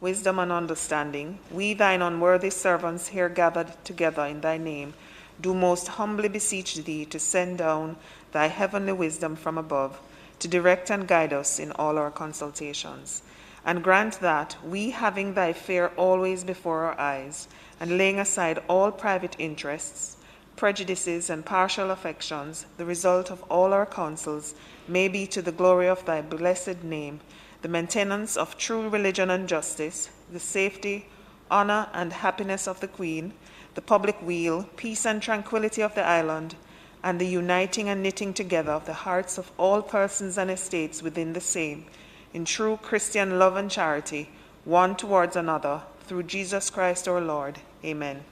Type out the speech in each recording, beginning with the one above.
wisdom and understanding, we, thine unworthy servants, here gathered together in thy name, do most humbly beseech thee to send down thy heavenly wisdom from above, to direct and guide us in all our consultations. And grant that we, having thy fear always before our eyes, and laying aside all private interests, prejudices, and partial affections, the result of all our counsels may be to the glory of thy blessed name, the maintenance of true religion and justice, the safety, honor, and happiness of the Queen, the public weal, peace and tranquility of the island, and the uniting and knitting together of the hearts of all persons and estates within the same, in true Christian love and charity, one towards another, through Jesus Christ our Lord. Amen.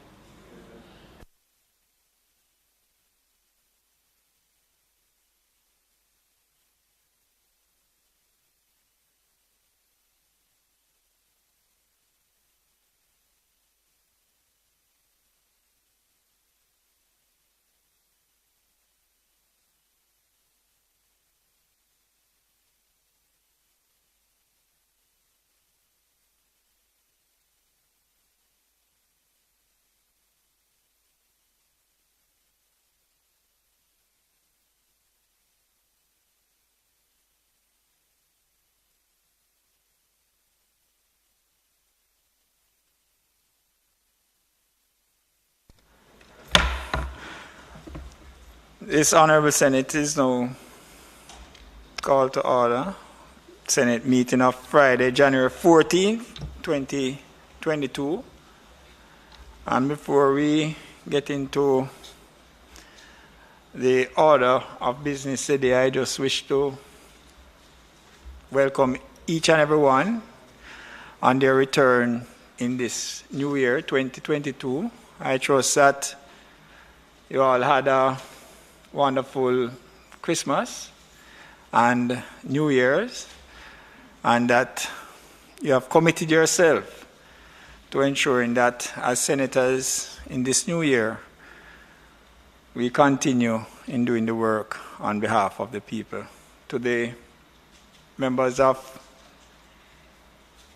This Honourable Senate is now called to order. Senate meeting of Friday, January 14, 2022. And before we get into the order of business today, I just wish to welcome each and every one on their return in this new year, 2022. I trust that you all had a wonderful Christmas and New Year's, and that you have committed yourself to ensuring that as senators in this new year, we continue in doing the work on behalf of the people. To the members of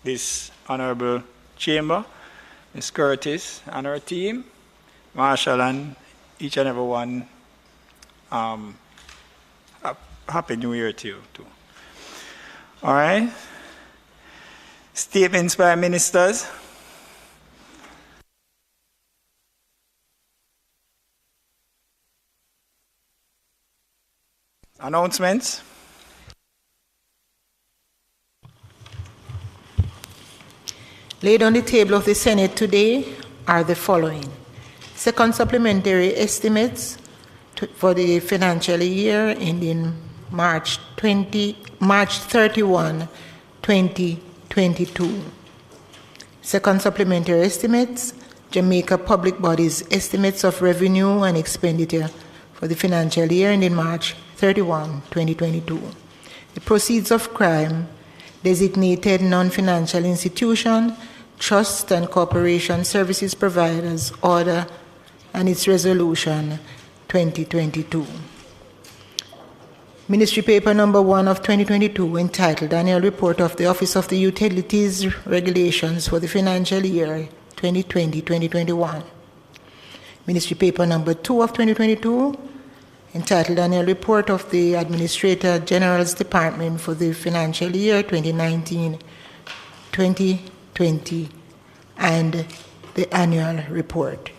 this honorable chamber, Ms. Curtis and her team, Marshall, and each and every one, Happy New Year to you too. All right. Statements by ministers. Announcements. Laid on the table of the Senate today are the following. Second supplementary estimates for the financial year ending March 31, 2022. Second supplementary estimates, Jamaica Public Bodies estimates of revenue and expenditure for the financial year ending March 31, 2022. The proceeds of crime, designated non-financial institution, trust and corporation services providers order and its resolution 2022. Ministry paper number 1 of 2022 entitled Annual Report of the Office of the Utilities Regulations for the financial year 2020-2021. Ministry paper number 2 of 2022 entitled Annual Report of the Administrator General's Department for the financial year 2019-2020 and the Annual Report.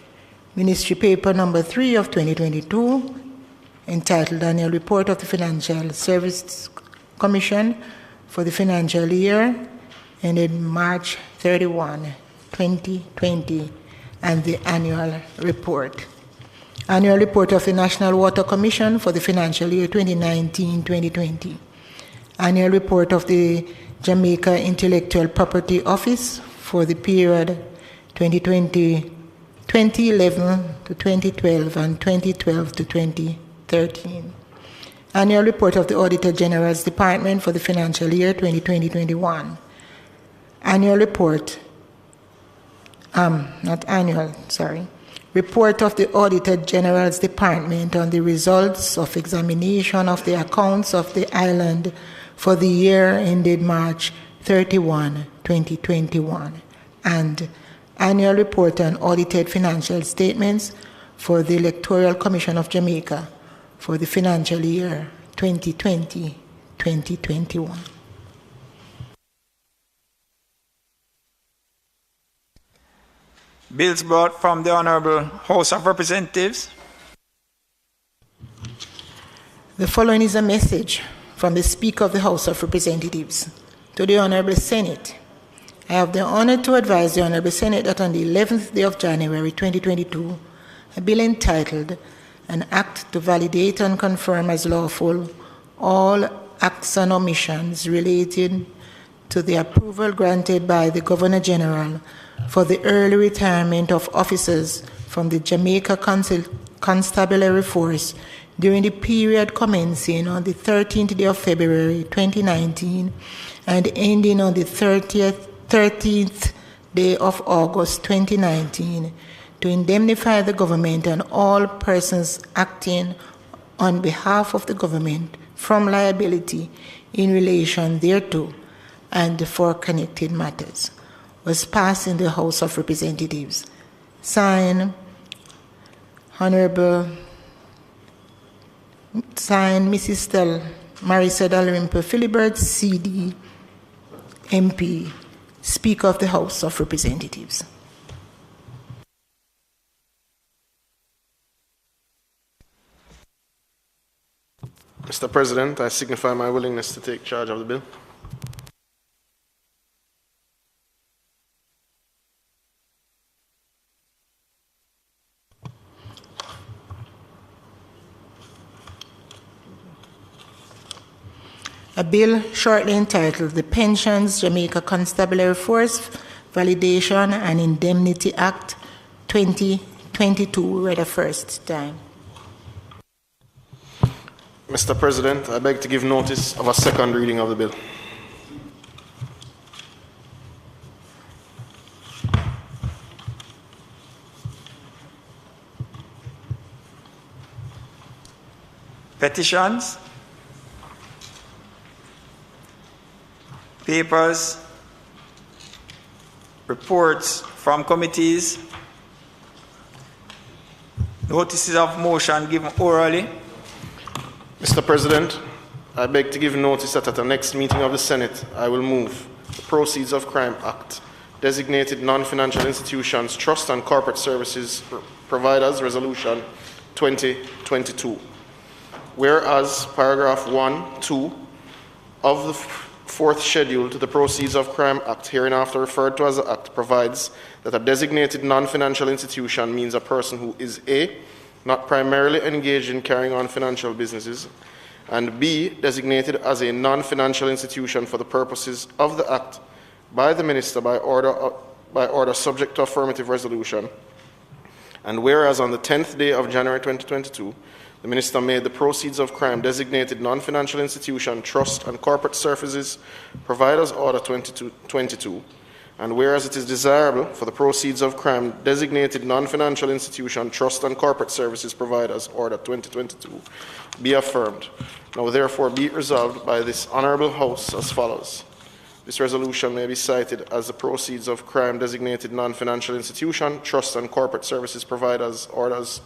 Ministry paper number 3 of 2022 entitled Annual Report of the Financial Services Commission for the financial year ended March 31, 2020 and the Annual Report. Annual Report of the National Water Commission for the financial year 2019-2020. Annual Report of the Jamaica Intellectual Property Office for the period 2011 to 2012 and 2012 to 2013. Annual Report of the Auditor General's Department for the financial year 2020-21. Annual Report, Report of the Auditor General's Department on the results of examination of the accounts of the island for the year ended March 31, 2021, and Annual Report on Audited Financial Statements for the Electoral Commission of Jamaica for the financial year 2020-2021. Bills brought from the Honourable House of Representatives. The following is a message from the Speaker of the House of Representatives to the Honourable Senate. I have the honour to advise the Honourable Senate that on the 11th day of January 2022, a bill entitled An Act to Validate and Confirm as Lawful All Acts and Omissions Related to the Approval Granted by the Governor-General for the Early Retirement of Officers from the Jamaica Constabulary Force during the period commencing on the 13th day of February 2019 and ending on the 13th day of August 2019, to indemnify the government and all persons acting on behalf of the government from liability in relation thereto and for connected matters, was passed in the House of Representatives. Signed, Mrs. Marisa Dalrymple Philibert, CD, MP, Speaker of the House of Representatives. Mr. President, I signify my willingness to take charge of the bill. A bill shortly entitled the Pensions Jamaica Constabulary Force Validation and Indemnity Act 2022, read a first time. Mr. President, I beg to give notice of a second reading of the bill. Petitions, papers, reports from committees, notices of motion given orally. Mr. President, I beg to give notice that at the next meeting of the Senate, I will move the Proceeds of Crime Act, Designated Non-Financial Institutions, Trust and Corporate Services Providers, Resolution 2022. Whereas paragraph 1, 2 of the fourth schedule to the Proceeds of Crime Act, hereinafter referred to as the Act, provides that a designated non-financial institution means a person who is A, not primarily engaged in carrying on financial businesses, and B, designated as a non-financial institution for the purposes of the Act by the Minister by order subject to affirmative resolution. And whereas on the 10th day of January 2022, the Minister made the Proceeds of Crime Designated Non-Financial Institution, Trust and Corporate Services Providers Order 2022, and whereas it is desirable for the Proceeds of Crime Designated Non-Financial Institution, Trust and Corporate Services Providers Order 2022 be affirmed. Now therefore be it resolved by this Honourable House as follows. This resolution may be cited as the Proceeds of Crime Designated Non-Financial Institution, Trust and Corporate Services Providers Orders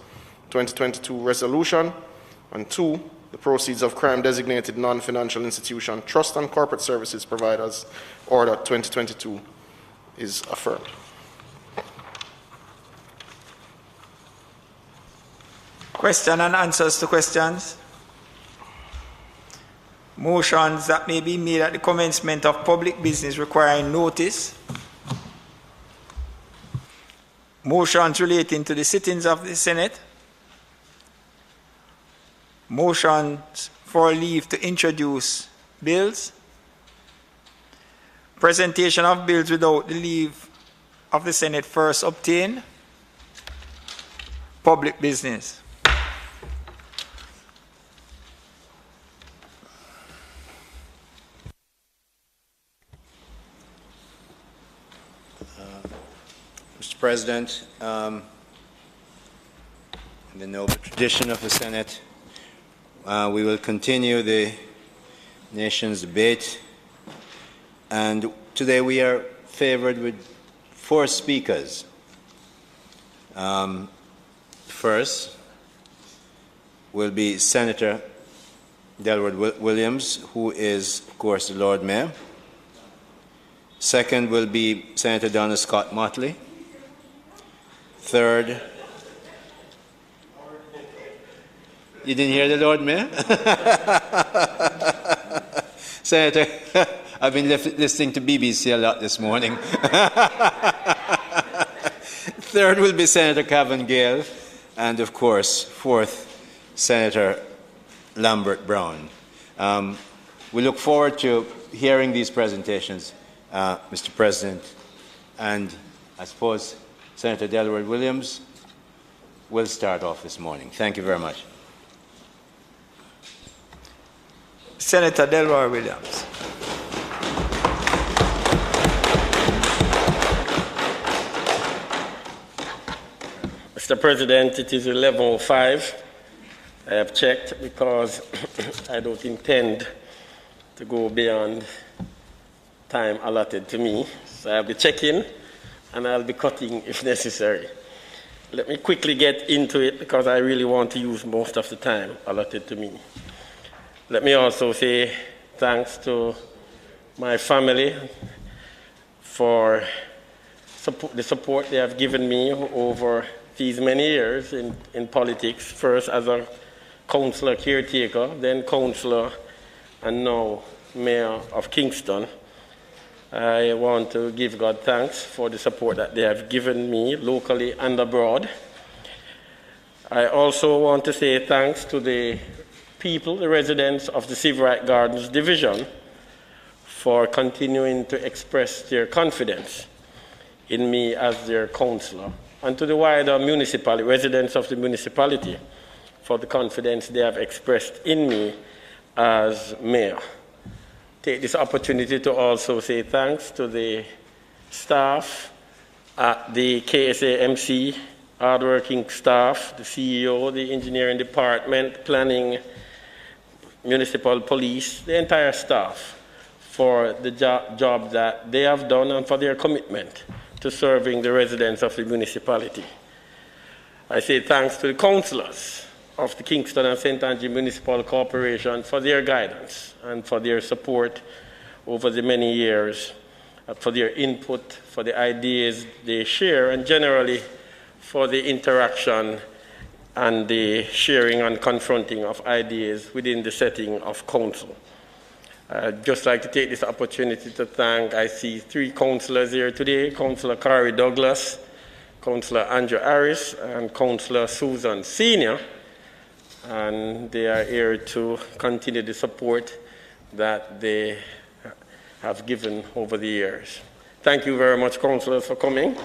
2022 Resolution, and 2, the Proceeds of Crime Designated Non-Financial Institution, Trust and Corporate Services Providers Order 2022 is affirmed. Question and answers to questions. Motions that may be made at the commencement of public business requiring notice. Motions relating to the sittings of the Senate. Motions for leave to introduce bills. Presentation of bills without the leave of the Senate first obtained. Public business. Mr. President, in the noble tradition of the Senate, we will continue the nation's debate And today we are favored with 4 speakers. First will be Senator Delroy Williams, who is, of course, the Lord Mayor. Second will be Senator Donna Scott Mottley. Third, you didn't hear the Lord Mayor? Senator, I've been listening to BBC a lot this morning. Third will be Senator Kavan Gayle, and of course, fourth, Senator Lambert Brown. We look forward to hearing these presentations, Mr. President, and I suppose Senator Delroy Williams will start off this morning. Thank you very much. Senator Delroy Williams. Mr. President, it is 11:05. I have checked because I don't intend to go beyond time allotted to me. So I'll be checking and I'll be cutting if necessary. Let me quickly get into it because I really want to use most of the time allotted to me. Let me also say thanks to my family for the support they have given me over these many years in politics, first as a councillor caretaker, then councillor, and now mayor of Kingston. I want to give God thanks for the support that they have given me locally and abroad. I also want to say thanks to the people, the residents of the Civil Rights Gardens Division, for continuing to express their confidence in me as their councillor, and to the wider municipality, residents of the municipality, for the confidence they have expressed in me as mayor. Take this opportunity to also say thanks to the staff at the KSAMC, hardworking staff, the CEO, the engineering department, planning, municipal police, the entire staff, for the job that they have done and for their commitment to serving the residents of the municipality. I say thanks to the councillors of the Kingston and St. Andrew Municipal Corporation for their guidance and for their support over the many years, for their input, for the ideas they share, and generally for the interaction and the sharing and confronting of ideas within the setting of council. I'd just like to take this opportunity to thank, I see 3 councillors here today, Councillor Corey Douglas, Councillor Andrew Harris, and Councillor Susan Senior, and they are here to continue the support that they have given over the years. Thank you very much, councillors, for coming.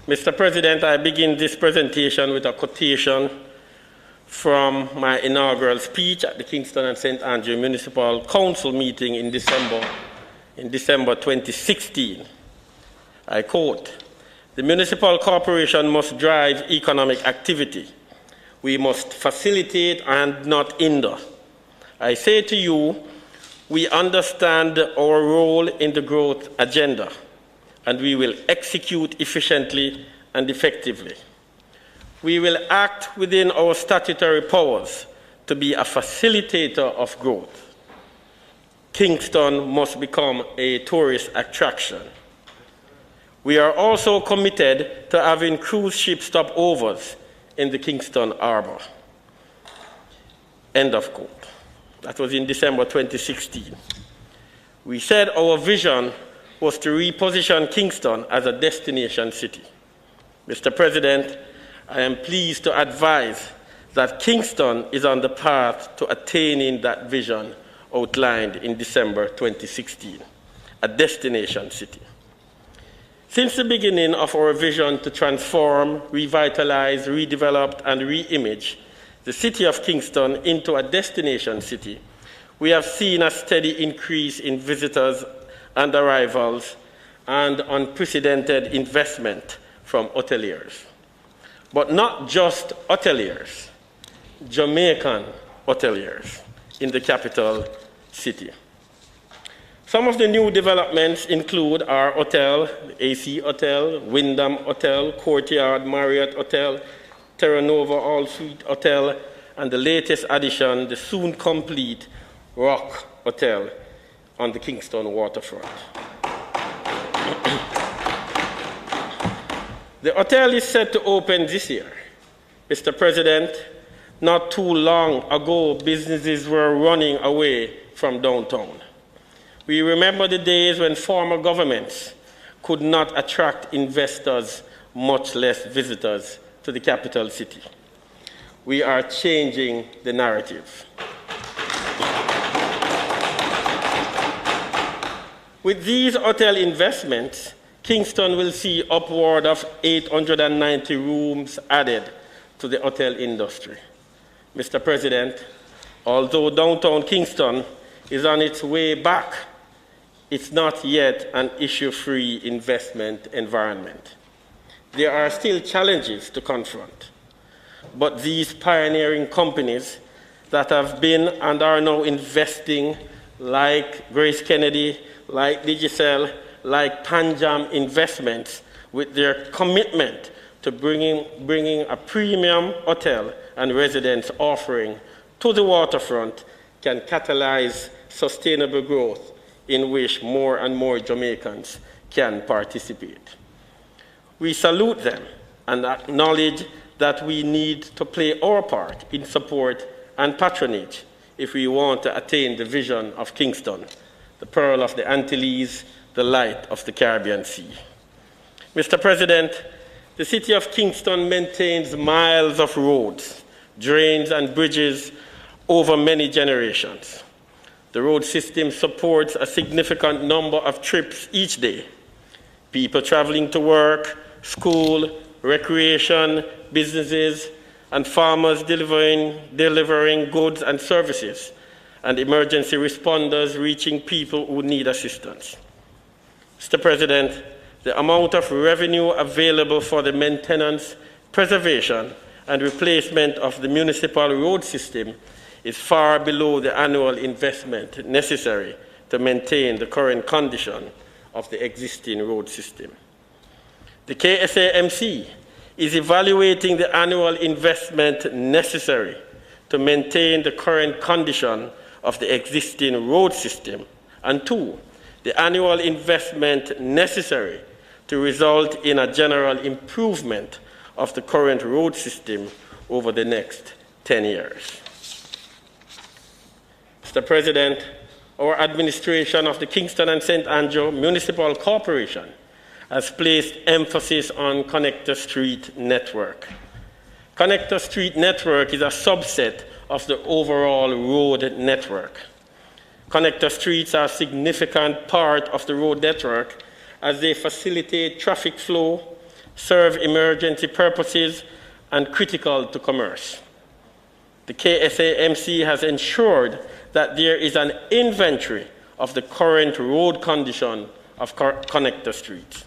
Mr. President, I begin this presentation with a quotation from my inaugural speech at the Kingston and St. Andrew Municipal Council meeting in December 2016. I quote, "The municipal corporation must drive economic activity. We must facilitate and not hinder. I say to you, we understand our role in the growth agenda, and we will execute efficiently and effectively. We will act within our statutory powers to be a facilitator of growth. Kingston must become a tourist attraction. We are also committed to having cruise ship stopovers in the Kingston Harbor." End of quote. That was in December 2016. We said our vision was to reposition Kingston as a destination city. Mr. President, I am pleased to advise that Kingston is on the path to attaining that vision outlined in December 2016, a destination city. Since the beginning of our vision to transform, revitalize, redevelop, and re-image the city of Kingston into a destination city, we have seen a steady increase in visitors and arrivals and unprecedented investment from hoteliers. But not just hoteliers, Jamaican hoteliers. in the capital city. Some of the new developments include our hotel, AC Hotel, Wyndham Hotel, Courtyard Marriott Hotel, Terra Nova All-Suite Hotel, and the latest addition, the soon-complete Rock Hotel on the Kingston waterfront. The hotel is set to open this year. Mr. President, not too long ago, businesses were running away from downtown. We remember the days when former governments could not attract investors, much less visitors, to the capital city. We are changing the narrative. With these hotel investments, Kingston will see upward of 890 rooms added to the hotel industry. Mr. President, although downtown Kingston is on its way back, it's not yet an issue-free investment environment. There are still challenges to confront, but these pioneering companies that have been and are now investing, like Grace Kennedy, like Digicel, like Panjam Investments, with their commitment to bringing a premium hotel and residence offering to the waterfront, can catalyze sustainable growth in which more and more Jamaicans can participate. We salute them and acknowledge that we need to play our part in support and patronage if we want to attain the vision of Kingston, the pearl of the Antilles, the light of the Caribbean Sea. Mr. President, the city of Kingston maintains miles of roads, drains, and bridges over many generations. The road system supports a significant number of trips each day. People traveling to work, school, recreation, businesses, and farmers delivering goods and services, and emergency responders reaching people who need assistance. Mr. President, the amount of revenue available for the maintenance, preservation, and replacement of the municipal road system is far below the annual investment necessary to maintain the current condition of the existing road system. The KSAMC is evaluating the annual investment necessary to maintain the current condition of the existing road system, and 2, the annual investment necessary to result in a general improvement of the current road system over the next 10 years. Mr. President, our administration of the Kingston and St. Andrew Municipal Corporation has placed emphasis on Connector Street Network. Connector Street Network is a subset of the overall road network. Connector streets are a significant part of the road network as they facilitate traffic flow, serve emergency purposes, and critical to commerce. The KSAMC has ensured that there is an inventory of the current road condition of connector streets.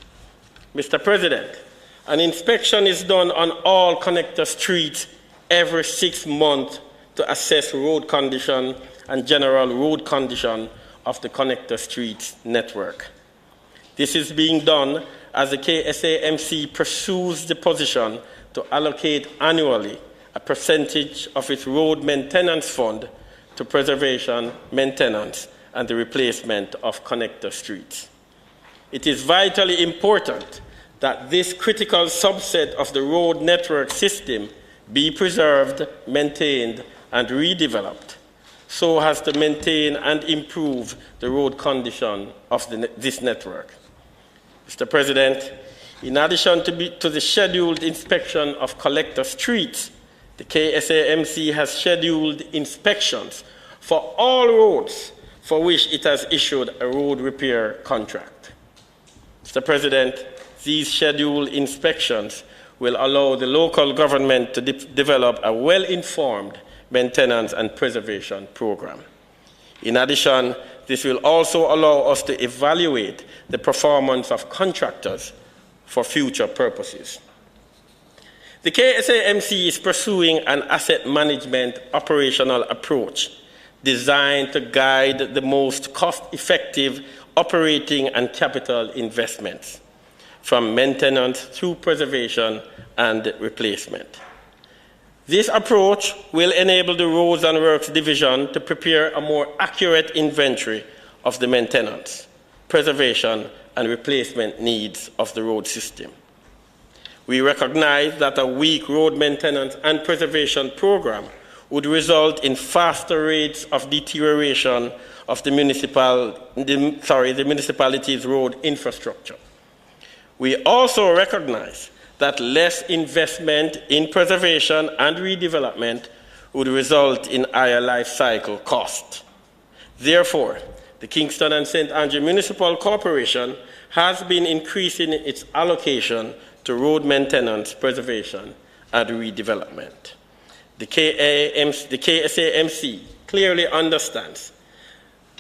Mr. President, an inspection is done on all connector streets every 6 months to assess road condition and general road condition of the connector streets network. This is being done as the KSAMC pursues the position to allocate annually a percentage of its road maintenance fund to preservation, maintenance, and the replacement of connector streets. It is vitally important that this critical subset of the road network system be preserved, maintained, and redeveloped so as to maintain and improve the road condition of this network. Mr. President, in addition to the scheduled inspection of collector streets, the KSAMC has scheduled inspections for all roads for which it has issued a road repair contract. Mr. President, these scheduled inspections will allow the local government to develop a well-informed maintenance and preservation program. In addition, this will also allow us to evaluate the performance of contractors for future purposes. The KSAMC is pursuing an asset management operational approach designed to guide the most cost-effective operating and capital investments, from maintenance through preservation and replacement. This approach will enable the Roads and Works Division to prepare a more accurate inventory of the maintenance, preservation, and replacement needs of the road system. We recognize that a weak road maintenance and preservation program would result in faster rates of deterioration of the municipality's road infrastructure. We also recognize that less investment in preservation and redevelopment would result in higher life cycle cost. Therefore, the Kingston and St. Andrew Municipal Corporation has been increasing its allocation to road maintenance, preservation, and redevelopment. The KSAMC clearly understands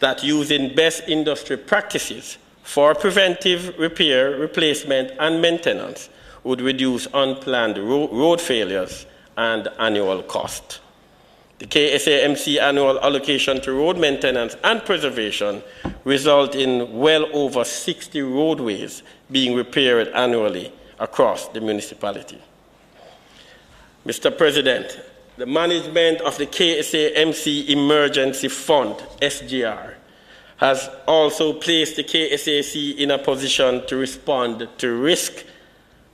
that using best industry practices for preventive repair, replacement, and maintenance would reduce unplanned road failures and annual cost. The KSAMC annual allocation to road maintenance and preservation result in well over 60 roadways being repaired annually across the municipality. Mr. President, the management of the KSAMC Emergency Fund, SGR, has also placed the KSAC in a position to respond to risk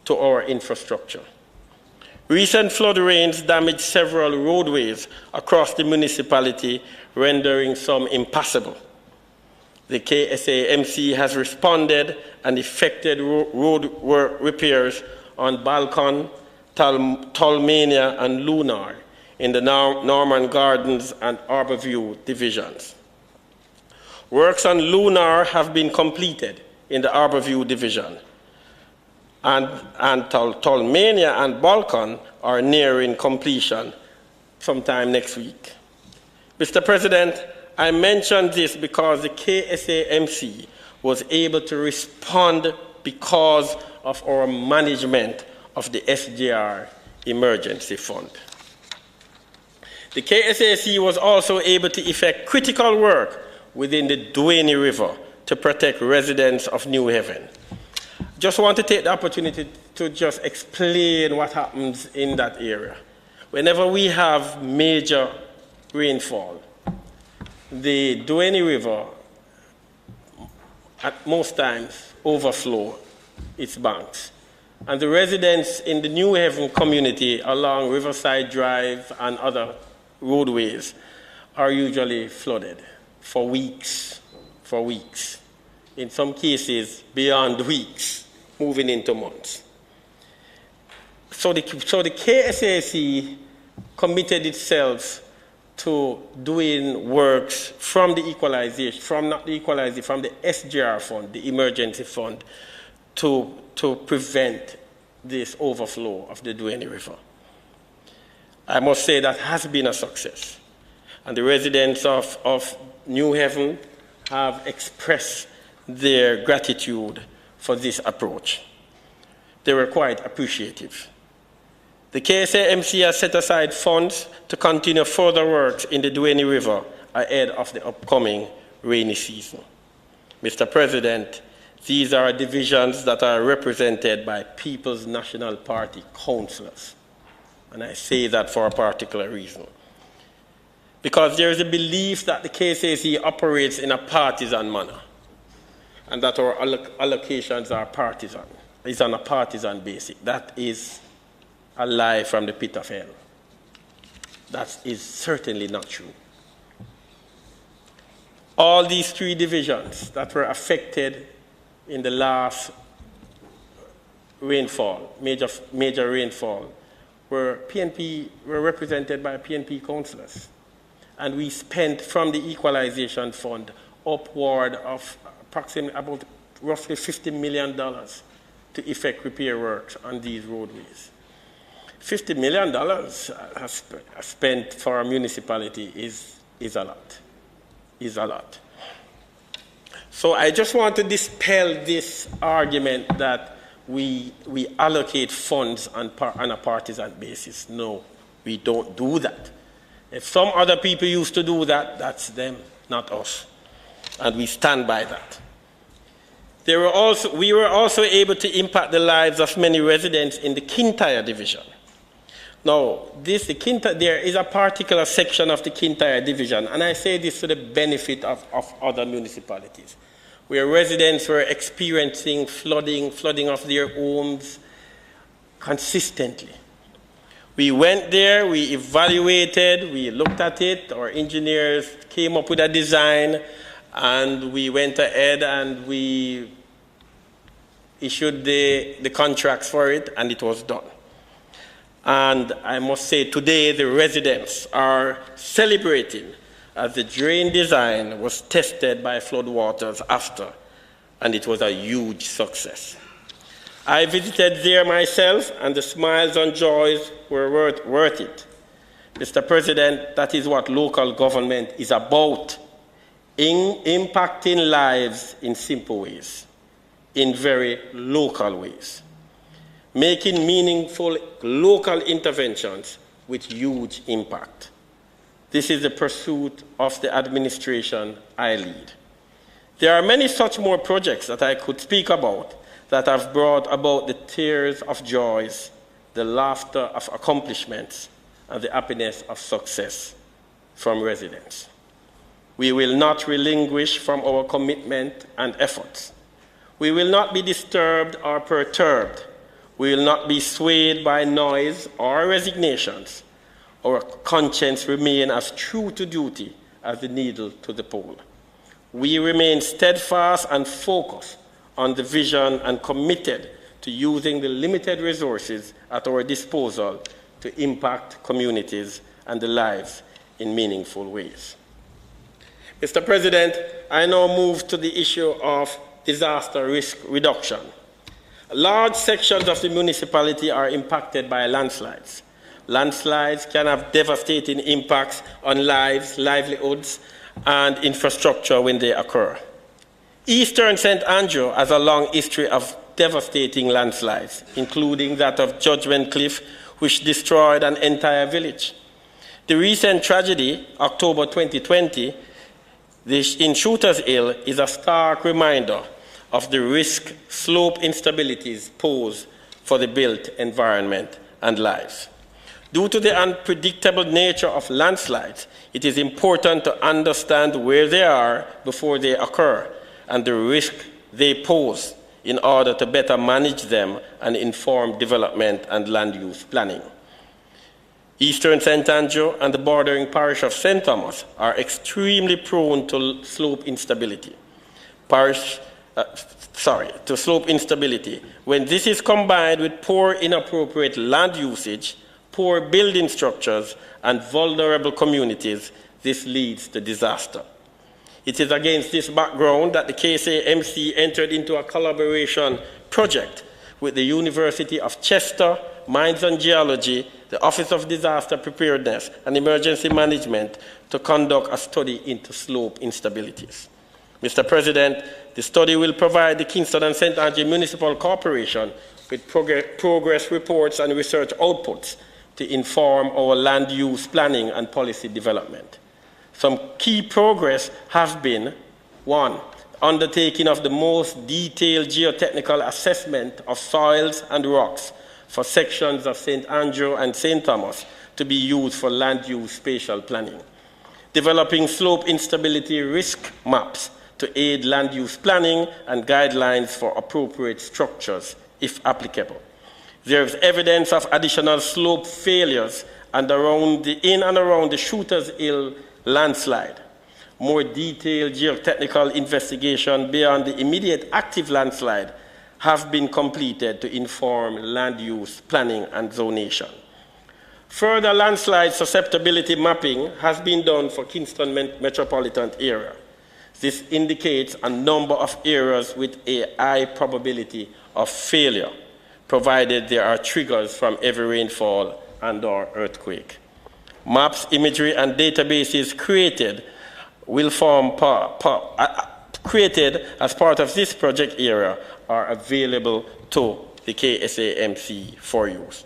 to our infrastructure. Recent flood rains damaged several roadways across the municipality, rendering some impassable. The KSAMC has responded and effected road work repairs on Balcon, Tolmania, and Lunar in the Norman Gardens and Arborview divisions. Works on Lunar have been completed in the Arborview division, and Tolmania and Balcon are nearing completion sometime next week. Mr. President, I mention this because the KSAMC was able to respond because of our management of the SGR Emergency Fund. The KSAC was also able to effect critical work within the Duane River to protect residents of New Haven. Just want to take the opportunity to just explain what happens in that area. Whenever we have major rainfall, the Duane River at most times overflow its banks. And the residents in the New Haven community along Riverside Drive and other roadways are usually flooded for weeks, in some cases beyond weeks, moving into months. So the KSAC committed itself to doing works from the equalization, from the SGR fund, the emergency fund, to prevent this overflow of the Duane River. I must say that has been a success. And the residents of New Haven have expressed their gratitude for this approach. They were quite appreciative. The KSAMC has set aside funds to continue further works in the Duane River ahead of the upcoming rainy season. Mr. President, these are divisions that are represented by People's National Party councillors. And I say that for a particular reason. Because there is a belief that the KSAC operates in a partisan manner and that our allocations are partisan. It's on a partisan basis. That is a lie from the pit of hell. That is certainly not true. All these three divisions that were affected in the last rainfall, major rainfall, were represented by PNP councillors. And we spent from the equalization fund upward of approximately about roughly $50 million to effect repair works on these roadways. $50 million spent for a municipality is a lot. So I just want to dispel this argument that we allocate funds on a partisan basis. No, we don't do that. If some other people used to do that, that's them, not us. And we stand by that. We were also able to impact the lives of many residents in the Kintyre division. Now, there is a particular section of the Kintyre division, and I say this to the benefit of other municipalities, where residents were experiencing flooding of their homes consistently. We went there, we evaluated, we looked at it, our engineers came up with a design, and we went ahead and we issued the contracts for it, and it was done. And I must say today the residents are celebrating as the drain design was tested by floodwaters after, and it was a huge success. I visited there myself, and the smiles and joys were worth it. Mr. President, that is what local government is about, impacting lives in simple ways, in very local ways, making meaningful local interventions with huge impact. This is the pursuit of the administration I lead. There are many such more projects that I could speak about that have brought about the tears of joys, the laughter of accomplishments, and the happiness of success from residents. We will not relinquish from our commitment and efforts. We will not be disturbed or perturbed. We will not be swayed by noise or resignations. Our conscience remain as true to duty as the needle to the pole. We remain steadfast and focused on the vision and committed to using the limited resources at our disposal to impact communities and the lives in meaningful ways. Mr. President, I now move to the issue of disaster risk reduction. Large sections of the municipality are impacted by landslides. Landslides can have devastating impacts on lives, livelihoods, and infrastructure when they occur. Eastern St. Andrew has a long history of devastating landslides, including that of Judgment Cliff, which destroyed an entire village. The recent tragedy, October 2020, in Shooters Hill, is a stark reminder of the risk slope instabilities pose for the built environment and lives. Due to the unpredictable nature of landslides, it is important to understand where they are before they occur and the risk they pose in order to better manage them and inform development and land use planning. Eastern St. Andrew and the bordering parish of St. Thomas are extremely prone to slope instability. Slope instability. When this is combined with poor inappropriate land usage, poor building structures, and vulnerable communities, this leads to disaster. It is against this background that the KSAMC entered into a collaboration project with the University of Chester, Mines and Geology, the Office of Disaster Preparedness and Emergency Management to conduct a study into slope instabilities. Mr. President, the study will provide the Kingston and St. Andrew Municipal Corporation with progress reports and research outputs to inform our land use planning and policy development. Some key progress has been, 1, undertaking of the most detailed geotechnical assessment of soils and rocks for sections of St. Andrew and St. Thomas to be used for land use spatial planning. Developing slope instability risk maps to aid land use planning and guidelines for appropriate structures, if applicable. There is evidence of additional slope failures in and around the Shooters Hill landslide. More detailed geotechnical investigation beyond the immediate active landslide have been completed to inform land use planning and zonation. Further landslide susceptibility mapping has been done for Kingston metropolitan area. This indicates a number of areas with a high probability of failure, provided there are triggers from heavy rainfall and/or earthquake. Maps, imagery, and databases created as part of this project area are available to the KSAMC for use.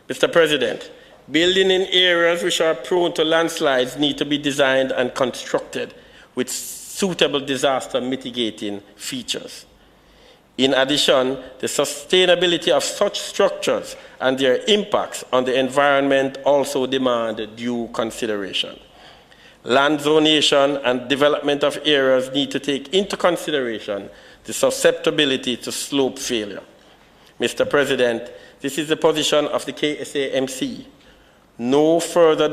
Mr. President, Buildings in areas which are prone to landslides need to be designed and constructed with suitable disaster mitigating features. In addition, the sustainability of such structures and their impacts on the environment also demand due consideration. Land zonation and development of areas need to take into consideration the susceptibility to slope failure. Mr. President, this is the position of the KSAMC. No further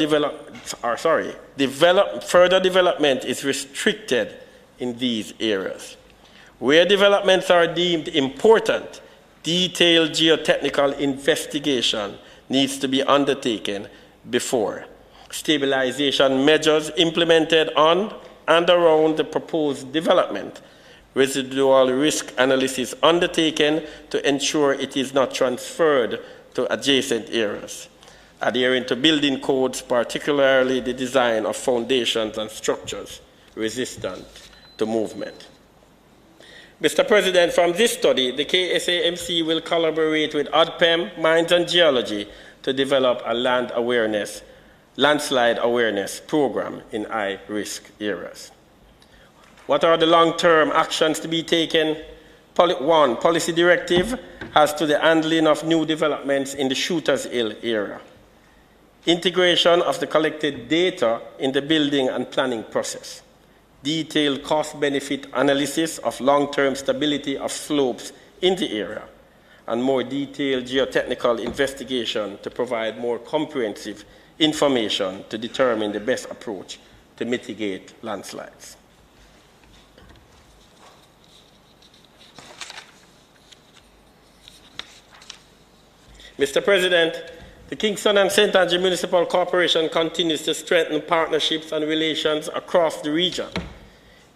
further development is restricted in these areas. Where developments are deemed important, detailed geotechnical investigation needs to be undertaken before stabilization measures implemented on and around the proposed development, residual risk analysis undertaken to ensure it is not transferred to adjacent areas, adhering to building codes, particularly the design of foundations and structures resistant to movement. Mr. President, from this study, the KSAMC will collaborate with ODPEM, Mines and Geology to develop a landslide awareness program in high-risk areas. What are the long-term actions to be taken? One, policy directive as to the handling of new developments in the Shooters Hill area. Integration of the collected data in the building and planning process. Detailed cost-benefit analysis of long-term stability of slopes in the area, and more detailed geotechnical investigation to provide more comprehensive information to determine the best approach to mitigate landslides. Mr. President, the Kingston and St. Andrew Municipal Corporation continues to strengthen partnerships and relations across the region.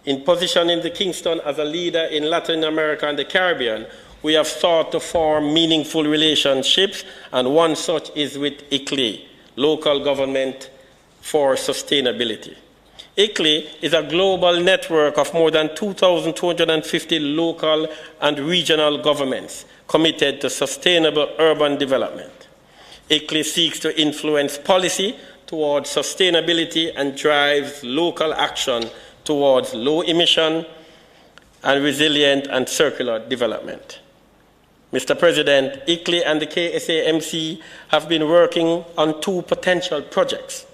In positioning the Kingston as a leader in Latin America and the Caribbean, we have sought to form meaningful relationships, and one such is with ICLEI, Local Government for Sustainability. ICLEI is a global network of more than 2,250 local and regional governments committed to sustainable urban development. ICLEI seeks to influence policy towards sustainability and drives local action towards low emission and resilient and circular development. Mr. President, ICLEI and the KSAMC have been working on two potential projects.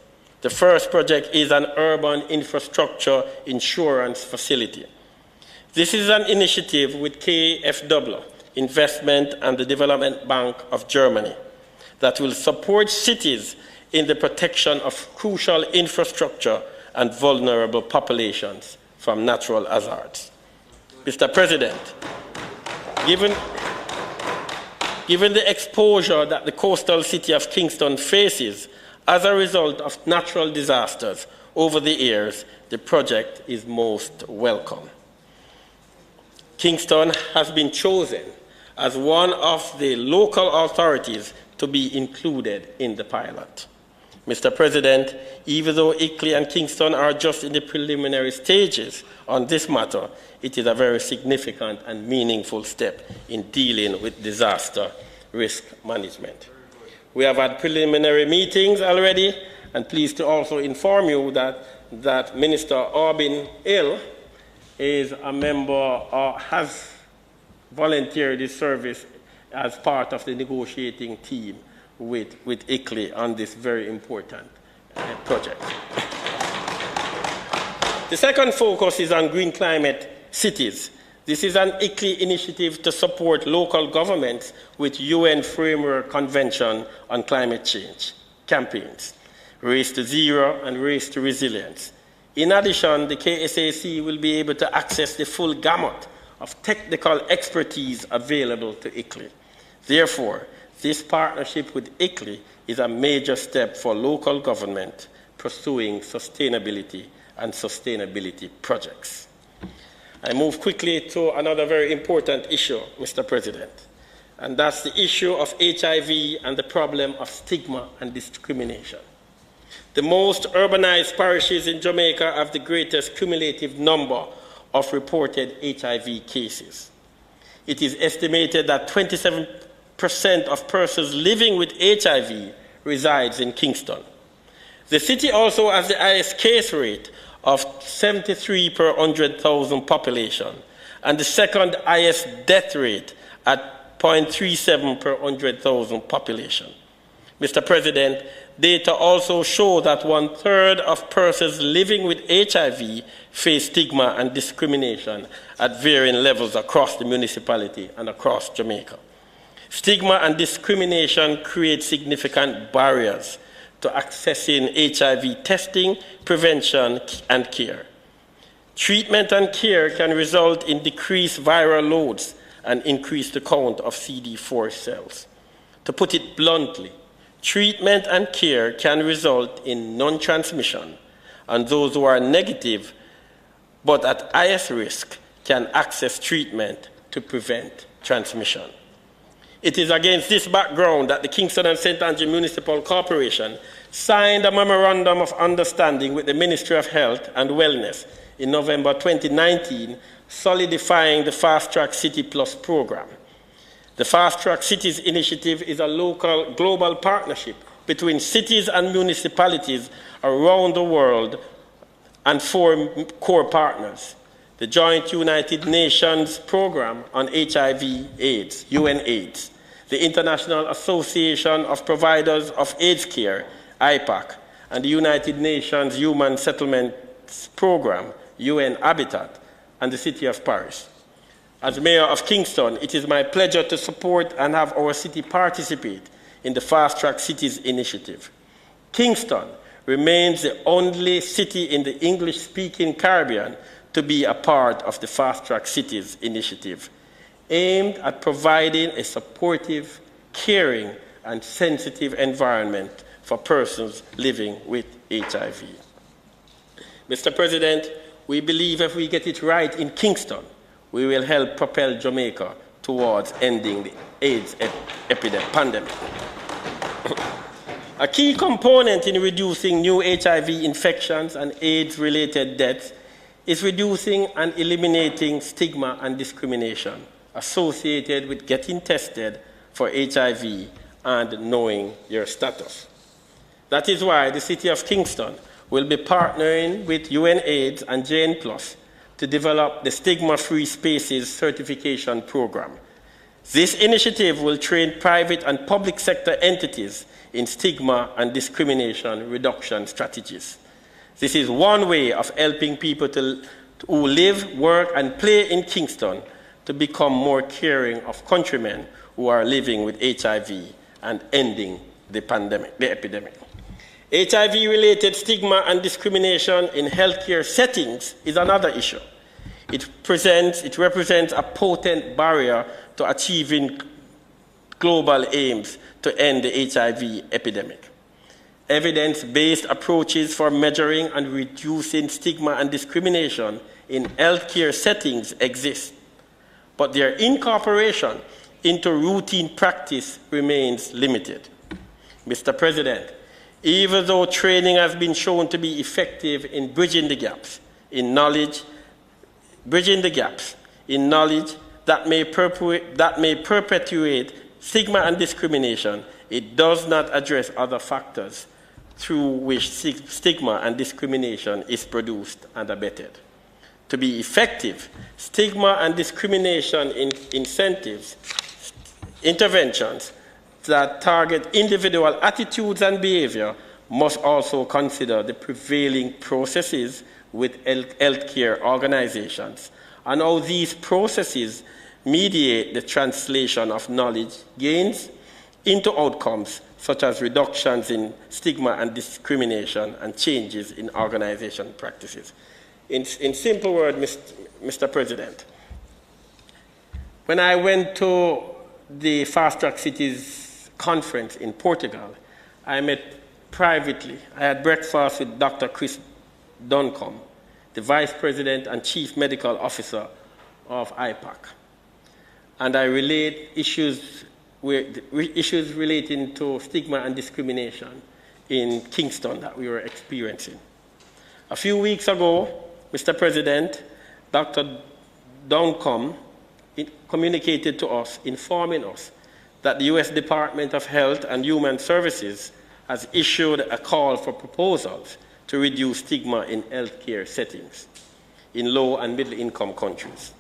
The first project is an urban infrastructure insurance facility. This is an initiative with KfW, Investment and the Development Bank of Germany, that will support cities in the protection of crucial infrastructure and vulnerable populations from natural hazards. Mr. President, given the exposure that the coastal city of Kingston faces as a result of natural disasters over the years, the project is most welcome. Kingston has been chosen as one of the local authorities to be included in the pilot. Mr. President, even though ICLEI and Kingston are just in the preliminary stages on this matter, it is a very significant and meaningful step in dealing with disaster risk management. We have had preliminary meetings already, and pleased to also inform you that Minister Orbin Hill is a member or has volunteered his service as part of the negotiating team with ICLEI on this very important project. The second focus is on green climate cities. This is an ICLEI initiative to support local governments with UN Framework Convention on Climate Change campaigns, Race to Zero and Race to Resilience. In addition, the KSAC will be able to access the full gamut of technical expertise available to ICLEI. Therefore, this partnership with ICLEI is a major step for local government pursuing sustainability and sustainability projects. I move quickly to another very important issue, Mr. President, and that's the issue of HIV and the problem of stigma and discrimination. The most urbanized parishes in Jamaica have the greatest cumulative number of reported HIV cases. It is estimated that 27% of persons living with HIV resides in Kingston. The city also has the highest case rate of 73 per 100,000 population and the second highest death rate at 0.37 per 100,000 population. Mr. President, data also show that 1/3 of persons living with HIV face stigma and discrimination at varying levels across the municipality and across Jamaica. Stigma and discrimination create significant barriers to accessing HIV testing, prevention, and care. Treatment and care can result in decreased viral loads and increase the count of CD4 cells. To put it bluntly, treatment and care can result in non-transmission, and those who are negative but at highest risk can access treatment to prevent transmission. It is against this background that the Kingston and St. Andrew Municipal Corporation signed a memorandum of understanding with the Ministry of Health and Wellness in November 2019, solidifying the Fast Track City Plus program. The Fast Track Cities initiative is a local global partnership between cities and municipalities around the world and 4 core partners: the Joint United Nations Program on HIV/AIDS, UNAIDS, the International Association of Providers of AIDS Care, IPAC, and the United Nations Human Settlements Program, UN Habitat, and the City of Paris. As Mayor of Kingston, it is my pleasure to support and have our city participate in the Fast Track Cities initiative. Kingston remains the only city in the English-speaking Caribbean to be a part of the Fast Track Cities initiative, aimed at providing a supportive, caring, and sensitive environment for persons living with HIV. Mr. President, we believe if we get it right in Kingston, we will help propel Jamaica towards ending the AIDS pandemic. A key component in reducing new HIV infections and AIDS-related deaths is reducing and eliminating stigma and discrimination associated with getting tested for HIV and knowing your status. That is why the City of Kingston will be partnering with UNAIDS and JN Plus to develop the Stigma-Free Spaces Certification Program. This initiative will train private and public sector entities in stigma and discrimination reduction strategies. This is one way of helping people who live, work, and play in Kingston to become more caring of countrymen who are living with HIV and ending the epidemic. HIV-related stigma and discrimination in healthcare settings is another issue. It represents a potent barrier to achieving global aims to end the HIV epidemic. Evidence-based approaches for measuring and reducing stigma and discrimination in healthcare settings exist, but their incorporation into routine practice remains limited. Mr. President, even though training has been shown to be effective in bridging the gaps in knowledge that may perpetuate stigma and discrimination, it does not address other factors through which stigma and discrimination is produced and abetted. To be effective, stigma and discrimination interventions that target individual attitudes and behavior must also consider the prevailing processes with healthcare organizations and how these processes mediate the translation of knowledge gains into outcomes such as reductions in stigma and discrimination and changes in organization practices. In simple words, Mr. President, when I went to the Fast Track Cities conference in Portugal, I met privately. I had breakfast with Dr. Chris Duncombe, the Vice President and Chief Medical Officer of IPAC. And I relayed issues relating to stigma and discrimination in Kingston that we were experiencing. A few weeks ago, Mr. President, Dr. Duncombe communicated to us, informing us that the U.S. Department of Health and Human Services has issued a call for proposals to reduce stigma in healthcare settings in low and middle income countries.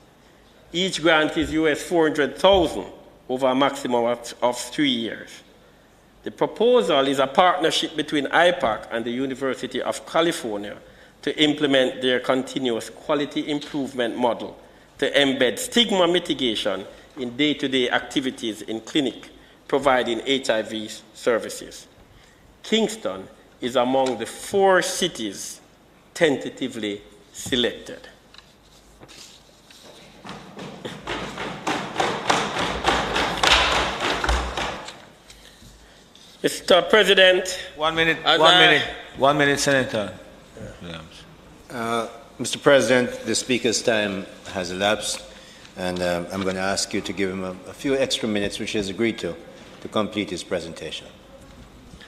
Each grant is US $400,000 over a maximum of 3 years. The proposal is a partnership between IPAC and the University of California to implement their continuous quality improvement model to embed stigma mitigation in day-to-day activities in clinic providing HIV services. Kingston is among the 4 cities tentatively selected. Mr. President, 1 minute, one minute, Senator Williams. Mr. President, the Speaker's time has elapsed, and I'm going to ask you to give him a few extra minutes, which he has agreed to complete his presentation.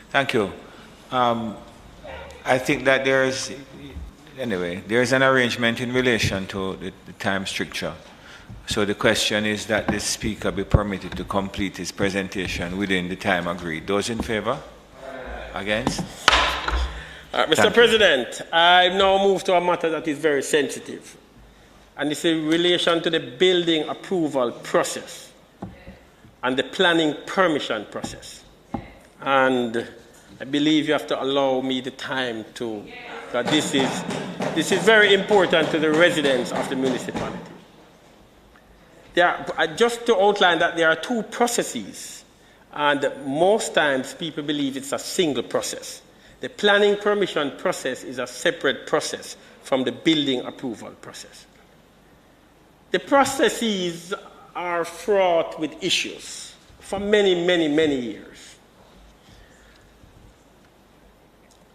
Thank you. I think that there's an arrangement in relation to the time structure. So the question is that the Speaker be permitted to complete his presentation within the time agreed. Those in favor? Against? Mr. President, I now move to a matter that is very sensitive, and it's in relation to the building approval process and the planning permission process. And I believe you have to allow me the time to, that this is very important to the residents of the municipality. Just to outline that there are 2 processes, and most times people believe it's a single process. The planning permission process is a separate process from the building approval process. The processes are fraught with issues for many, many, many years.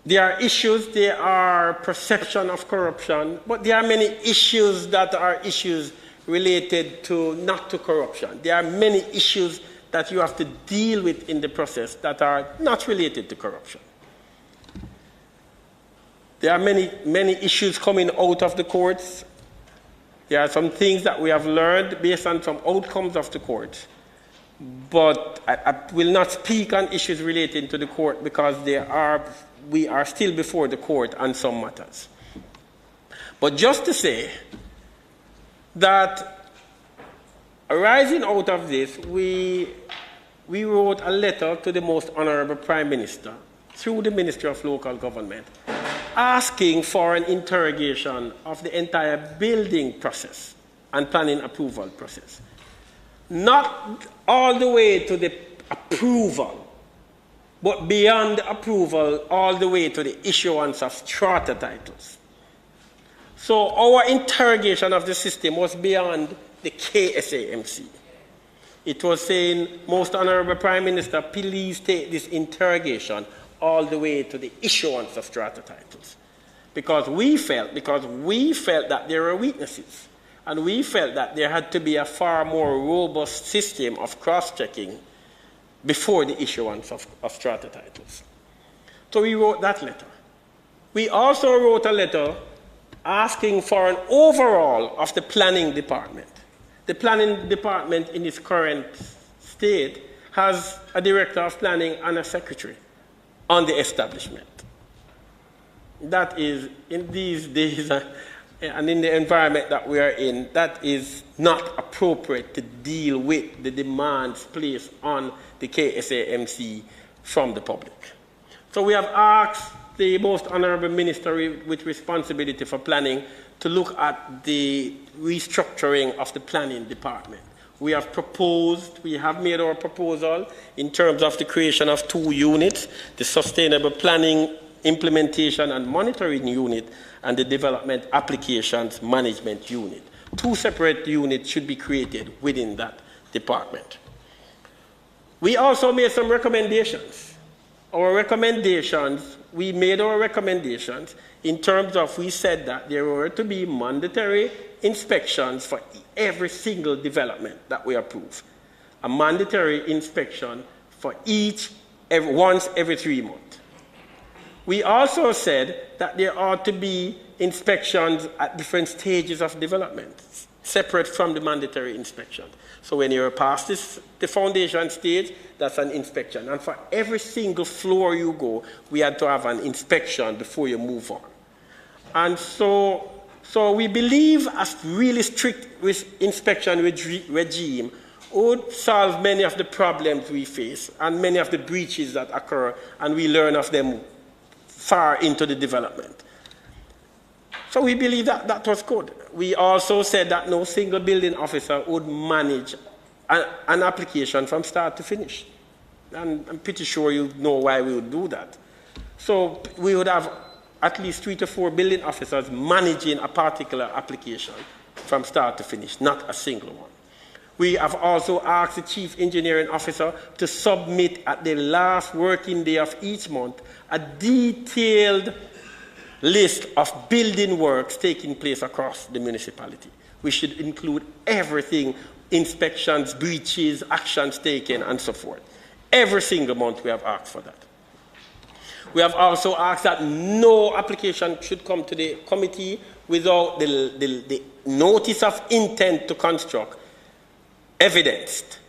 There are issues, there are perception of corruption, but there are many issues that are issues related to not to corruption. There are many issues that you have to deal with in the process that are not related to corruption. There are many issues coming out of the courts. There are some things that we have learned based on some outcomes of the court. But I will not speak on issues relating to the court because we are still before the court on some matters. But just to say that arising out of this, we wrote a letter to the Most Honourable Prime Minister through the Ministry of Local Government asking for an interrogation of the entire building process and planning approval process. Not all the way to the approval, but beyond the approval all the way to the issuance of strata titles. So our interrogation of the system was beyond the KSAMC. It was saying, Most Honourable Prime Minister, please take this interrogation all the way to the issuance of strata titles. Because we felt that there were weaknesses, and we felt that there had to be a far more robust system of cross-checking before the issuance of strata titles. So we wrote that letter. We also wrote a letter asking for an overhaul of the planning department. The planning department in its current state has a director of planning and a secretary on the establishment. That is, in these days and in the environment that we are in, that is not appropriate to deal with the demands placed on the KSAMC from the public. So we have asked the Most Honourable Minister with responsibility for planning to look at the restructuring of the planning department. We have made our proposal in terms of the creation of 2 units, the Sustainable Planning Implementation and Monitoring Unit and the Development Applications Management Unit. 2 separate units should be created within that department. We also made some recommendations. We made our recommendations in terms of, we said that there were to be mandatory inspections for every single development that we approve. A mandatory inspection for once every 3 months. We also said that there ought to be inspections at different stages of development, separate from the mandatory inspection. So when you're past the foundation stage, that's an inspection. And for every single floor you go, we had to have an inspection before you move on. And so we believe a really strict inspection regime would solve many of the problems we face and many of the breaches that occur, and we learn of them far into the development. So we believe that that was good. We also said that no single building officer would manage an application from start to finish. And I'm pretty sure you know why we would do that. So we would have at least 3 to 4 building officers managing a particular application from start to finish, not a single one. We have also asked the Chief Engineering Officer to submit at the last working day of each month a detailed list of building works taking place across the municipality. We should include everything, inspections, breaches, actions taken, and so forth. Every single month we have asked for that. We have also asked that no application should come to the committee without the notice of intent to construct evidenced,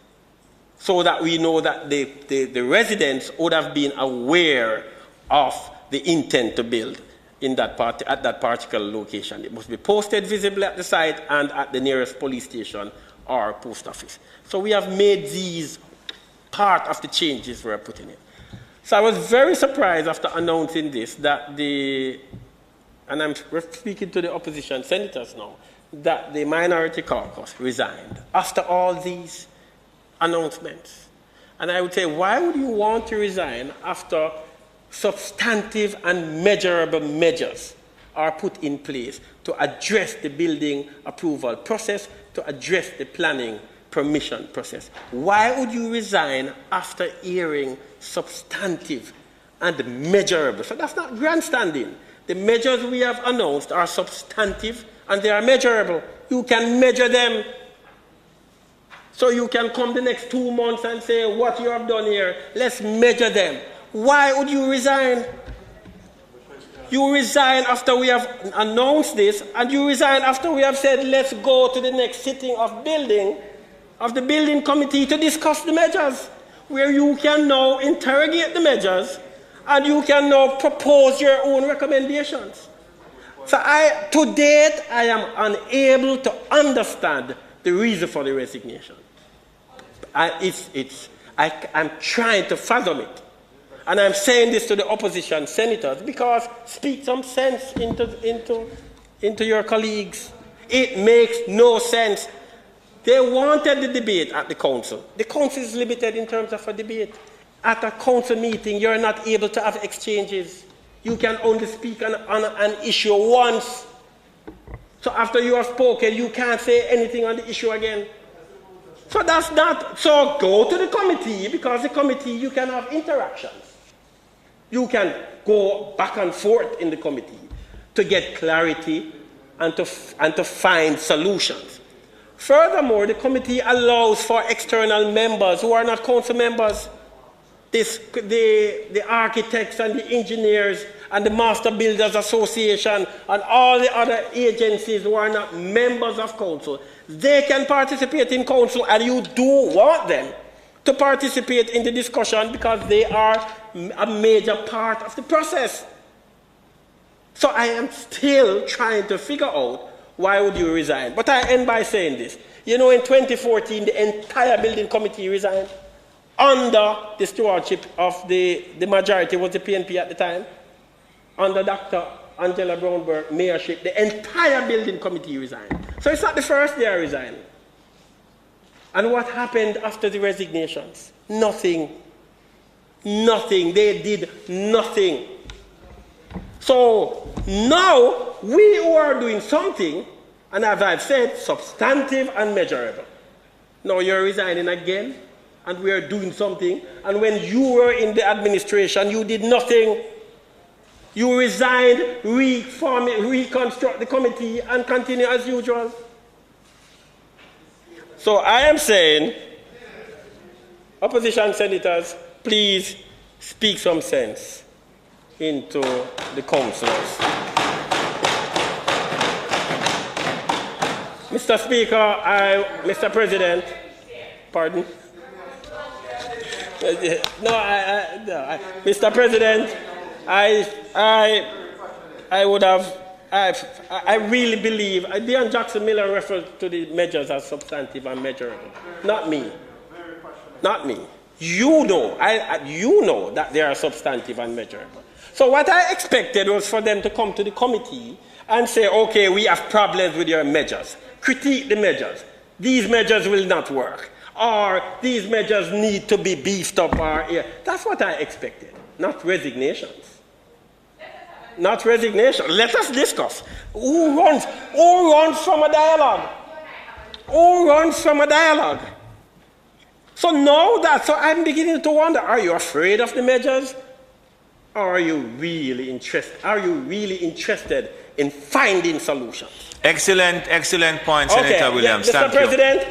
so that we know that the residents would have been aware of the intent to build in that at that particular location. It must be posted visibly at the site and at the nearest police station or post office. So we have made these part of the changes we're putting in. So I was very surprised after announcing this that and I'm speaking to the opposition senators now, that the minority caucus resigned after all these announcements. And I would say, why would you want to resign after substantive and measurable measures are put in place to address the building approval process, to address the planning permission process? Why would you resign after hearing substantive and measurable? So that's not grandstanding. The measures we have announced are substantive and they are measurable. You can measure them. So you can come the next 2 months and say, what you have done here, let's measure them. Why would you resign? You resign after we have announced this, and you resign after we have said, let's go to the next sitting of the building committee to discuss the measures, where you can now interrogate the measures and you can now propose your own recommendations. So to date, I am unable to understand the reason for the resignation. I'm trying to fathom it. And I'm saying this to the opposition senators because speak some sense into your colleagues. It makes no sense. They wanted the debate at the council. The council is limited in terms of a debate. At a council meeting, you're not able to have exchanges. You can only speak on an issue once. So after you have spoken, you can't say anything on the issue again. So that's not. So go to the committee, because the committee, you can have interactions. You can go back and forth in the committee to get clarity and to find solutions. Furthermore, the committee allows for external members who are not council members. The architects and the engineers and the Master Builders Association and all the other agencies who are not members of council, they can participate in council, and you do want them to participate in the discussion because they are a major part of the process. So I am still trying to figure out why would you resign. But I end by saying this. You know, in 2014, the entire building committee resigned under the stewardship of the majority was the PNP at the time. Under Dr. Angela Brownberg mayorship, the entire building committee resigned. So it's not the first they are resigning. And what happened after the resignations? Nothing. Nothing. They did nothing. So now we who are doing something, and as I've said, substantive and measurable. Now you're resigning again, and we are doing something. And when you were in the administration, you did nothing. You resigned, reconstruct the committee, and continue as usual. So I am saying, opposition senators, please speak some sense. into the councillors. Mr. Speaker, Mr. President, pardon? No, Mr. President, I would have, I really believe, Deon Jackson Miller referred to the measures as substantive and measurable. Not me. Not me. You know, you know that they are substantive and measurable. So what I expected was for them to come to the committee and say, okay, we have problems with your measures. Critique the measures. These measures will not work. Or these measures need to be beefed up. That's what I expected, not resignations. Not resignation. Let us discuss. Who runs from a dialogue? Who runs from a dialogue? So I'm beginning to wonder, are you afraid of the measures? Or are you really interested in finding solutions? Excellent point, Senator Williams. Mr. President,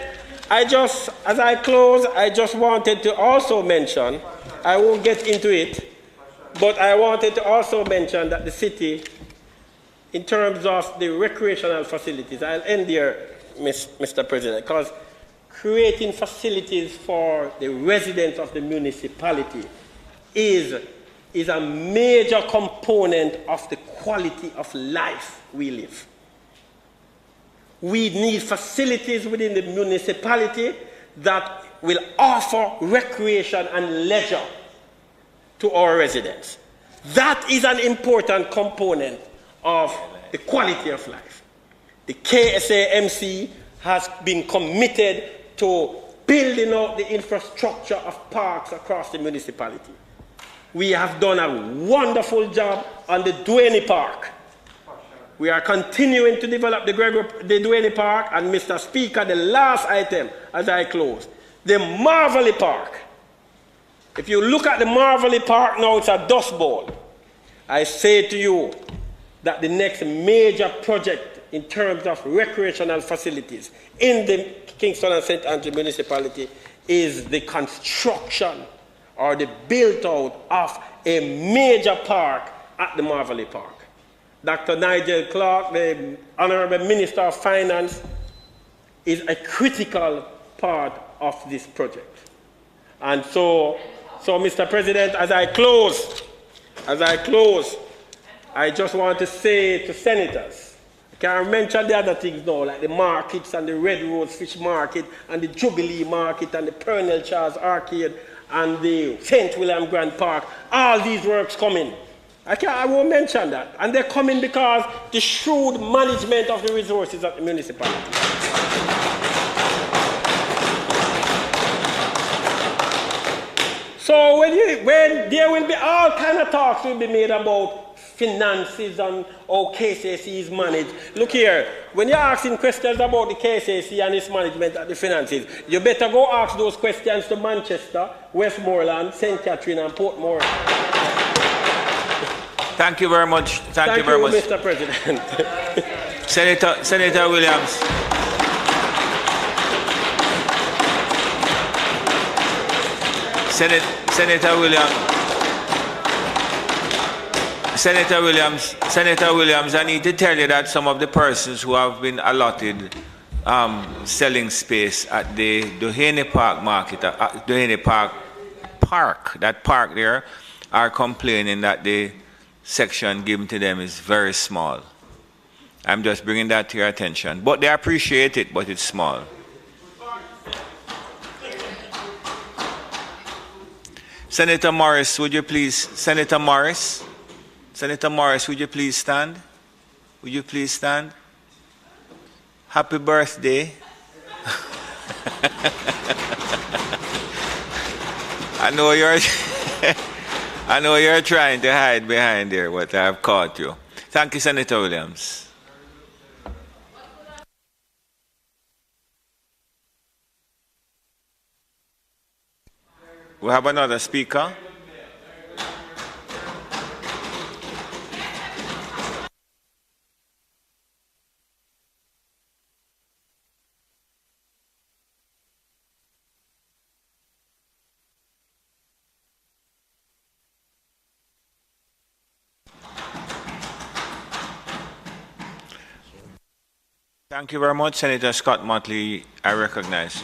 as I close, I just wanted to also mention, I won't get into it, but I wanted to also mention that the city, in terms of the recreational facilities, I'll end there, Mr. President, because creating facilities for the residents of the municipality is a major component of the quality of life we live. We need facilities within the municipality that will offer recreation and leisure to our residents. That is an important component of the quality of life. The KSAMC has been committed to building out the infrastructure of parks across the municipality. We have done a wonderful job on the Duane Park. We are continuing to develop the Duane Park, and Mr. Speaker, the last item as I close, the Marvelly Park. If you look at the Marvelly Park now, it's a dust bowl. I say to you that the next major project in terms of recreational facilities in the Kingston and St. Andrew municipality is the construction or the build out of a major park at the Marvelly Park. Dr. Nigel Clark, the Honourable Minister of Finance, is a critical part of this project. And so Mr. President, as I close, I just want to say to senators, I can't mention the other things now, like the markets and the Red Rose Fish Market and the Jubilee Market and the Pernell Charles Arcade and the St. William Grand Park. All these works coming. I won't mention that. And they're coming because the shrewd management of the resources of the municipality. So when there will be all kind of talks will be made about finances and how KCC is managed. Look here, when you're asking questions about the KCC and its management and the finances, you better go ask those questions to Manchester, Westmoreland, St. Catherine and Portmore. Thank you very much. Thank you very much, Mr. President. Senator Williams. Senator Williams, I need to tell you that some of the persons who have been allotted selling space at the Duhaney Park Market, Duhaney Park, that park there, are complaining that the section given to them is very small. I'm just bringing that to your attention. But they appreciate it, but it's small. Senator Morris, would you please, Senator Morris, would you please stand? Would you please stand? Happy birthday. I know you're trying to hide behind there, but I've caught you. Thank you, Senator Williams. We have another speaker. Thank you very much, Senator Scott Mottley. I recognize.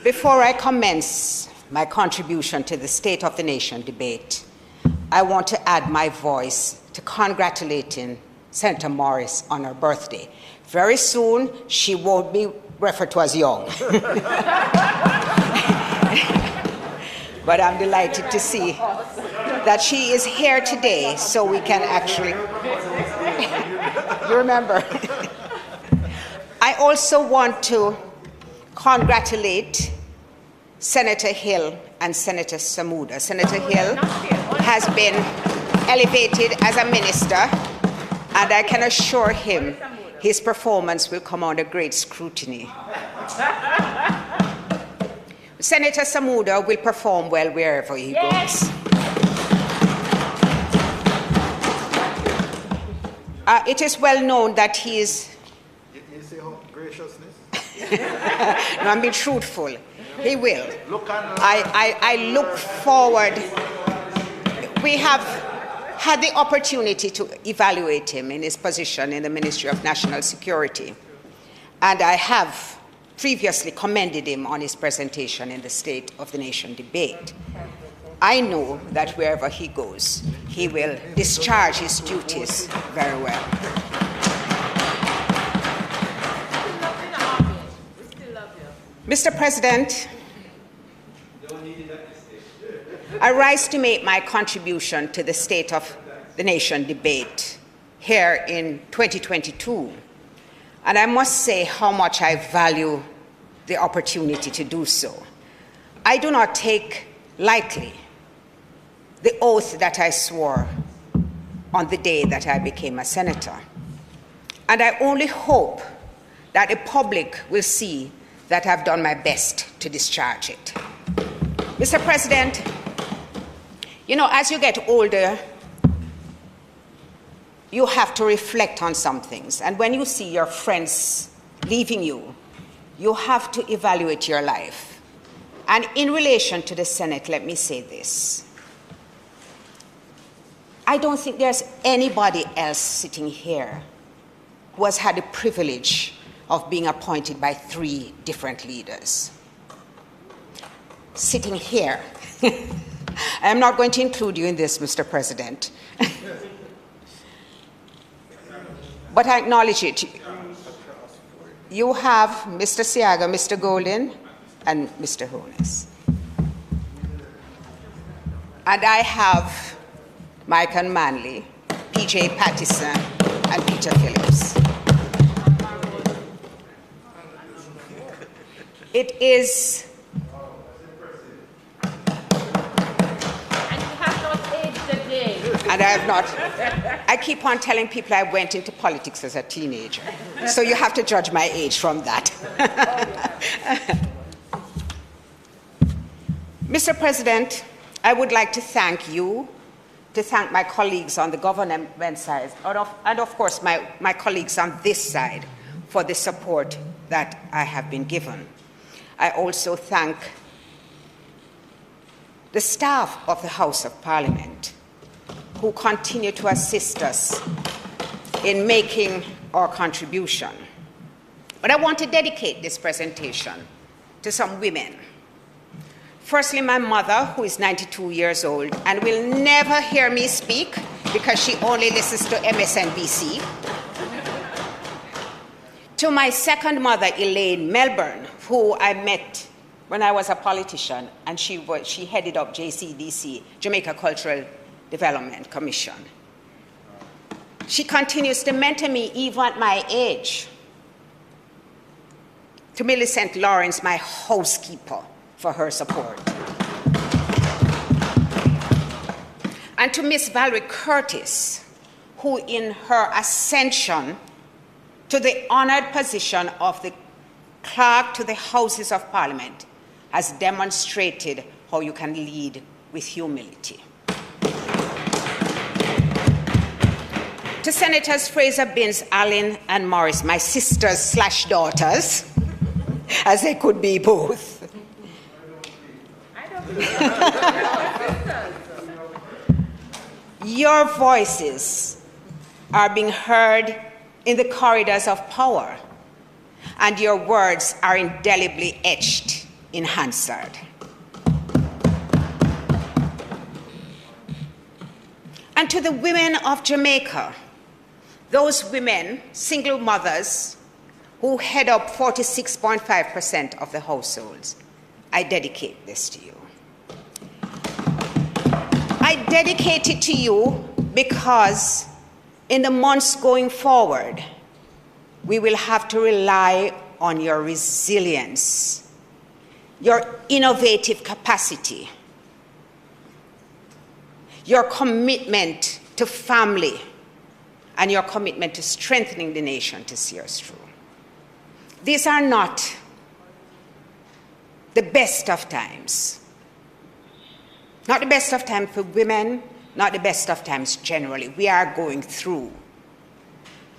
Before I commence my contribution to the State of the Nation debate, I want to add my voice to congratulating Senator Morris on her birthday. Very soon, she won't be referred to as young. But I'm delighted to see that she is here today so we can actually... You remember? I also want to congratulate Senator Hill and Senator Samuda. Senator Hill has been elevated as a minister, and I can assure him his performance will come under great scrutiny. Senator Samuda will perform well wherever he goes. It is well known that he is... You say graciousness? No, I'm being truthful. He will. I look forward. We have had the opportunity to evaluate him in his position in the Ministry of National Security. And I have previously commended him on his presentation in the State of the Nation debate. I know that wherever he goes, he will discharge his duties very well. Mr. President, I rise to make my contribution to the State of the Nation debate here in 2022. And I must say how much I value the opportunity to do so. I do not take lightly the oath that I swore on the day that I became a senator. And I only hope that the public will see that I've done my best to discharge it. Mr. President, you know, as you get older, you have to reflect on some things. And when you see your friends leaving you, you have to evaluate your life. And in relation to the Senate, let me say this. I don't think there's anybody else sitting here who has had the privilege of being appointed by 3 different leaders. Sitting here. I am not going to include you in this, Mr. President. But I acknowledge it. You have Mr. Siaga, Mr. Golden, and Mr. Honus. And I have Mike and Manley, P.J. Pattison, and Peter Phillips. It is... And I have not. I keep on telling people I went into politics as a teenager. So you have to judge my age from that. Mr. President, I would like to thank you, to thank my colleagues on the government side, and of course my colleagues on this side for the support that I have been given. I also thank the staff of the House of Parliament who continue to assist us in making our contribution. But I want to dedicate this presentation to some women. Firstly, my mother, who is 92 years old and will never hear me speak because she only listens to MSNBC. To my second mother, Elaine Melbourne, who I met when I was a politician, and she headed up JCDC, Jamaica Cultural Development Commission. She continues to mentor me even at my age. To Millicent Lawrence, my housekeeper, for her support. And to Miss Valerie Curtis, who in her ascension to the honored position of the clerk to the Houses of Parliament has demonstrated how you can lead with humility. To Senators Fraser, Binns, Allen, and Morris, my sisters/daughters, as they could be both. Your voices are being heard in the corridors of power, and your words are indelibly etched in Hansard. And to the women of Jamaica, those women, single mothers, who head up 46.5% of the households, I dedicate this to you. I dedicate it to you because in the months going forward, we will have to rely on your resilience, your innovative capacity, your commitment to family, and your commitment to strengthening the nation to see us through. These are not the best of times. Not the best of times for women, not the best of times generally. We are going through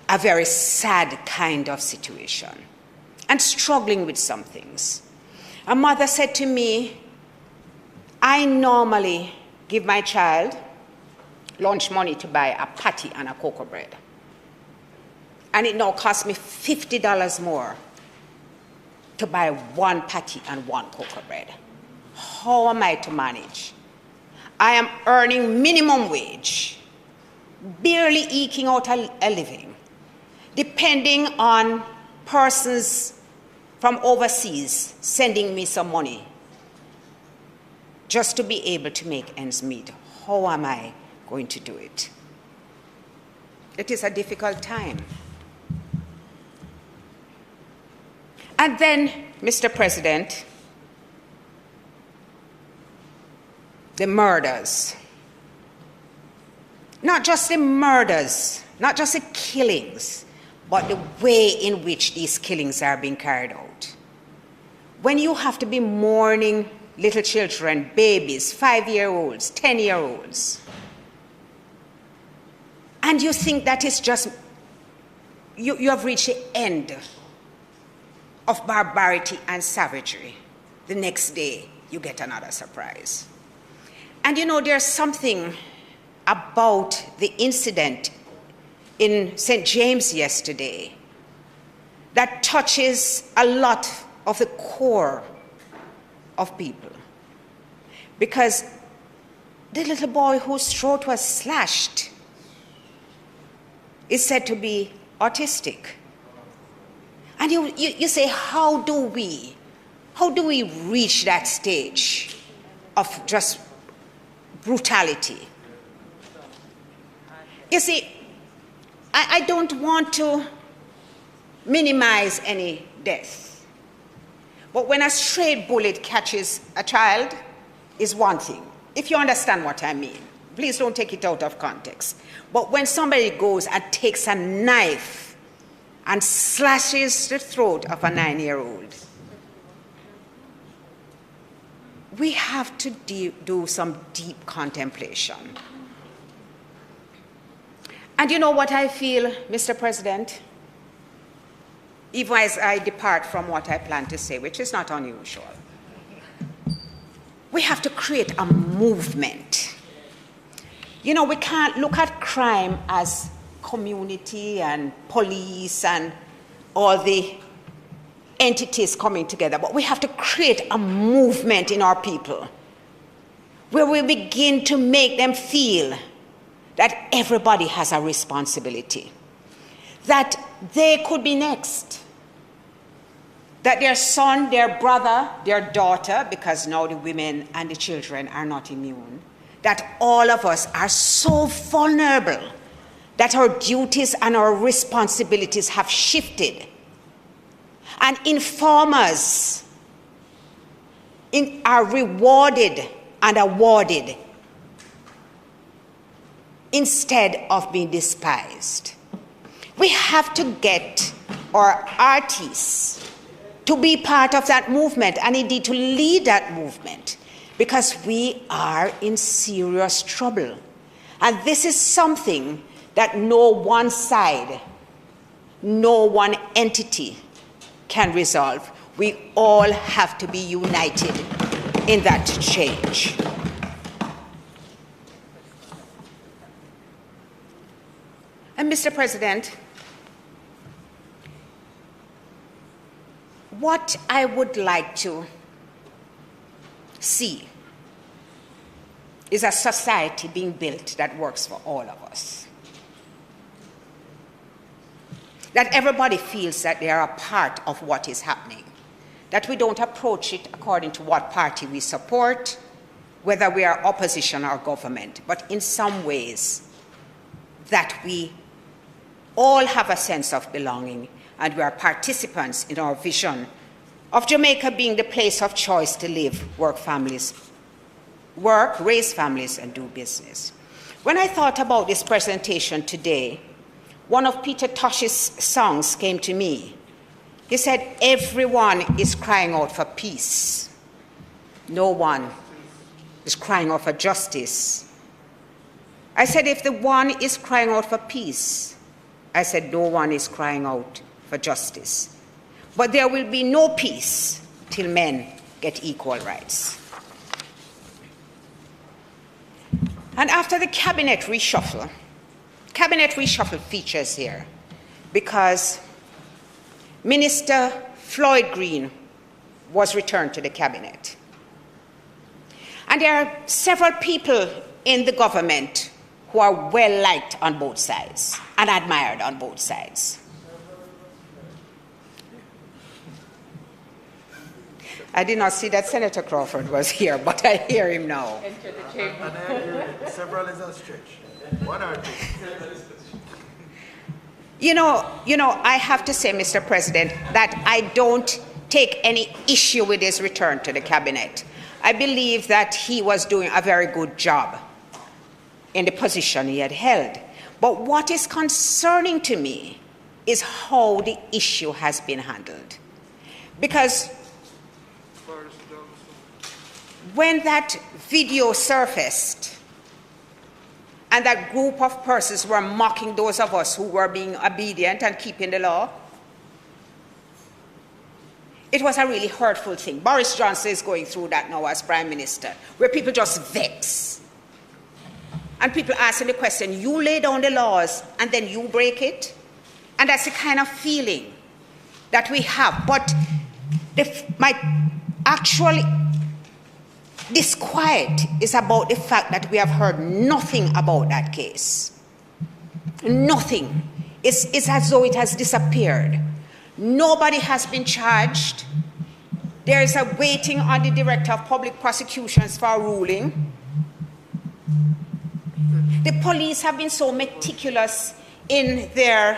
a very sad kind of situation and struggling with some things. A mother said to me, I normally give my child lunch money to buy a patty and a cocoa bread. And it now costs me $50 more to buy one patty and one cocoa bread. How am I to manage? I am earning minimum wage, barely eking out a living, depending on persons from overseas sending me some money just to be able to make ends meet. How am I going to do it? It is a difficult time. And then, Mr. President, the murders. Not just the murders, not just the killings, but the way in which these killings are being carried out. When you have to be mourning little children, babies, 5-year-olds, 10-year-olds, and you think that is just, you have reached the end of barbarity and savagery. The next day, you get another surprise. And you know, there's something about the incident in St. James yesterday that touches a lot of the core of people. Because the little boy whose throat was slashed is said to be autistic. And you say, how do we reach that stage of just brutality? You see, I don't want to minimize any death. But when a stray bullet catches a child is one thing, if you understand what I mean. Please don't take it out of context. But when somebody goes and takes a knife and slashes the throat of a 9-year-old, we have to do some deep contemplation. And you know what I feel, Mr. President? Even as I depart from what I plan to say, which is not unusual, we have to create a movement. You know, we can't look at crime as community and police and all the entities coming together, but we have to create a movement in our people where we begin to make them feel that everybody has a responsibility, that they could be next, that their son, their brother, their daughter, because now the women and the children are not immune, that all of us are so vulnerable that our duties and our responsibilities have shifted. And informers are rewarded and awarded instead of being despised. We have to get our artists to be part of that movement and indeed to lead that movement, because we are in serious trouble. And this is something that no one side, no one entity can resolve. We all have to be united in that change. And Mr. President, what I would like to see is a society being built that works for all of us. That everybody feels that they are a part of what is happening. That we don't approach it according to what party we support, whether we are opposition or government, but in some ways that we all have a sense of belonging and we are participants in our vision of Jamaica being the place of choice to live, raise families, and do business. When I thought about this presentation today, one of Peter Tosh's songs came to me. He said, everyone is crying out for peace. No one is crying out for justice. I said, if the one is crying out for peace, I said, no one is crying out for justice. But there will be no peace till men get equal rights. And after the cabinet reshuffle features here because Minister Floyd Green was returned to the cabinet. And there are several people in the government who are well liked on both sides and admired on both sides. I did not see that Senator Crawford was here, but I hear him now. Enter the chamber. And I agree. Several is a stretch. One or two. You know, I have to say, Mr. President, that I don't take any issue with his return to the cabinet. I believe that he was doing a very good job in the position he had held. But what is concerning to me is how the issue has been handled. Because when that video surfaced and that group of persons were mocking those of us who were being obedient and keeping the law, it was a really hurtful thing. Boris Johnson is going through that now as Prime Minister, where people just vex. And people asking the question, you lay down the laws and then you break it? And that's the kind of feeling that we have. But my actual disquiet is about the fact that we have heard nothing about that case. Nothing. It's as though it has disappeared. Nobody has been charged. There is a waiting on the Director of Public Prosecutions for a ruling. The police have been so meticulous in their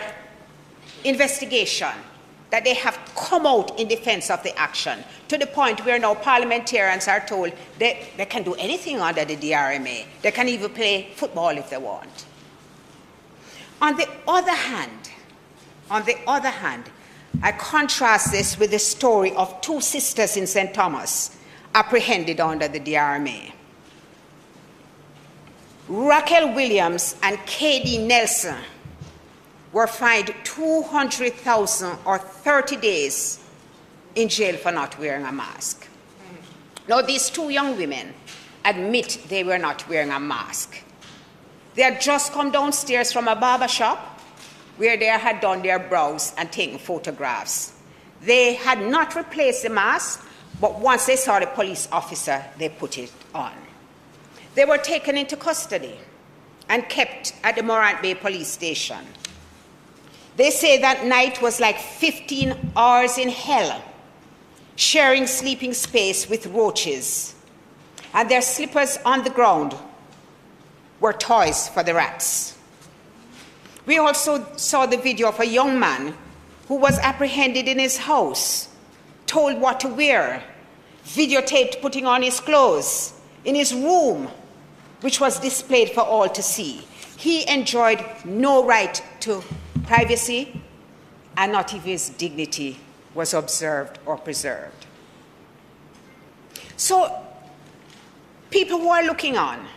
investigation that they have come out in defense of the action, to the point where now parliamentarians are told they can do anything under the DRMA. They can even play football if they want. On the other hand, I contrast this with the story of two sisters in St. Thomas apprehended under the DRMA. Raquel Williams and K.D. Nelson were fined $200,000 or 30 days in jail for not wearing a mask. Now, these two young women admit they were not wearing a mask. They had just come downstairs from a barber shop where they had done their brows and taken photographs. They had not replaced the mask, but once they saw the police officer, they put it on. They were taken into custody and kept at the Morant Bay police station. They say that night was like 15 hours in hell, sharing sleeping space with roaches, and their slippers on the ground were toys for the rats. We also saw the video of a young man who was apprehended in his house, told what to wear, videotaped putting on his clothes in his room, which was displayed for all to see. He enjoyed no right to privacy, and not even his dignity was observed or preserved. So, people who are looking on,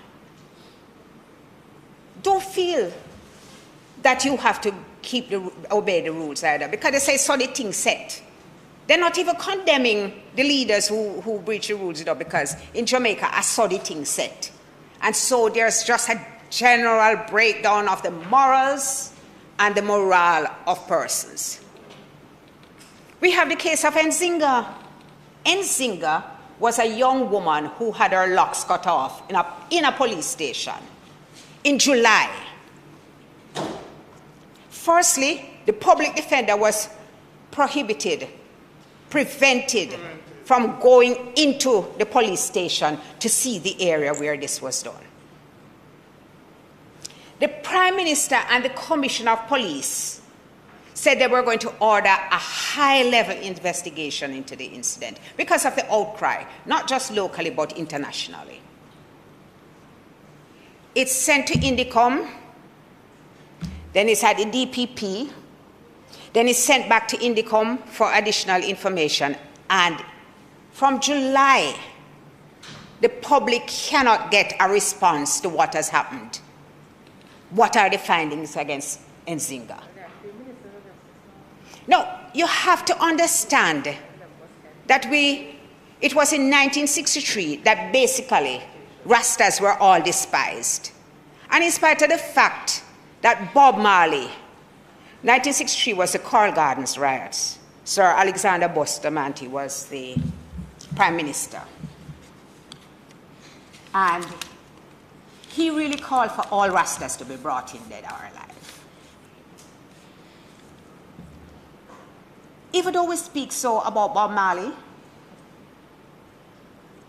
don't feel that you have to obey the rules either, because they say so the thing set. They're not even condemning the leaders who breach the rules, because in Jamaica, I saw the thing set. And so there's just a general breakdown of the morals and the morale of persons. We have the case of Nzinga. Nzinga was a young woman who had her locks cut off in a police station in July. Firstly, the public defender was prevented from going into the police station to see the area where this was done. The Prime Minister and the Commissioner of Police said they were going to order a high-level investigation into the incident because of the outcry, not just locally but internationally. It's sent to Indicom, then it's at the DPP, then it's sent back to Indicom for additional information, and from July, the public cannot get a response to what has happened. What are the findings against Nzinga? No, you have to understand that it was in 1963 that basically Rastas were all despised. And in spite of the fact that Bob Marley, 1963 was the Coral Gardens riots. Sir Alexander Bustamante was the Prime Minister. And he really called for all Rastas to be brought in, dead or alive. Even though we speak so about Bob Marley,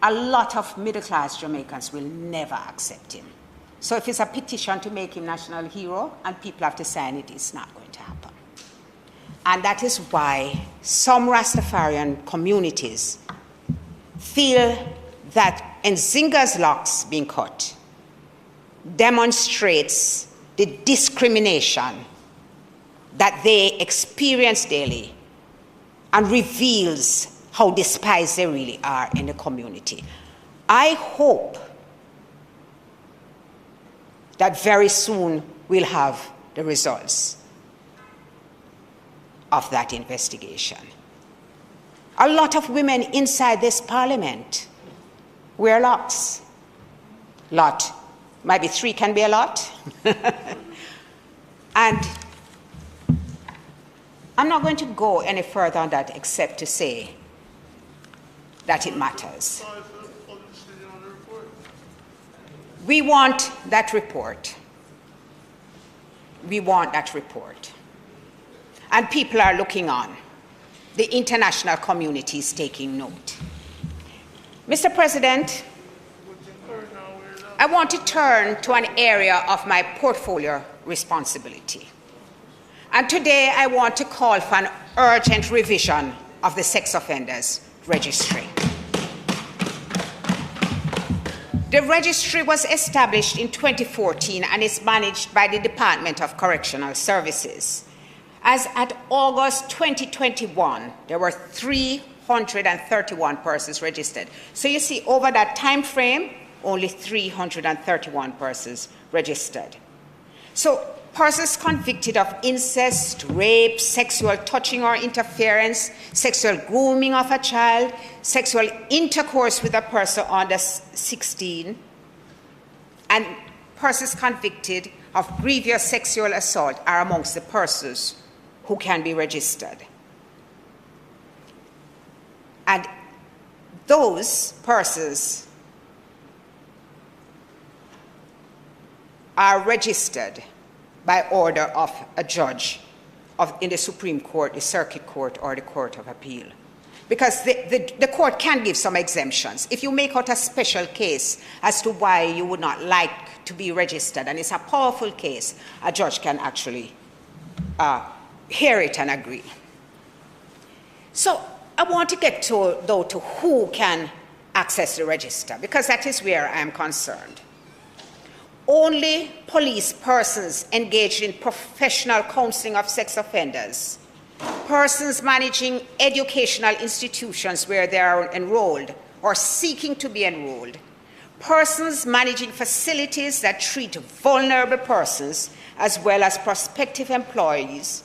a lot of middle-class Jamaicans will never accept him. So if it's a petition to make him national hero and people have to sign it, it's not going to happen. And that is why some Rastafarian communities feel that Nzinga's locks being cut demonstrates the discrimination that they experience daily and reveals how despised they really are in the community. I hope that very soon we'll have the results of that investigation. A lot of women inside this parliament wear locks. Lot. Maybe 3 can be a lot. And I'm not going to go any further on that except to say that it matters. We want that report. We want that report. And people are looking on. The international community is taking note. Mr. President, I want to turn to an area of my portfolio responsibility. And today I want to call for an urgent revision of the sex offenders registry. The registry was established in 2014 and is managed by the Department of Correctional Services. As at August 2021, there were 331 persons registered. So you see, over that time frame, only 331 persons registered. So persons convicted of incest, rape, sexual touching or interference, sexual grooming of a child, sexual intercourse with a person under 16, and persons convicted of grievous sexual assault are amongst the persons who can be registered. And those persons are registered by order of a judge in the Supreme Court, the Circuit Court, or the Court of Appeal. Because the court can give some exemptions. If you make out a special case as to why you would not like to be registered, and it's a powerful case, a judge can actually hear it and agree. So I want to get to who can access the register, because that is where I am concerned. Only police persons engaged in professional counseling of sex offenders, persons managing educational institutions where they are enrolled or seeking to be enrolled, persons managing facilities that treat vulnerable persons, as well as prospective employees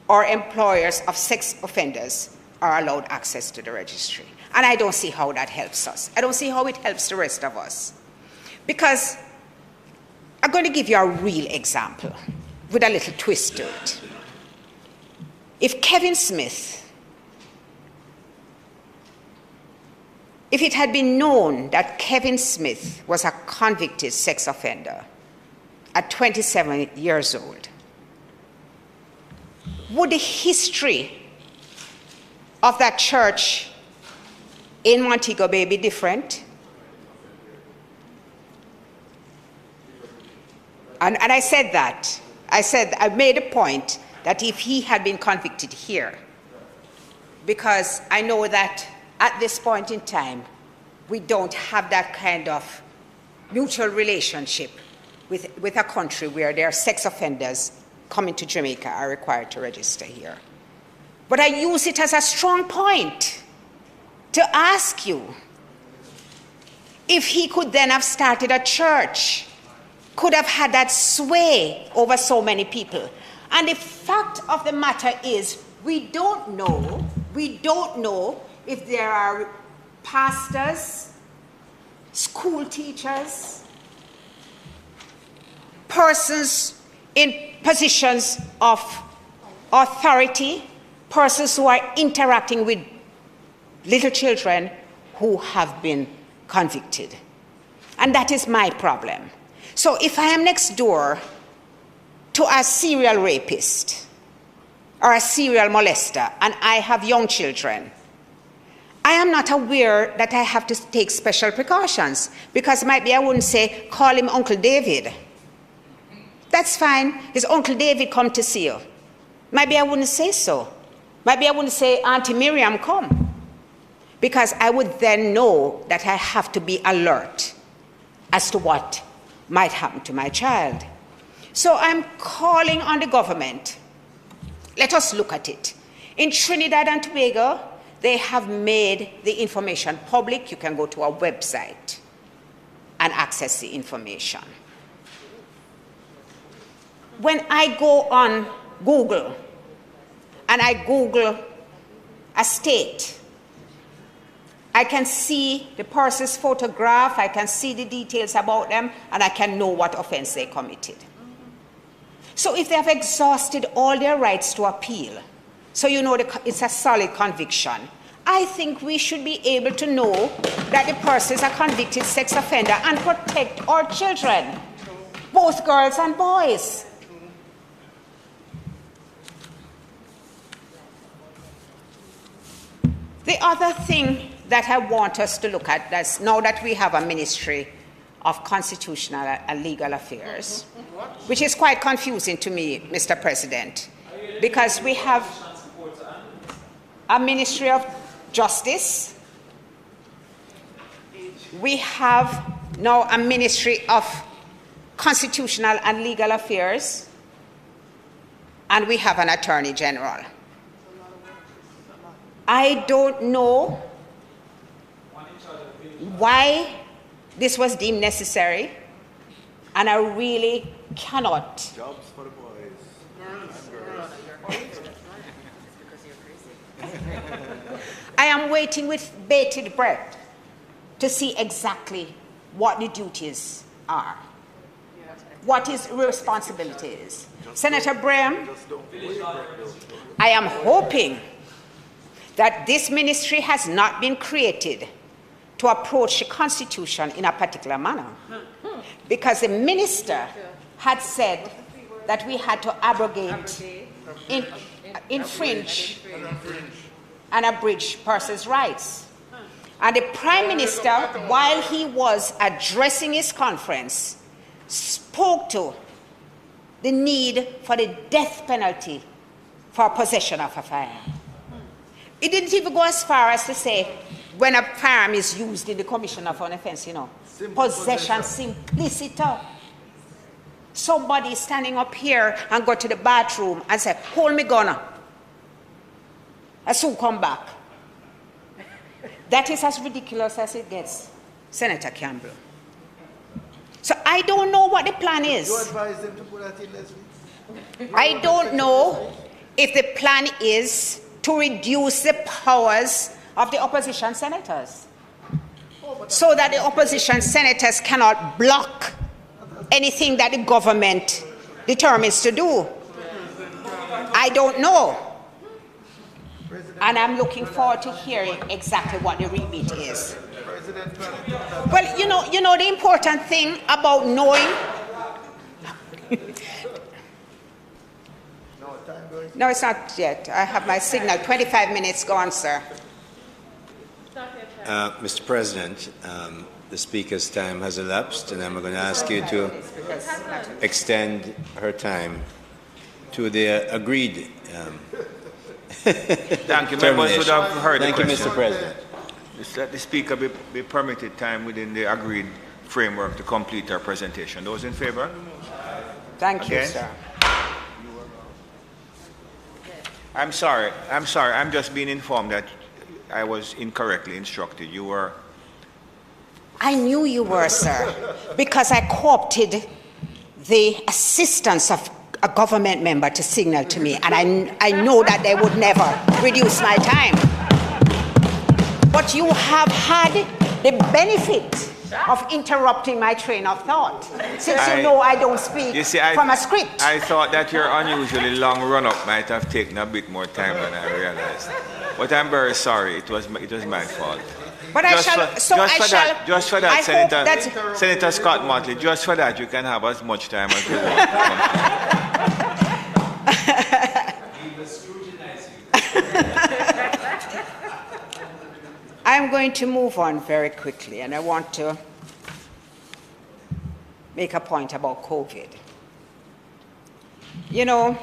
or employers of sex offenders are allowed access to the registry. And I don't see how that helps us. I don't see how it helps the rest of us. Because I'm going to give you a real example. with a little twist to it. If Kevin Smith, if it had been known that Kevin Smith was a convicted sex offender at 27 years old, would the history of that church in Montego Bay be different? And I said that. I made a point that if he had been convicted here, because I know that at this point in time, we don't have that kind of mutual relationship with a country where there are sex offenders coming to Jamaica are required to register here. But I use it as a strong point to ask you if he could then have started a church, could have had that sway over so many people. And the fact of the matter is, we don't know if there are pastors, school teachers, persons in positions of authority, persons who are interacting with little children who have been convicted. And that is my problem. So if I am next door to a serial rapist or a serial molester and I have young children, I am not aware that I have to take special precautions, because maybe I wouldn't say, call him Uncle David. That's fine. His Uncle David come to see you. Maybe I wouldn't say so. Maybe I wouldn't say, Auntie Miriam, come. Because I would then know that I have to be alert as to what might happen to my child. So I'm calling on the government. Let us look at it. In Trinidad and Tobago, they have made the information public. You can go to our website and access the information. When I go on Google and I Google a state, I can see the person's photograph, I can see the details about them, and I can know what offense they committed. So if they have exhausted all their rights to appeal, so you know it's a solid conviction, I think we should be able to know that the person is a convicted sex offender and protect our children, both girls and boys. The other thing that I want us to look at, that's now that we have a Ministry of Constitutional and Legal Affairs, which is quite confusing to me, Mr. President, because we have a Ministry of Justice, we have now a Ministry of Constitutional and Legal Affairs, and we have an Attorney General. I don't know why this was deemed necessary, and I really cannot. Jobs for the boys. I am waiting with bated breath to see exactly what the duties are, what his responsibility is. Senator Brown, I am hoping that this ministry has not been created to approach the Constitution in a particular manner, because the minister had said that we had to abrogate, infringe, and abridge persons' rights. And the Prime Minister, while he was addressing his conference, spoke to the need for the death penalty for possession of a firearm. He didn't even go as far as to say, when a firearm is used in the commission of an offense, possession simplicity. Somebody standing up here and go to the bathroom and say, hold me gun. I soon come back. That is as ridiculous as it gets, Senator Campbell. So I don't know what the plan is. You advise them to put that in, Leslie? I don't know if the plan is to reduce the powers of the opposition senators, so that the opposition senators cannot block anything that the government determines to do? I don't know. And I'm looking forward to hearing exactly what the remit is. Well, you know the important thing about knowing. No, it's not yet. I have my signal. 25 minutes gone, sir. Mr. President, the Speaker's time has elapsed, and I'm going to ask you to extend her time to the agreed Thank you. Members would have heard Thank the you, question. Mr. President. That the Speaker be permitted time within the agreed framework to complete her presentation. Those in favour? Thank you, sir. I'm sorry. I'm just being informed that I was incorrectly instructed. You were... I knew you were, sir, because I co-opted the assistance of a government member to signal to me, and I know that they would never reduce my time. But you have had the benefit of interrupting my train of thought, since you know I don't speak from a script. I thought that your unusually long run-up might have taken a bit more time than I realized. But I'm very sorry. It was my fault. But just for that, Senator Scott Mottley, just for that, you can have as much time as you want. I'm going to move on very quickly, and I want to make a point about COVID. You know,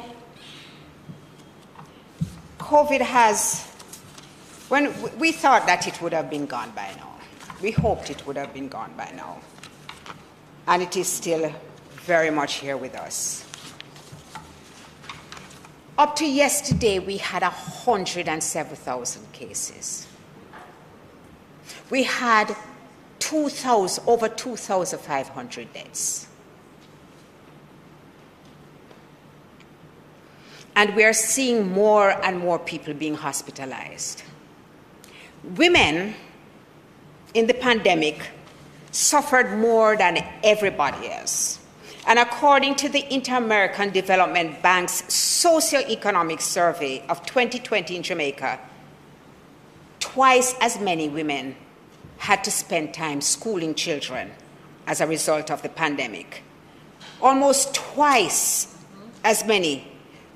COVID has, when we thought that it would have been gone by now. We hoped it would have been gone by now. And it is still very much here with us. Up to yesterday, we had 107,000 cases. We had over 2,500 deaths. And we are seeing more and more people being hospitalized. Women in the pandemic suffered more than everybody else. And according to the Inter-American Development Bank's Socioeconomic Survey of 2020 in Jamaica, twice as many women had to spend time schooling children as a result of the pandemic. Almost twice as many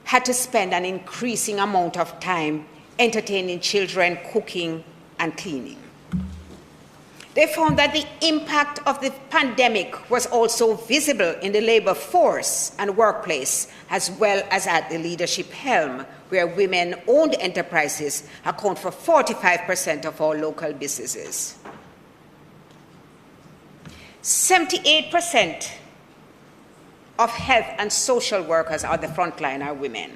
had to spend an increasing amount of time entertaining children, cooking, and cleaning. They found that the impact of the pandemic was also visible in the labor force and workplace, as well as at the leadership helm, where women-owned enterprises account for 45% of all local businesses. 78% of health and social workers on the front line are women,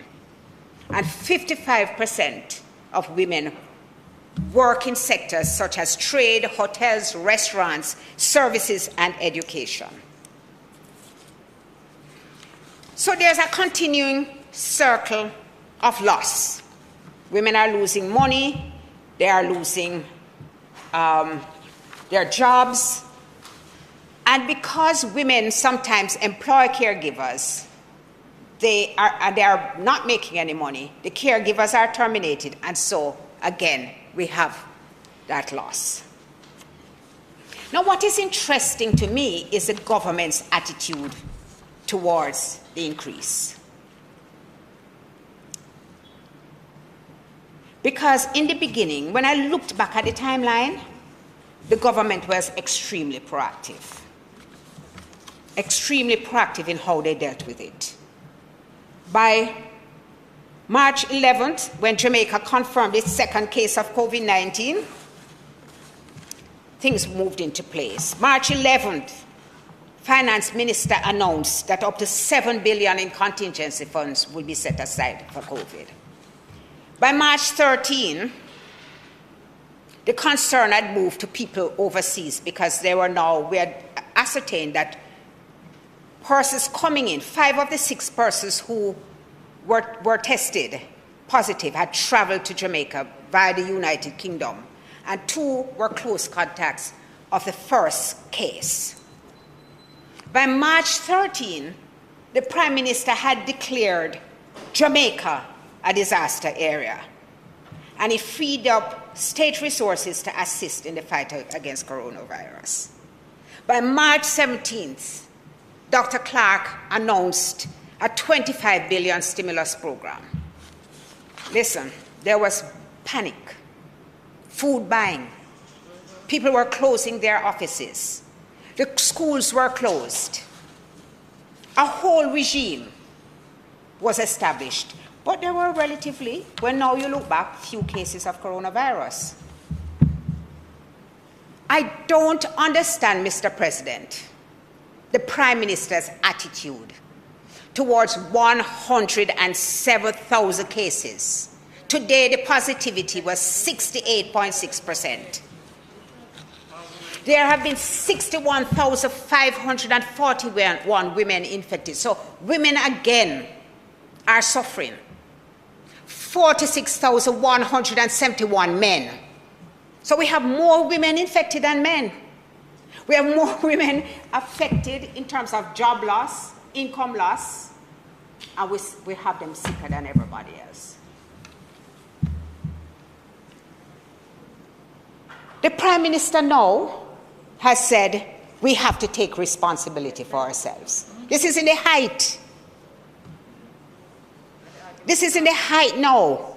and 55% of women work in sectors such as trade, hotels, restaurants, services, and education. So there's a continuing circle of loss. Women are losing money, they are losing their jobs, and because women sometimes employ caregivers, they are not making any money, the caregivers are terminated, and so, again, we have that loss. Now, what is interesting to me is the government's attitude towards the increase. Because in the beginning, when I looked back at the timeline, the government was extremely proactive in how they dealt with it. By March 11th, when Jamaica confirmed its second case of COVID-19, things moved into place. March 11th, Finance Minister announced that up to $7 billion in contingency funds will be set aside for COVID. By March 13, the concern had moved to people overseas because we had ascertained that persons coming in, 5 of the 6 persons who were tested positive had traveled to Jamaica via the United Kingdom, and 2 were close contacts of the first case. By March 13, the Prime Minister had declared Jamaica a disaster area, and he freed up state resources to assist in the fight against coronavirus. By March 17th, Dr. Clark announced a $25 billion stimulus program. Listen, there was panic, food buying. People were closing their offices. The schools were closed. A whole regime was established. But there were relatively, when now you look back, few cases of coronavirus. I don't understand, Mr. President, the Prime Minister's attitude towards 107,000 cases. Today, the positivity was 68.6%. There have been 61,541 women infected. So women again are suffering. 46,171 men. So we have more women infected than men. We have more women affected in terms of job loss, income loss, and we have them sicker than everybody else. The Prime Minister now has said we have to take responsibility for ourselves. This is in the height. This is in the height now.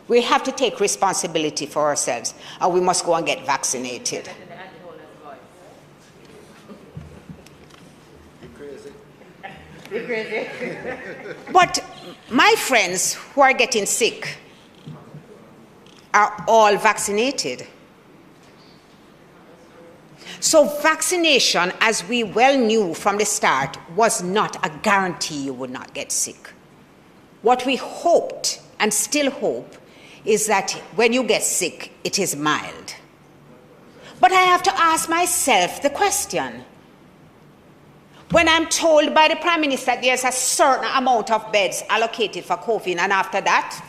We have to take responsibility for ourselves, and we must go and get vaccinated. You're crazy. But my friends who are getting sick are all vaccinated. So vaccination, as we well knew from the start, was not a guarantee you would not get sick. What we hoped and still hope is that when you get sick, it is mild. But I have to ask myself the question. When I'm told by the Prime Minister that there's a certain amount of beds allocated for COVID, and after that?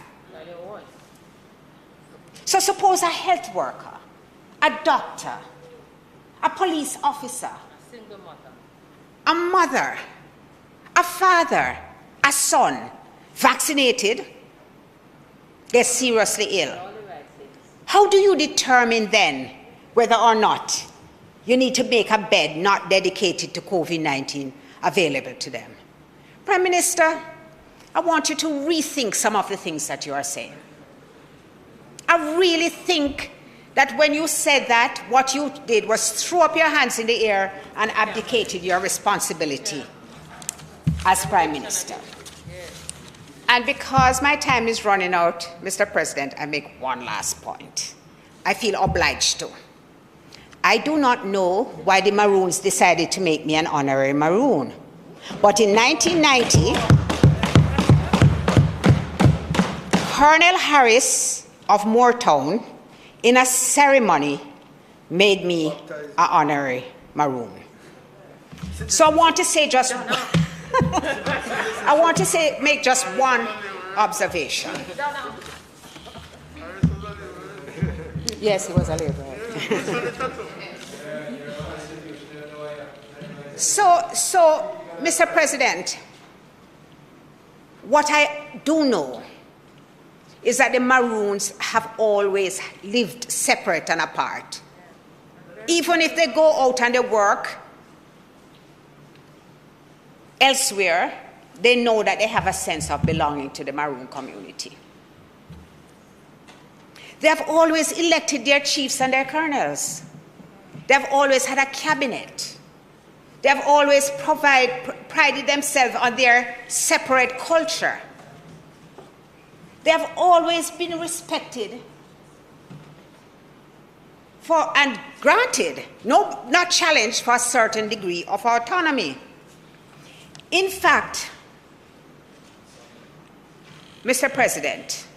So suppose a health worker, a doctor, a police officer, a mother, a father, a son, vaccinated, they're seriously ill. How do you determine then whether or not you need to make a bed not dedicated to COVID-19 available to them? Prime Minister, I want you to rethink some of the things that you are saying. I really think that when you said that, what you did was throw up your hands in the air and abdicated your responsibility as Prime Minister. And because my time is running out, Mr. President, I make one last point. I feel obliged to. I do not know why the Maroons decided to make me an honorary Maroon. But in 1990, Colonel Harris of Moortown, in a ceremony, made me an honorary Maroon. So I want to say just make just one observation. Yes, he was a laborer. So, Mr. President, what I do know is that the Maroons have always lived separate and apart. Even if they go out and they work elsewhere, they know that they have a sense of belonging to the Maroon community. They have always elected their chiefs and their colonels. They have always had a cabinet. They have always prided themselves on their separate culture. They have always been respected for and granted, not challenged, for a certain degree of autonomy. In fact, Mr. President,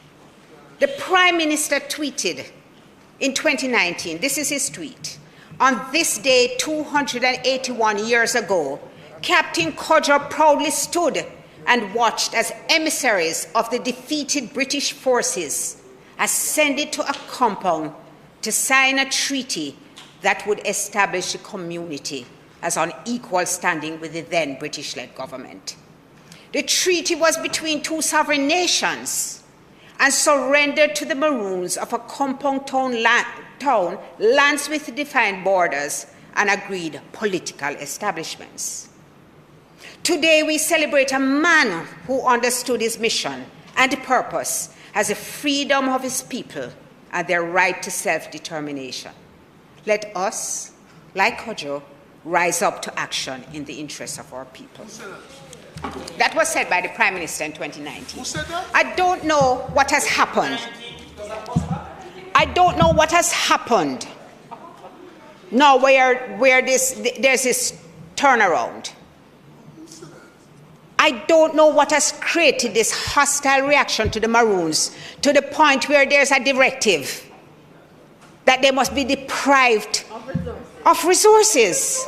the Prime Minister tweeted in 2019, this is his tweet, "On this day 281 years ago, Captain Codger proudly stood and watched as emissaries of the defeated British forces ascended to a compound to sign a treaty that would establish the community as on equal standing with the then British-led government. The treaty was between two sovereign nations and surrendered to the Maroons of a compound town, lands with defined borders and agreed political establishments. Today we celebrate a man who understood his mission and purpose as the freedom of his people and their right to self-determination. Let us, like Kojo, rise up to action in the interests of our people. That was said by the Prime Minister in 2019. Who said that? I don't know what has happened. I don't know what has happened now where there's this turnaround. I don't know what has created this hostile reaction to the Maroons to the point where there's a directive that they must be deprived of resources.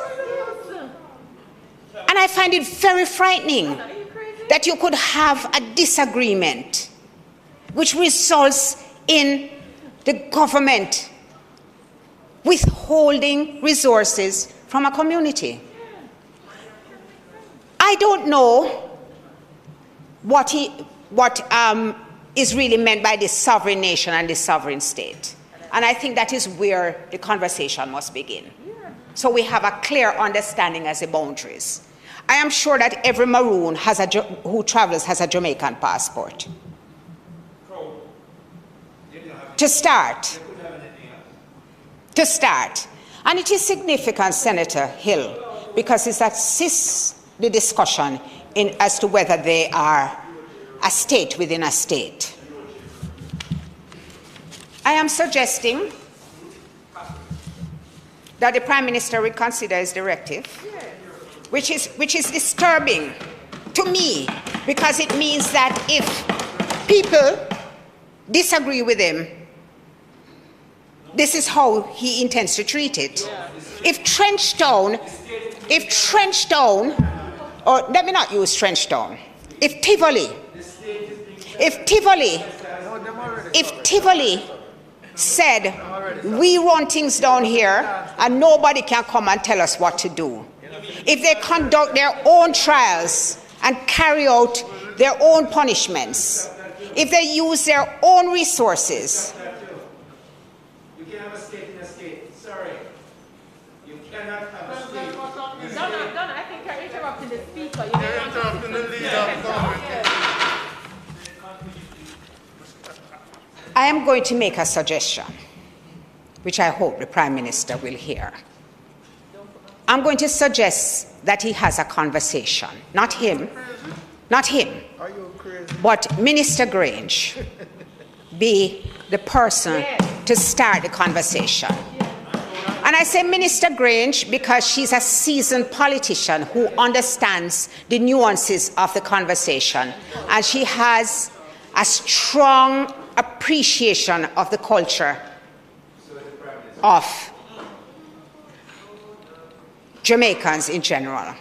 And I find it very frightening that you could have a disagreement which results in the government withholding resources from a community. I don't know what is really meant by this sovereign nation and this sovereign state. And I think that is where the conversation must begin. So we have a clear understanding as the boundaries. I am sure that every Maroon who travels has a Jamaican passport. To start. And it is significant, Senator Hill, because it assists the discussion as to whether they are a state within a state. I am suggesting that the Prime Minister reconsider his directive, which is disturbing to me, because it means that if people disagree with him, this is how he intends to treat it. If Trenchtown, or let me not use Trenchtown, if Tivoli said, we run things down here and nobody can come and tell us what to do, if they conduct their own trials and carry out their own punishments, if they use their own resources. You can't have a state in a state. Sorry. You cannot have a state. Donna, I think you're interrupting the speaker. You're interrupting the leader of government. I am going to make a suggestion, which I hope the Prime Minister will hear. I'm going to suggest that he has a conversation, not him, but Minister Grange be the person to start the conversation. And I say Minister Grange because she's a seasoned politician who understands the nuances of the conversation, and she has a strong appreciation of the culture of Jamaicans in general.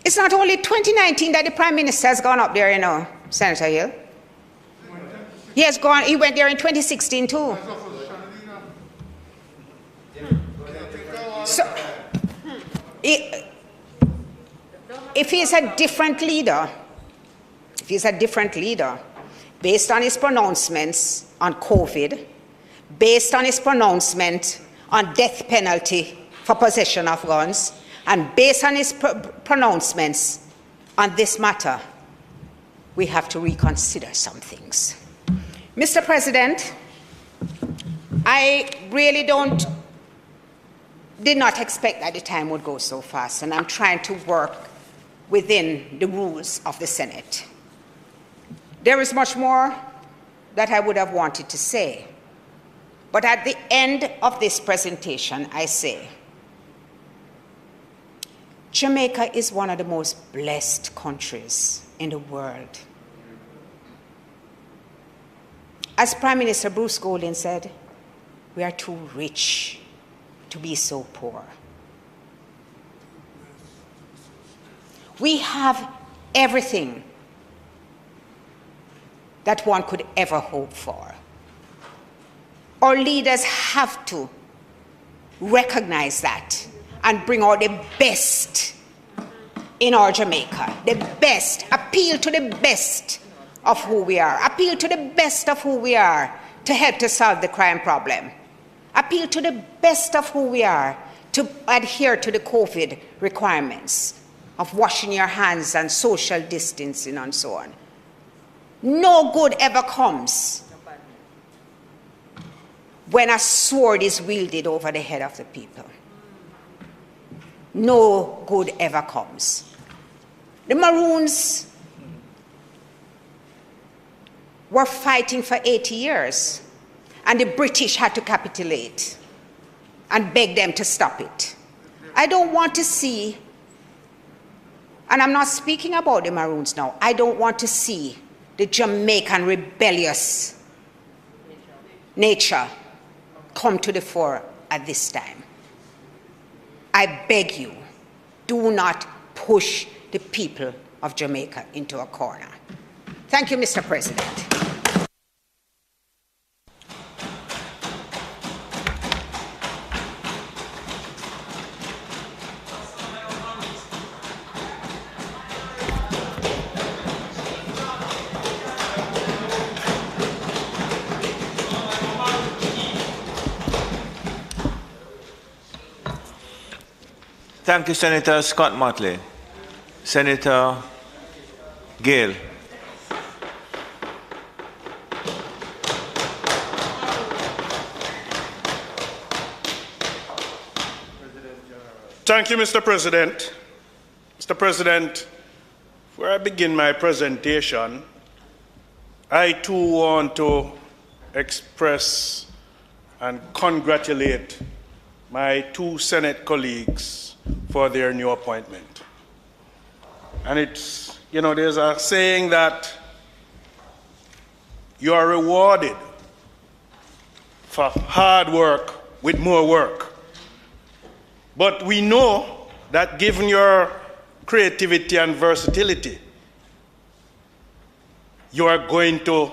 It's not only 2019 that the Prime Minister has gone up there, you know, Senator Hill. He went there in 2016 too. So, if he's a different leader, based on his pronouncements on COVID, based on his pronouncement on death penalty for possession of guns, and based on his pronouncements on this matter, we have to reconsider some things. Mr. President, I really did not expect that the time would go so fast, and I'm trying to work within the rules of the Senate. There is much more that I would have wanted to say, but at the end of this presentation, I say, Jamaica is one of the most blessed countries in the world. As Prime Minister Bruce Golding said, we are too rich to be so poor. We have everything that one could ever hope for. Our leaders have to recognize that and bring out the best in our Jamaica, the best, appeal to the best of who we are, appeal to the best of who we are to help to solve the crime problem, appeal to the best of who we are to adhere to the COVID requirements of washing your hands and social distancing and so on. No good ever comes when a sword is wielded over the head of the people. No good ever comes. The Maroons were fighting for 80 years, and the British had to capitulate and beg them to stop it. I don't want to see, and I'm not speaking about the Maroons now, I don't want to see the Jamaican rebellious nature come to the fore at this time. I beg you, do not push the people of Jamaica into a corner. Thank you, Mr. President. Thank you, Senator Scott Mottley. Senator Gayle. Thank you, Mr. President. Mr. President, before I begin my presentation, I too want to express and congratulate my two Senate colleagues for their new appointment. And it's, you know, there's a saying that you are rewarded for hard work with more work. But we know that given your creativity and versatility, you are going to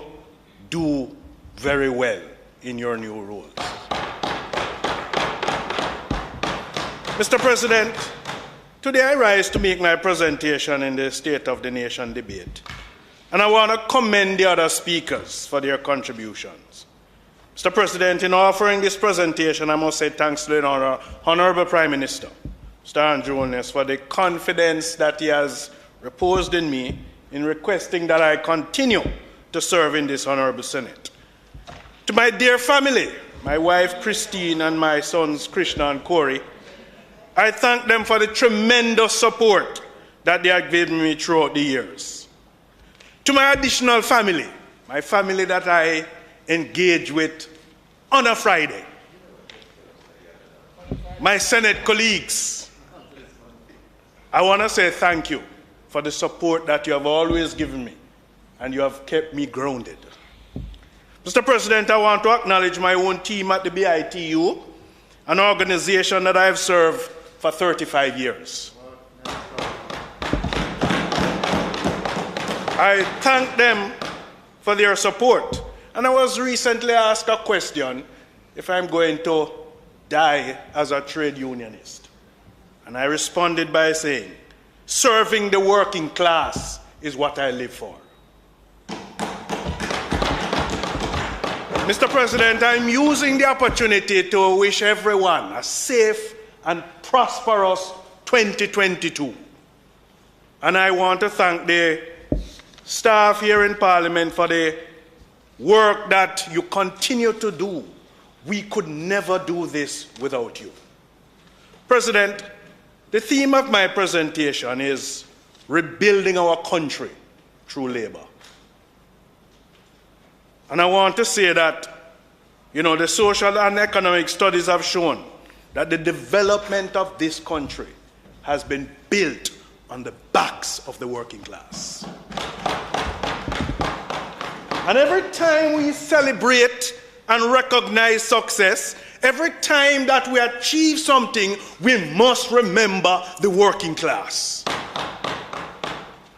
do very well in your new roles. Mr. President, today I rise to make my presentation in the State of the Nation debate, and I want to commend the other speakers for their contributions. Mr. President, in offering this presentation, I must say thanks to the Honourable Prime Minister, Mr. Andrew Holness, for the confidence that he has reposed in me in requesting that I continue to serve in this Honourable Senate. To my dear family, my wife Christine and my sons Krishna and Corey, I thank them for the tremendous support that they have given me throughout the years. To my additional family, my family that I engage with on a Friday, my Senate colleagues, I want to say thank you for the support that you have always given me, and you have kept me grounded. Mr. President, I want to acknowledge my own team at the BITU, an organization that I have served for 35 years. I thank them for their support. And I was recently asked a question if I'm going to die as a trade unionist. And I responded by saying, serving the working class is what I live for. Mr. President, I'm using the opportunity to wish everyone a safe and prosperous 2022. And I want to thank the staff here in Parliament for the work that you continue to do. We could never do this without you. President, the theme of my presentation is rebuilding our country through labor. And I want to say that, you know, the social and economic studies have shown that the development of this country has been built on the backs of the working class. And every time we celebrate and recognize success, every time that we achieve something, we must remember the working class.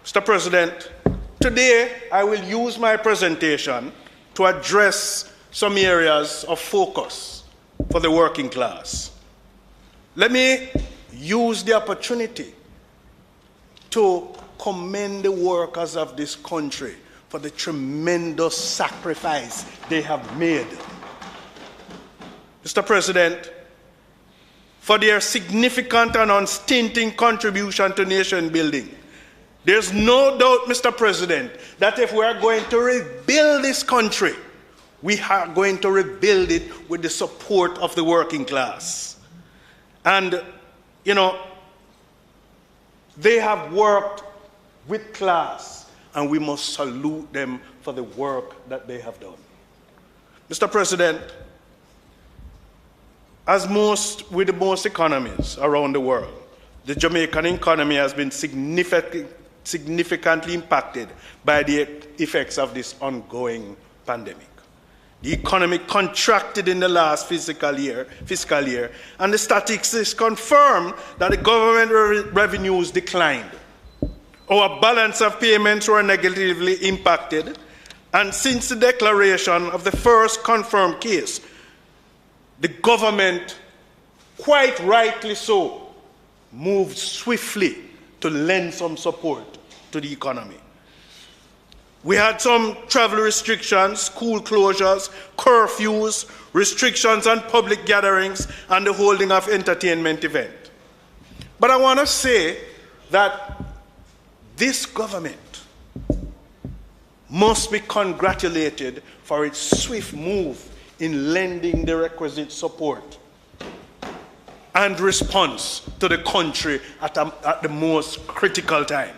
Mr. President, today I will use my presentation to address some areas of focus for the working class. Let me use the opportunity to commend the workers of this country for the tremendous sacrifice they have made. Mr. President, for their significant and unstinting contribution to nation building, there's no doubt, Mr. President, that if we are going to rebuild this country, we are going to rebuild it with the support of the working class. And, you know, they have worked with class, and we must salute them for the work that they have done. Mr. President, as with the most economies around the world, the Jamaican economy has been significantly impacted by the effects of this ongoing pandemic. The economy contracted in the last fiscal year, and the statistics confirm that the government revenues declined. Our balance of payments were negatively impacted, and since the declaration of the first confirmed case, the government, quite rightly so, moved swiftly to lend some support to the economy. We had some travel restrictions, school closures, curfews, restrictions on public gatherings, and the holding of entertainment events. But I want to say that this government must be congratulated for its swift move in lending the requisite support and response to the country at the most critical time.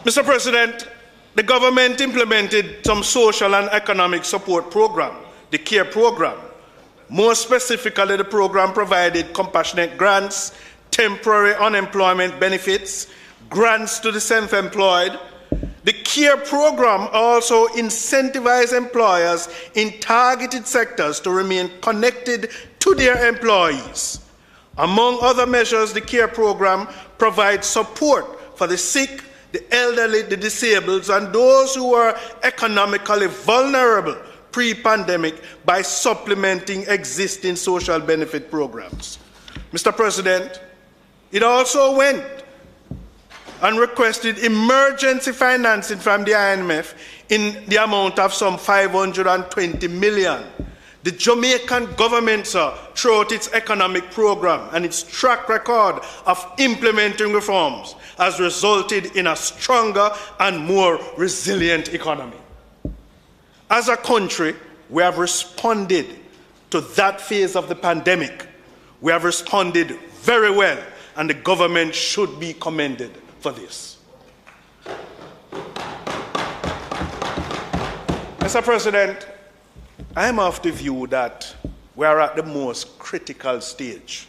Mr. President, the government implemented some social and economic support program, the CARE program. More specifically, the program provided compassionate grants, temporary unemployment benefits, grants to the self-employed. The CARE program also incentivized employers in targeted sectors to remain connected to their employees. Among other measures, the CARE program provides support for the sick, the elderly, the disabled, and those who are economically vulnerable pre-pandemic by supplementing existing social benefit programs. Mr. President, it also went and requested emergency financing from the IMF in the amount of some 520 million. The Jamaican government, sir, throughout its economic program and its track record of implementing reforms, has resulted in a stronger and more resilient economy. As a country, we have responded to that phase of the pandemic. We have responded very well, and the government should be commended for this. Mr. President, I am of the view that we are at the most critical stage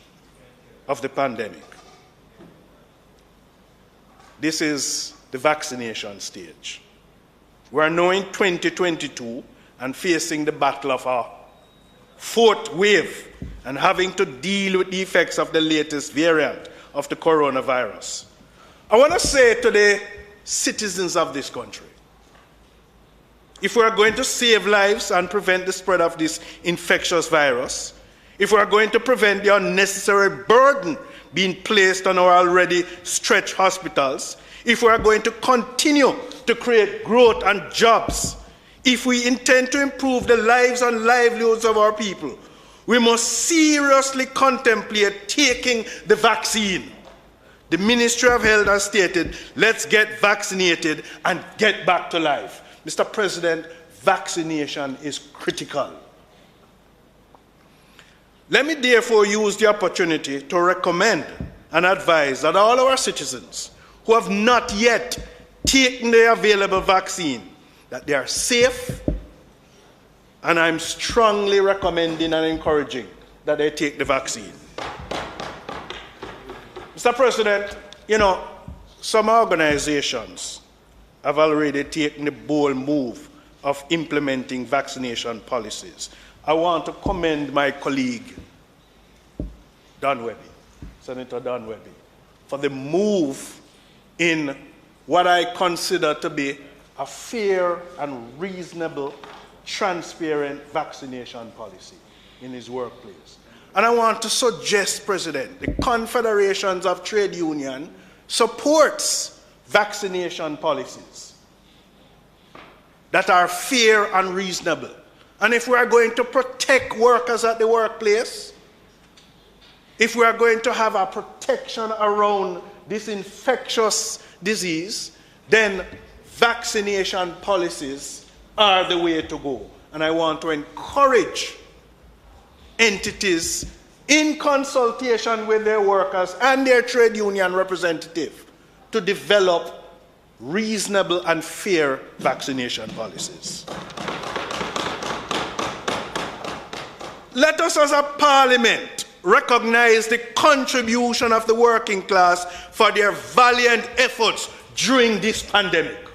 of the pandemic. This is the vaccination stage. We are now in 2022 and facing the battle of our fourth wave and having to deal with the effects of the latest variant of the coronavirus. I want to say to the citizens of this country, if we are going to save lives and prevent the spread of this infectious virus, if we are going to prevent the unnecessary burden being placed on our already stretched hospitals, if we are going to continue to create growth and jobs, if we intend to improve the lives and livelihoods of our people, we must seriously contemplate taking the vaccine. The Ministry of Health has stated, let's get vaccinated and get back to life. Mr. President, vaccination is critical. Let me therefore use the opportunity to recommend and advise that all our citizens who have not yet taken the available vaccine, that they are safe, and I'm strongly recommending and encouraging that they take the vaccine. Mr. President, you know, some organizations have already taken the bold move of implementing vaccination policies. I want to commend my colleague, Senator Don Webby, for the move in what I consider to be a fair and reasonable, transparent vaccination policy in his workplace. And I want to suggest, President, the Confederations of Trade Union supports vaccination policies that are fair and reasonable. And if we are going to protect workers at the workplace, if we are going to have a protection around this infectious disease, then vaccination policies are the way to go. And I want to encourage entities in consultation with their workers and their trade union representative to develop reasonable and fair vaccination policies. Let us as a parliament recognize the contribution of the working class for their valiant efforts during this pandemic.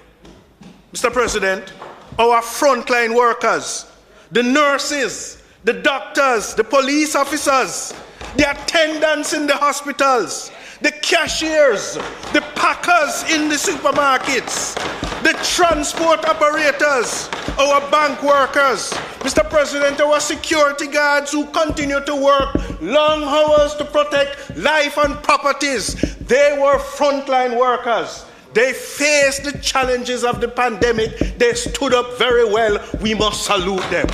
Mr. President, our frontline workers, the nurses, the doctors, the police officers, the attendants in the hospitals, the cashiers, the packers in the supermarkets, the transport operators, our bank workers, Mr. President, our security guards who continue to work long hours to protect life and properties. They were frontline workers. They faced the challenges of the pandemic. They stood up very well. We must salute them.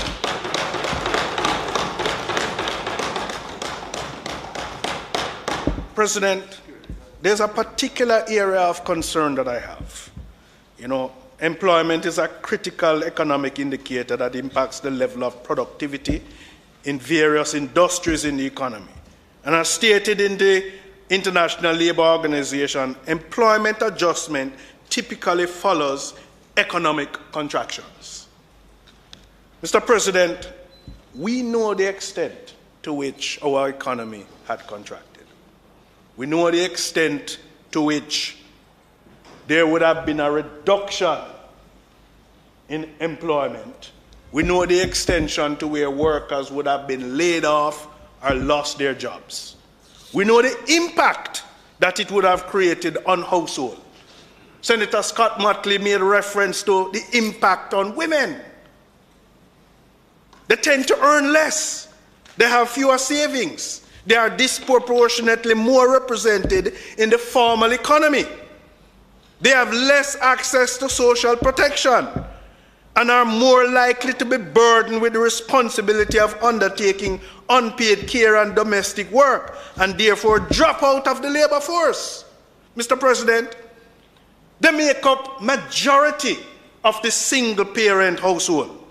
President, there's a particular area of concern that I have. You know, employment is a critical economic indicator that impacts the level of productivity in various industries in the economy. And as stated in the International Labour Organization, employment adjustment typically follows economic contractions. Mr. President, we know the extent to which our economy had contracted. We know the extent to which there would have been a reduction in employment. We know the extension to where workers would have been laid off or lost their jobs. We know the impact that it would have created on households. Senator Scott Mottley made reference to the impact on women. They tend to earn less. They have fewer savings. They are disproportionately more represented in the formal economy. They have less access to social protection and are more likely to be burdened with the responsibility of undertaking unpaid care and domestic work, and therefore drop out of the labor force. Mr. President, they make up majority of the single-parent household.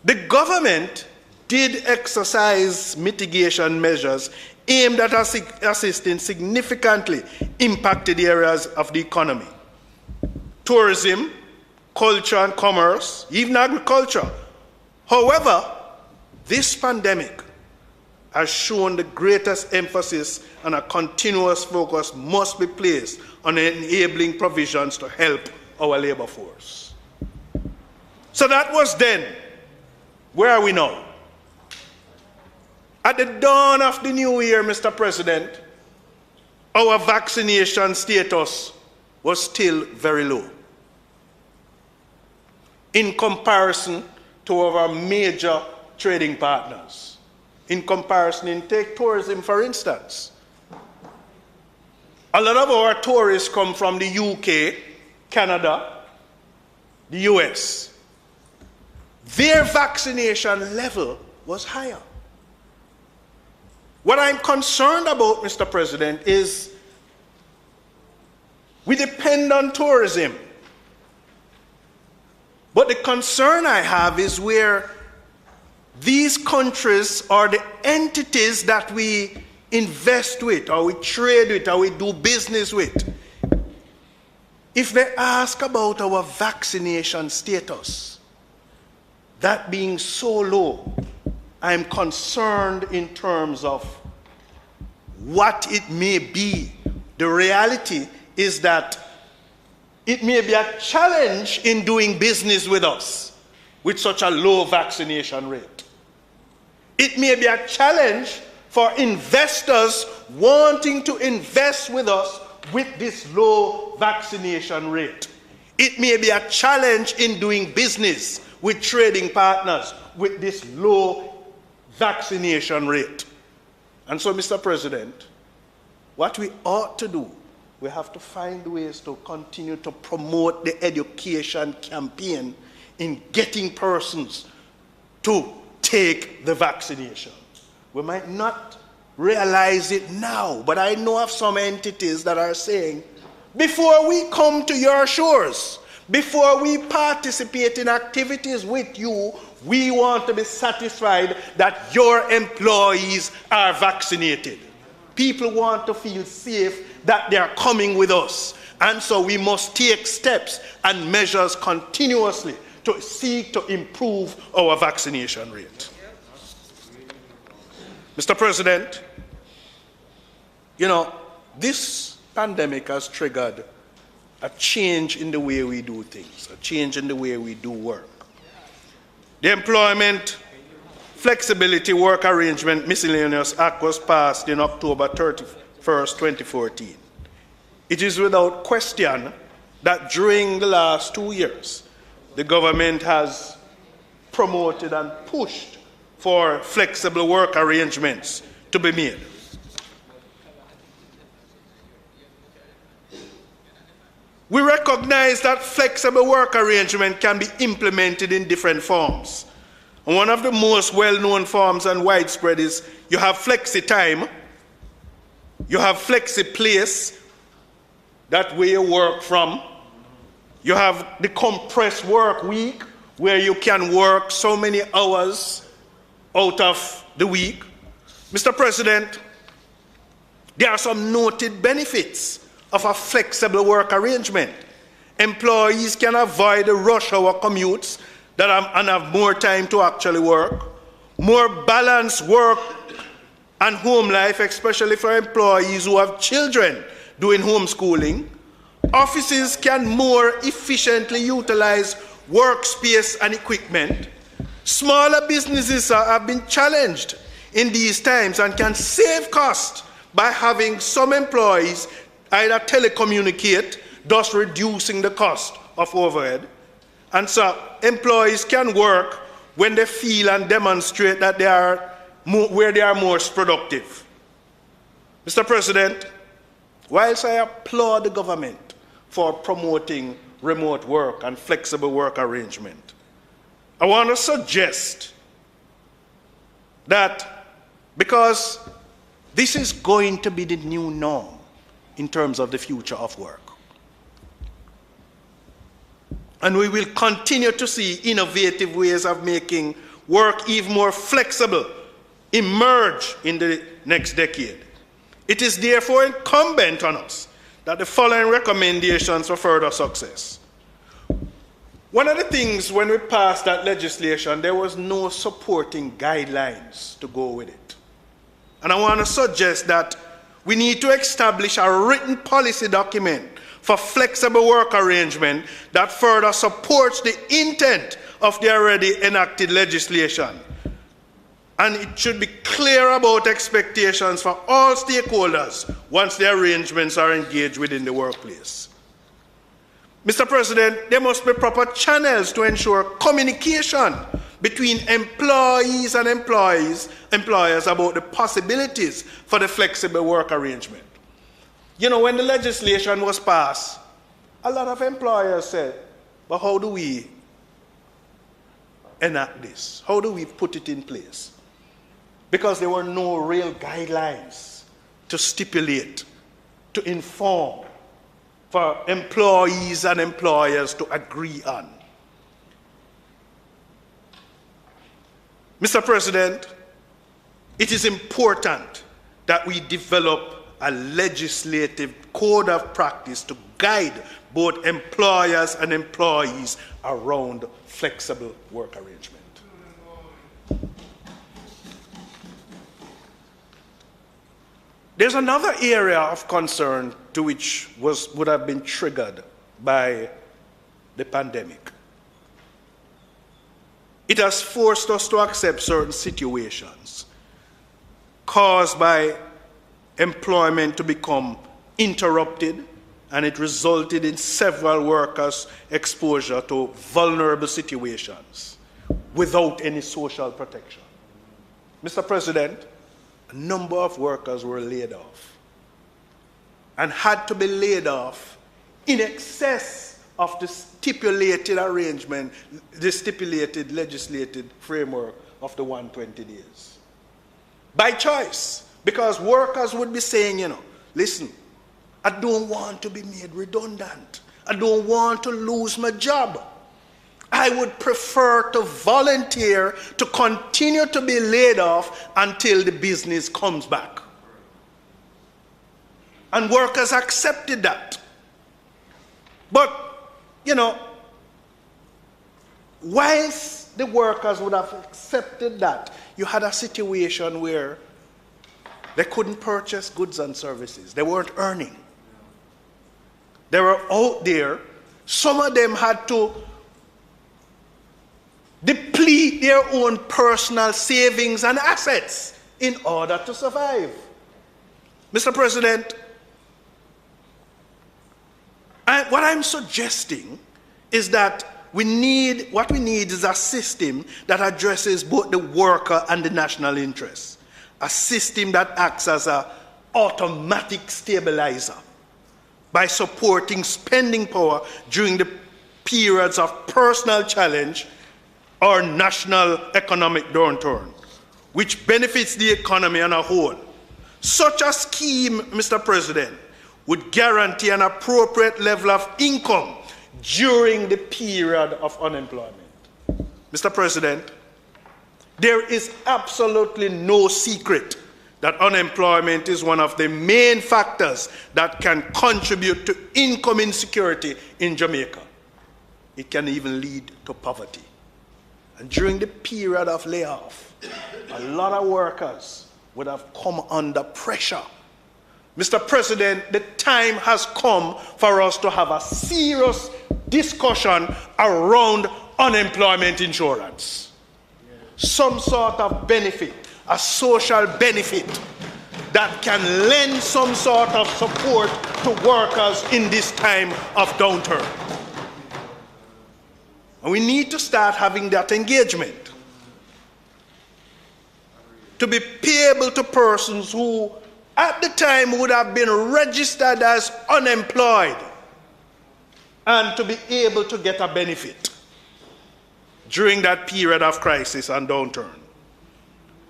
The government did exercise mitigation measures aimed at assisting significantly impacted areas of the economy. Tourism, culture and commerce, even agriculture. However, this pandemic has shown the greatest emphasis and a continuous focus must be placed on enabling provisions to help our labor force. So that was then. Where are we now? At the dawn of the new year, Mr. President, our vaccination status was still very low in comparison to our major trading partners. In comparison, take tourism, for instance. A lot of our tourists come from the UK, Canada, the US. Their vaccination level was higher. What I'm concerned about, Mr. President, is we depend on tourism. But the concern I have is where these countries or the entities that we invest with, or we trade with, or we do business with, if they ask about our vaccination status, that being so low, I'm concerned in terms of what it may be. The reality is that it may be a challenge in doing business with us with such a low vaccination rate. It may be a challenge for investors wanting to invest with us with this low vaccination rate. It may be a challenge in doing business with trading partners with this low vaccination rate. And so, Mr. President, what we ought to do, we have to find ways to continue to promote the education campaign in getting persons to take the vaccination. We might not realize it now, but I know of some entities that are saying, before we come to your shores, before we participate in activities with you, we want to be satisfied that your employees are vaccinated. People want to feel safe that they are coming with us. And so we must take steps and measures continuously to seek to improve our vaccination rate. Mr. President, you know, this pandemic has triggered a change in the way we do things, a change in the way we do work. The Employment Flexibility Work Arrangement Miscellaneous Act was passed in October 31st, 2014. It is without question that during the last 2 years, the government has promoted and pushed for flexible work arrangements to be made. We recognize that flexible work arrangement can be implemented in different forms. And one of the most well-known forms and widespread is you have flexi time, you have flexi place, that where you work from. You have the compressed work week, where you can work so many hours out of the week. Mr. President, there are some noted benefits of a flexible work arrangement. Employees can avoid the rush hour commutes and have more time to actually work. More balanced work and home life, especially for employees who have children doing homeschooling. Offices can more efficiently utilize workspace and equipment. Smaller businesses have been challenged in these times and can save costs by having some employees either telecommunicate, thus reducing the cost of overhead. And so employees can work when they feel and demonstrate that they are where they are most productive. Mr. President, whilst I applaud the government for promoting remote work and flexible work arrangement, I want to suggest that because this is going to be the new norm in terms of the future of work. And we will continue to see innovative ways of making work even more flexible emerge in the next decade. It is therefore incumbent on us that the following recommendations for further success. One of the things when we passed that legislation, there was no supporting guidelines to go with it. And I want to suggest that we need to establish a written policy document for flexible work arrangement that further supports the intent of the already enacted legislation. And it should be clear about expectations for all stakeholders once the arrangements are engaged within the workplace. Mr. President, there must be proper channels to ensure communication between employees and employers about the possibilities for the flexible work arrangement. You know, when the legislation was passed, a lot of employers said, but how do we enact this? How do we put it in place? Because there were no real guidelines to stipulate, to inform, for employees and employers to agree on. Mr. President, it is important that we develop a legislative code of practice to guide both employers and employees around flexible work arrangement. There's another area of concern to which would have been triggered by the pandemic. It has forced us to accept certain situations caused by employment to become interrupted, and it resulted in several workers' exposure to vulnerable situations without any social protection. Mr. President, a number of workers were laid off and had to be laid off in excess of the stipulated arrangement, the stipulated legislated framework of the 120 days. By choice, because workers would be saying, listen, I don't want to be made redundant. I don't want to lose my job. I would prefer to volunteer to continue to be laid off until the business comes back. And workers accepted that. But, whilst the workers would have accepted that, you had a situation where they couldn't purchase goods and services. They weren't earning. They were out there. Some of them had to deplete their own personal savings and assets in order to survive. Mr. President, what I'm suggesting is that what we need is a system that addresses both the worker and the national interest. A system that acts as an automatic stabilizer by supporting spending power during the periods of personal challenge or national economic downturn, which benefits the economy on a whole. Such a scheme, Mr. President, would guarantee an appropriate level of income during the period of unemployment. Mr. President, there is absolutely no secret that unemployment is one of the main factors that can contribute to income insecurity in Jamaica. It can even lead to poverty. And during the period of layoff, a lot of workers would have come under pressure. Mr. President, the time has come for us to have a serious discussion around unemployment insurance. Some sort of benefit, a social benefit that can lend some sort of support to workers in this time of downturn. And we need to start having that engagement to be payable to persons who at the time would have been registered as unemployed and to be able to get a benefit during that period of crisis and downturn.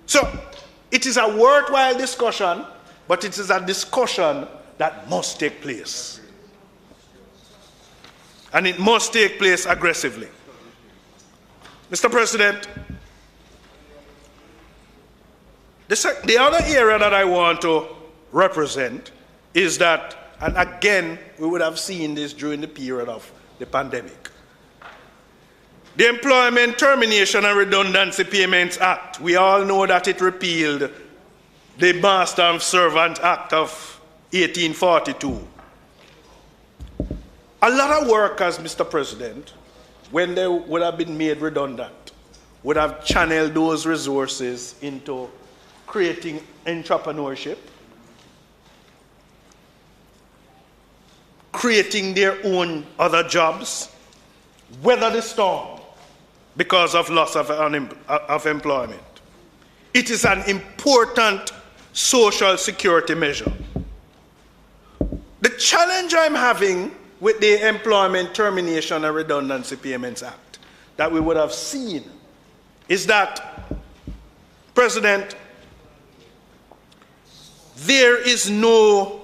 So it is a worthwhile discussion, but it is a discussion that must take place. And it must take place aggressively. Mr. President, the other area that I want to represent is that, and again, we would have seen this during the period of the pandemic. The Employment Termination and Redundancy Payments Act, we all know that it repealed the Master and Servant Act of 1842. A lot of workers, Mr. President, when they would have been made redundant, would have channeled those resources into creating entrepreneurship, creating their own other jobs, weather the storm because of loss of employment. It is an important social security measure. The challenge I'm having with the Employment Termination and Redundancy Payments Act that we would have seen is that, President, there is no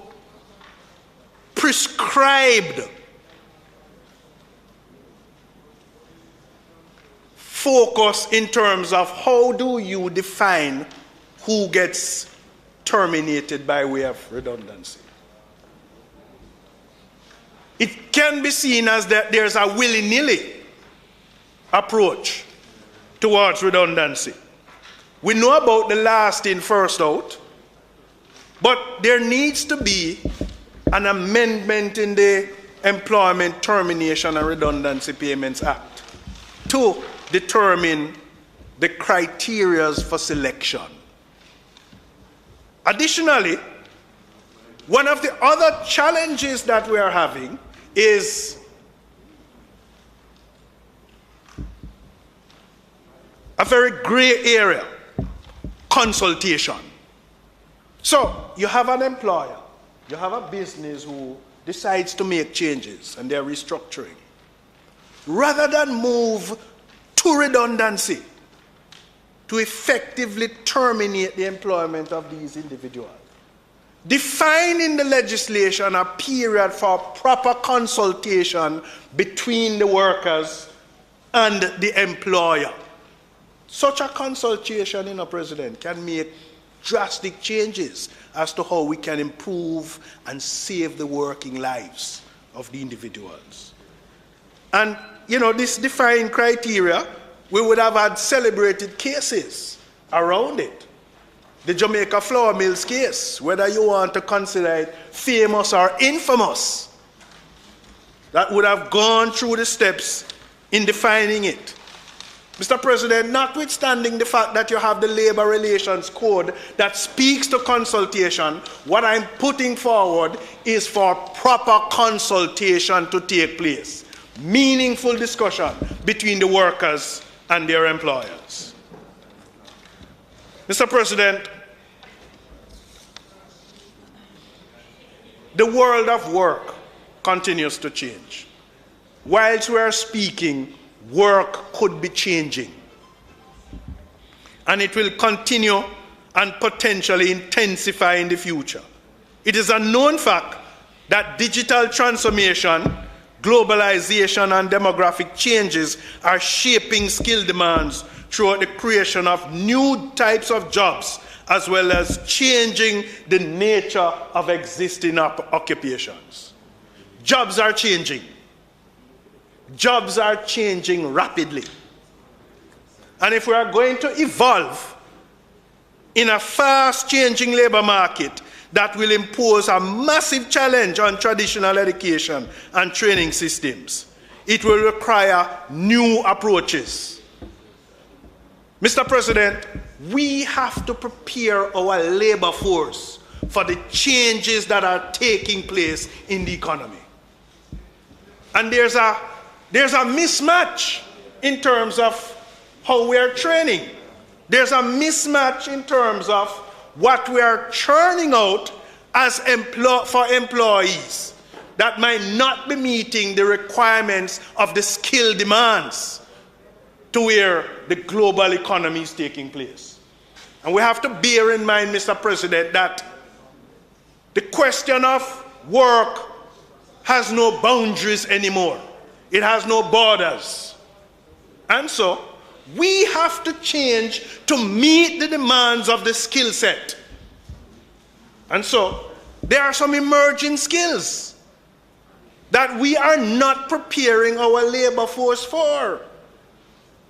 prescribed focus in terms of how do you define who gets terminated by way of redundancy. It can be seen as that there's a willy-nilly approach towards redundancy. We know about the last in, first out, but there needs to be an amendment in the Employment Termination and Redundancy Payments Act to determine the criteria for selection. Additionally, one of the other challenges that we are having is a very gray area consultation. So you have an employer, you have a business who decides to make changes and they're restructuring. Rather than move to redundancy, to effectively terminate the employment of these individuals, define in the legislation a period for proper consultation between the workers and the employer. Such a consultation, President, can make drastic changes as to how we can improve and save the working lives of the individuals. And, this defined criteria, we would have had celebrated cases around it. The Jamaica flour mills case, whether you want to consider it famous or infamous, that would have gone through the steps in defining it. Mr. President, notwithstanding the fact that you have the Labor Relations Code that speaks to consultation, what I'm putting forward is for proper consultation to take place. Meaningful discussion between the workers and their employers. Mr. President, the world of work continues to change. Whilst we are speaking, work could be changing. And it will continue and potentially intensify in the future. It is a known fact that digital transformation, globalization, and demographic changes are shaping skill demands throughout the creation of new types of jobs, as well as changing the nature of existing occupations. Jobs are changing. Jobs are changing rapidly. And if we are going to evolve in a fast-changing labor market that will impose a massive challenge on traditional education and training systems, it will require new approaches. Mr. President, we have to prepare our labor force for the changes that are taking place in the economy. And there's a mismatch in terms of how we are training. There's a mismatch in terms of what we are churning out as for employees that might not be meeting the requirements of the skill demands to where the global economy is taking place. And we have to bear in mind, Mr. President, that the question of work has no boundaries anymore. It has no borders. And so, we have to change to meet the demands of the skill set. And so, there are some emerging skills that we are not preparing our labor force for.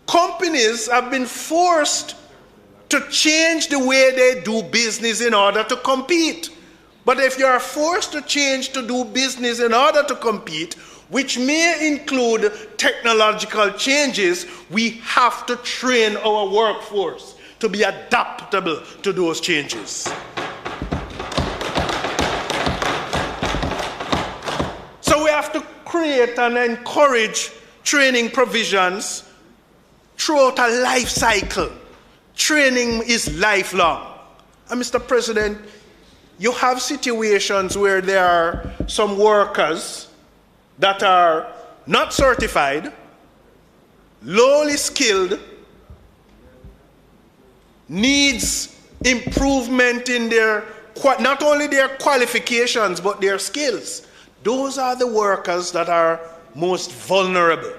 Companies have been forced to change the way they do business in order to compete. But if you are forced to change to do business in order to compete, which may include technological changes, we have to train our workforce to be adaptable to those changes. So we have to create and encourage training provisions throughout a life cycle. Training is lifelong. And Mr. President, you have situations where there are some workers that are not certified, lowly skilled, needs improvement in their, not only their qualifications, but their skills. Those are the workers that are most vulnerable.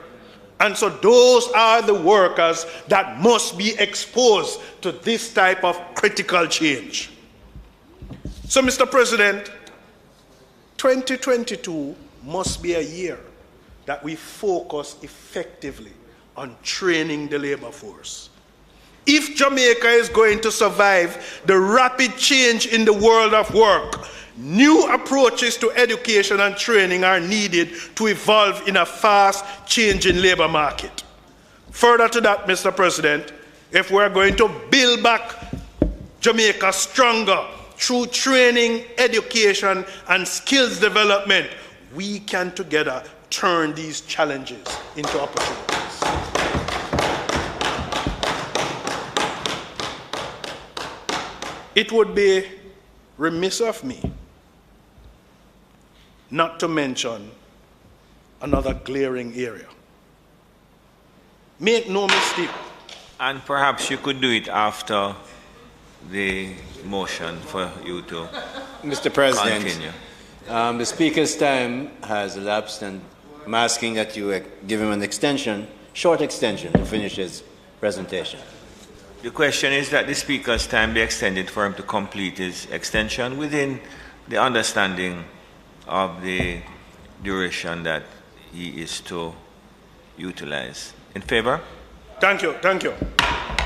And so those are the workers that must be exposed to this type of critical change. So, Mr. President, 2022 must be a year that we focus effectively on training the labor force. If Jamaica is going to survive the rapid change in the world of work, new approaches to education and training are needed to evolve in a fast-changing labor market. Further to that, Mr. President, if we're going to build back Jamaica stronger through training, education, and skills development, we can together turn these challenges into opportunities. it would be remiss of me not to mention another glaring area. Make no mistake. And perhaps you could do it after the motion for you to Mr. President, continue. The Speaker's time has elapsed, and I'm asking that you give him an extension, short extension, to finish his presentation. The question is that the Speaker's time be extended for him to complete his extension within the understanding of the duration that he is to utilize. In favor? Thank you. Thank you.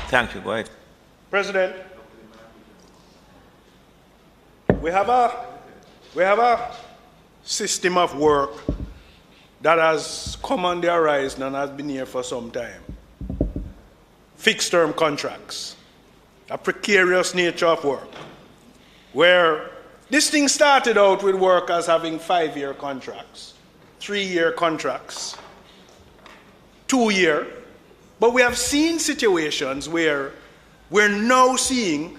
Thank you. Go ahead. President, we have a system of work that has come on the horizon and has been here for some time. Fixed-term contracts, a precarious nature of work, where this thing started out with workers having 5-year contracts, 3-year contracts, 2-year, but we have seen situations where we're now seeing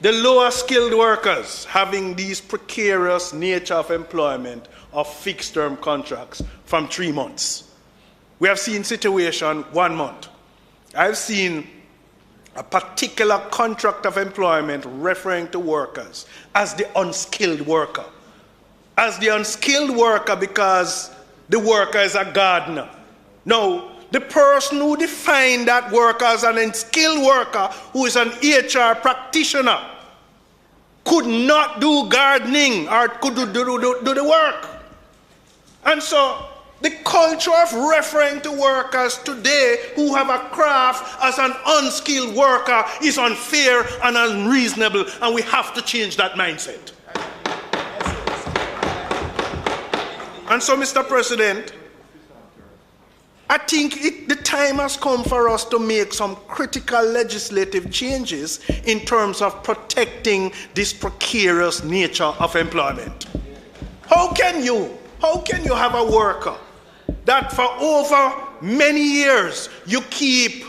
the lower skilled workers having these precarious nature of employment of fixed term contracts from 3 months. We have seen situation 1 month. I've seen a particular contract of employment referring to workers as the unskilled worker. As the unskilled worker because the worker is a gardener. No, the person who defined that worker as an unskilled worker who is an HR practitioner could not do gardening or could do the work. And so the culture of referring to workers today who have a craft as an unskilled worker is unfair and unreasonable, and we have to change that mindset. And so, Mr. President, I think the time has come for us to make some critical legislative changes in terms of protecting this precarious nature of employment. How can you have a worker that for over many years you keep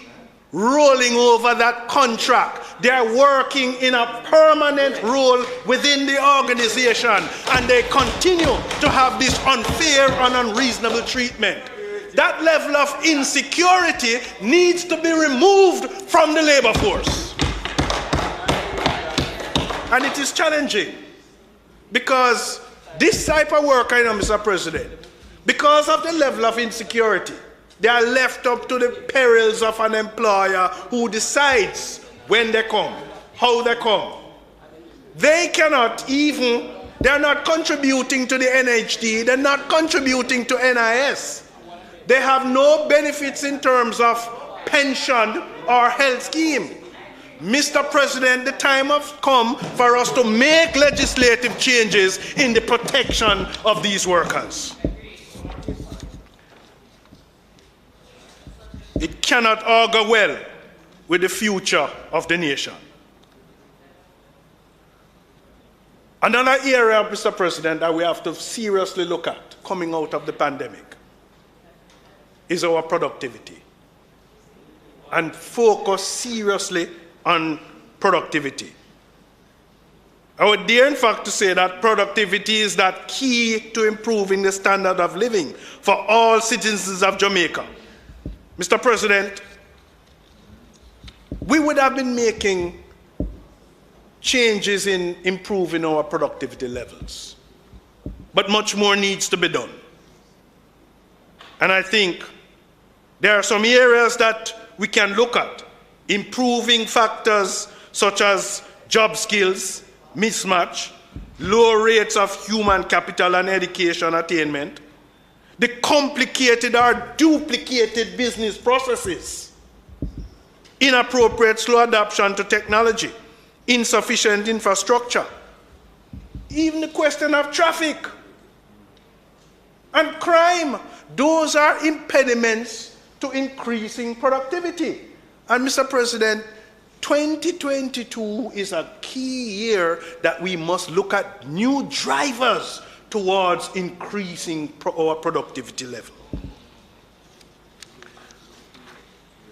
rolling over that contract? They are working in a permanent role within the organization, and they continue to have this unfair and unreasonable treatment. That level of insecurity needs to be removed from the labor force. And it is challenging because this type of work, Mr. President, because of the level of insecurity, they are left up to the perils of an employer who decides when they come, how they come. They are not contributing to the NHD, they're not contributing to NIS. They have no benefits in terms of pension or health scheme. Mr. President, the time has come for us to make legislative changes in the protection of these workers. It cannot augur well with the future of the nation. Another area, Mr. President, that we have to seriously look at coming out of the pandemic is our productivity, and focus seriously on productivity. I would dare in fact to say that productivity is that key to improving the standard of living for all citizens of Jamaica. Mr. President, we would have been making changes in improving our productivity levels, but much more needs to be done. And I think there are some areas that we can look at, improving factors such as job skills, mismatch, low rates of human capital and education attainment, the complicated or duplicated business processes, inappropriate slow adoption to technology, insufficient infrastructure, even the question of traffic and crime. Those are impediments to increasing productivity. And Mr. President, 2022 is a key year that we must look at new drivers towards increasing our productivity level.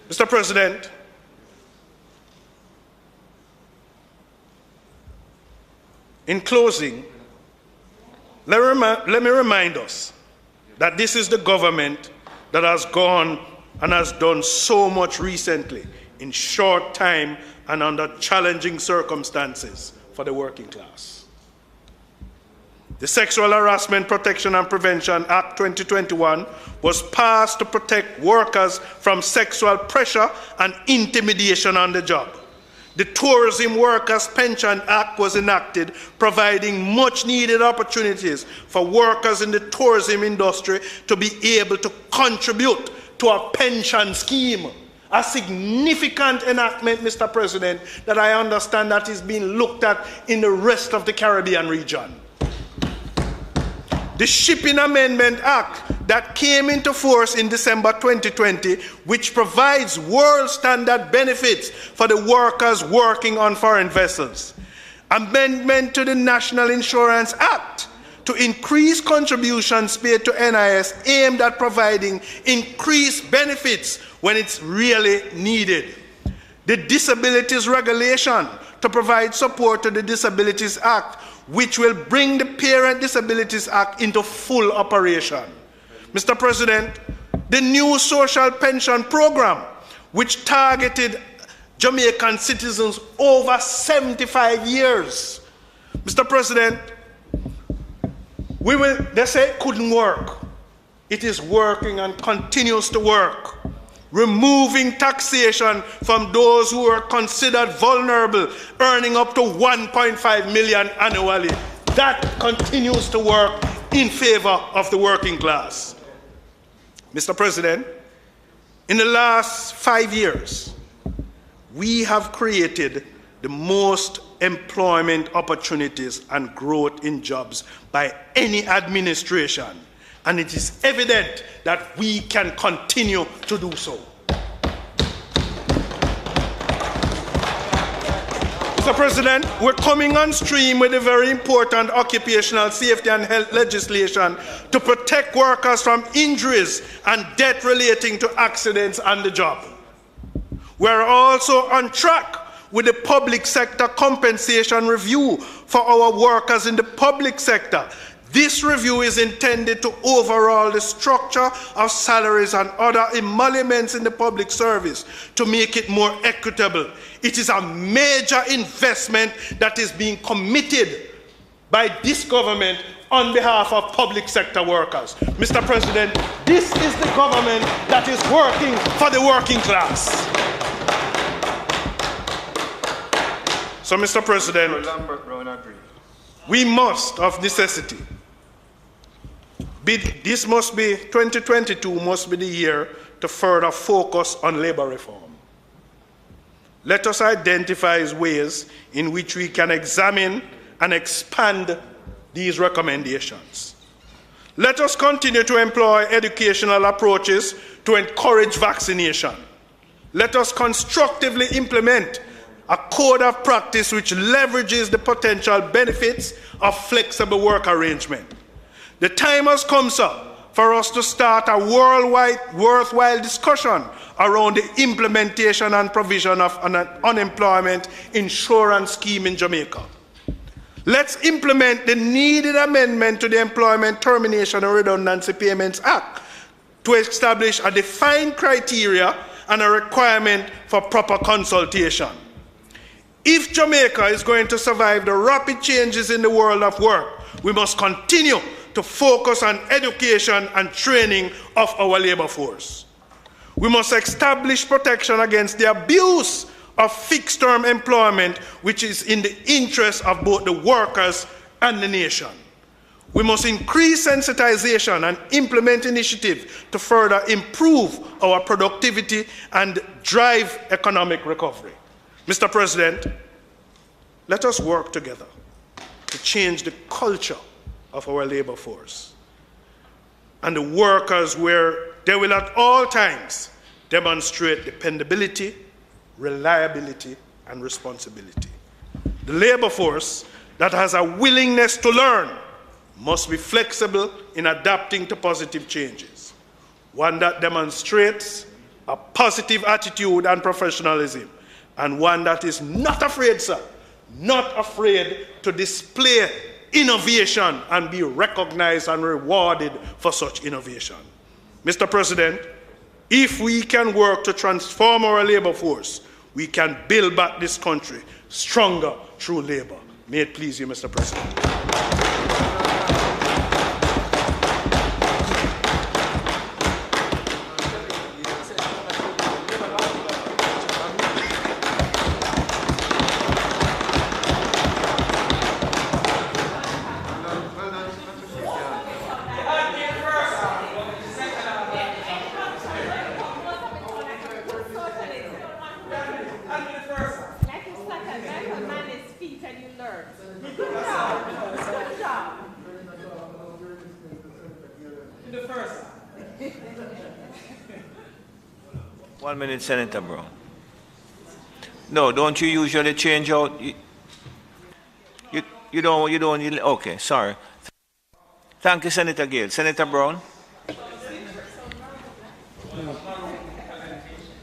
Mr. President, In closing, let me remind us that this is the government that has gone and has done so much recently in short time and under challenging circumstances for the working class. The Sexual Harassment Protection and Prevention Act 2021 was passed to protect workers from sexual pressure and intimidation on the job. The Tourism Workers Pension Act was enacted, providing much-needed opportunities for workers in the tourism industry to be able to contribute to a pension scheme. A significant enactment, Mr. President, that I understand that is being looked at in the rest of the Caribbean region. The Shipping Amendment Act that came into force in December 2020, which provides world standard benefits for the workers working on foreign vessels. Amendment to the National Insurance Act to increase contributions paid to NIS aimed at providing increased benefits when it's really needed. The Disabilities Regulation to provide support to the Disabilities Act, which will bring the Parent Disabilities Act into full operation. Mr. President, the new social pension program, which targeted Jamaican citizens over 75 years. Mr. President, they say it couldn't work. It is working and continues to work. Removing taxation from those who are considered vulnerable, earning up to 1.5 million annually. That continues to work in favor of the working class. Mr. President, in the last 5 years, we have created the most employment opportunities and growth in jobs by any administration. And it is evident that we can continue to do so. Mr. President, we're coming on stream with a very important occupational safety and health legislation to protect workers from injuries and death relating to accidents on the job. We're also on track with the public sector compensation review for our workers in the public sector. This review is intended to overhaul the structure of salaries and other emoluments in the public service to make it more equitable. It is a major investment that is being committed by this government on behalf of public sector workers. Mr. President, this is the government that is working for the working class. So, Mr. President, Lambert Brown agrees. We must, of necessity, 2022 must be the year to further focus on labor reform. Let us identify ways in which we can examine and expand these recommendations. Let us continue to employ educational approaches to encourage vaccination. Let us constructively implement a code of practice which leverages the potential benefits of flexible work arrangement. The time has come, sir, for us to start a worldwide worthwhile discussion around the implementation and provision of an unemployment insurance scheme in Jamaica. Let's implement the needed amendment to the Employment Termination and Redundancy Payments Act to establish a defined criteria and a requirement for proper consultation. If Jamaica is going to survive the rapid changes in the world of work, we must continue to focus on education and training of our labor force. We must establish protection against the abuse of fixed-term employment, which is in the interest of both the workers and the nation. We must increase sensitization and implement initiatives to further improve our productivity and drive economic recovery. Mr. President, let us work together to change the culture of our labor force and the workers, where they will at all times demonstrate dependability, reliability, and responsibility. The labor force that has a willingness to learn must be flexible in adapting to positive changes, one that demonstrates a positive attitude and professionalism, and one that is not afraid, sir, not afraid to display innovation and be recognized and rewarded for such innovation. Mr. President, if we can work to transform our labor force, we can build back this country stronger through labor. May it please you, Mr. President. One minute, Senator Brown. No, don't you usually change out? You don't, okay, sorry. Thank you, Senator Gayle. Senator Brown?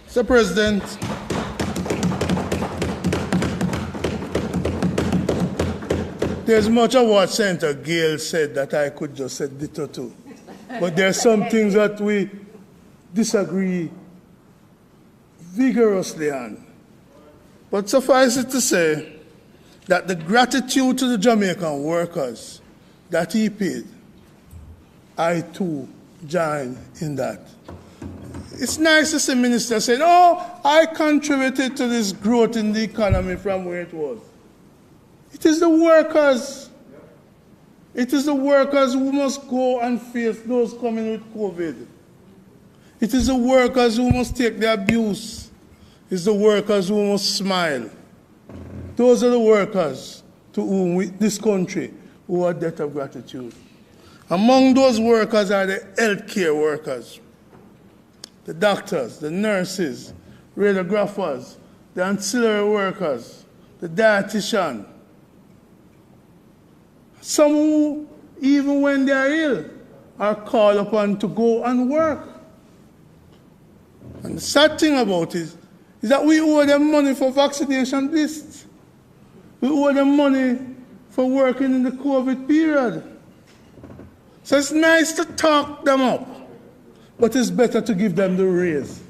Mr. President, there's much of what Senator Gayle said that I could just say ditto to. But there are some things that we disagree vigorously on. But suffice it to say that the gratitude to the Jamaican workers that he paid, I too join in that. It's nice to see ministers saying, oh, I contributed to this growth in the economy from where it was. It is the workers. It is the workers who must go and face those coming with COVID. It is the workers who must take the abuse. It's the workers who must smile. Those are the workers to whom this country owe a debt of gratitude. Among those workers are the healthcare workers, the doctors, the nurses, radiographers, the ancillary workers, the dietitian. Some who, even when they are ill, are called upon to go and work. And the sad thing about it is that we owe them money for vaccination lists. We owe them money for working in the COVID period. So it's nice to talk them up, but it's better to give them the raise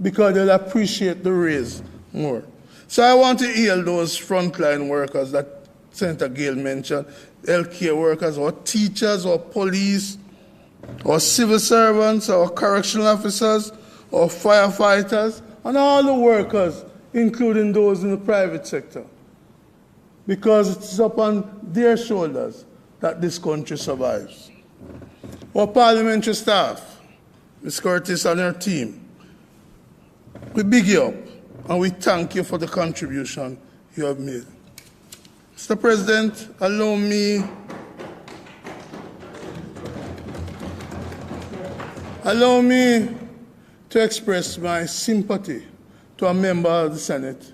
because they'll appreciate the raise more. So I want to hail those frontline workers that Senator Gayle mentioned, healthcare workers or teachers or police or civil servants or correctional officers or firefighters and all the workers, including those in the private sector, because it's upon their shoulders that this country survives. Our parliamentary staff, Ms. Curtis and her team, we big you up and we thank you for the contribution you have made. Mr. President, allow me to express my sympathy to a member of the Senate,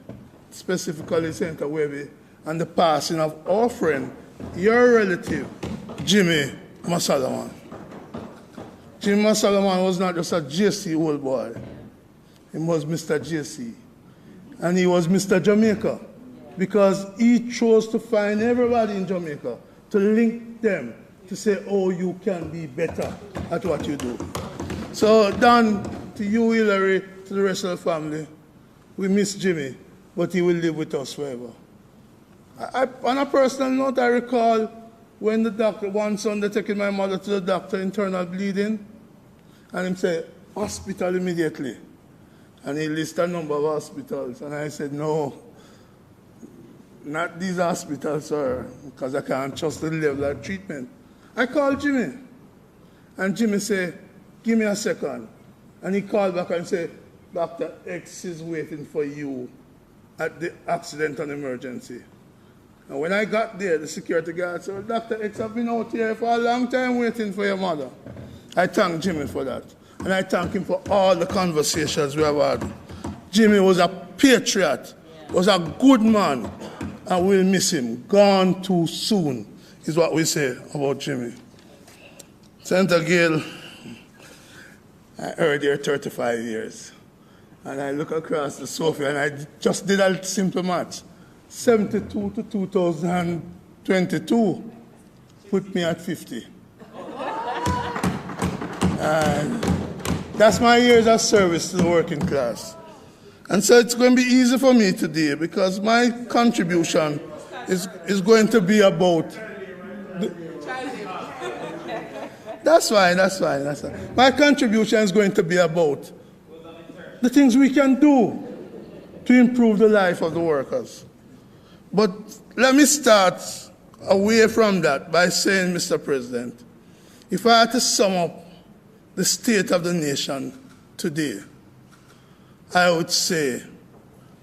specifically Senator Webby, and the passing of our friend, your relative, Jimmy Masalaman. Jimmy Masalaman was not just a JC old boy. He was Mr. JC. And he was Mr. Jamaica, because he chose to find everybody in Jamaica to link them to say, oh, you can be better at what you do. So, Don, to you, Hillary, to the rest of the family, we miss Jimmy, but he will live with us forever. On a personal note, I recall when the doctor, one Sunday, taking my mother to the doctor, internal bleeding, and him said, hospital immediately. And he listed a number of hospitals, and I said, no, not these hospitals, sir, because I can't trust the level of treatment. I called Jimmy, and Jimmy said, give me a second. And he called back and said, Dr. X is waiting for you at the accident and emergency. And when I got there, the security guard said, Dr. X, I've been out here for a long time waiting for your mother. I thank Jimmy for that. And I thank him for all the conversations we have had. Jimmy was a patriot, was a good man, and we'll miss him. Gone too soon is what we say about Jimmy. Senator Gayle, I heard you're 35 years. And I look across the sofa and I just did a simple math. 72 to 2022 put me at 50. And that's my years of service to the working class. And so it's going to be easy for me today because my contribution is going to be about... That's fine. My contribution is going to be about the things we can do to improve the life of the workers. But let me start away from that by saying, Mr. President, if I had to sum up the state of the nation today, I would say,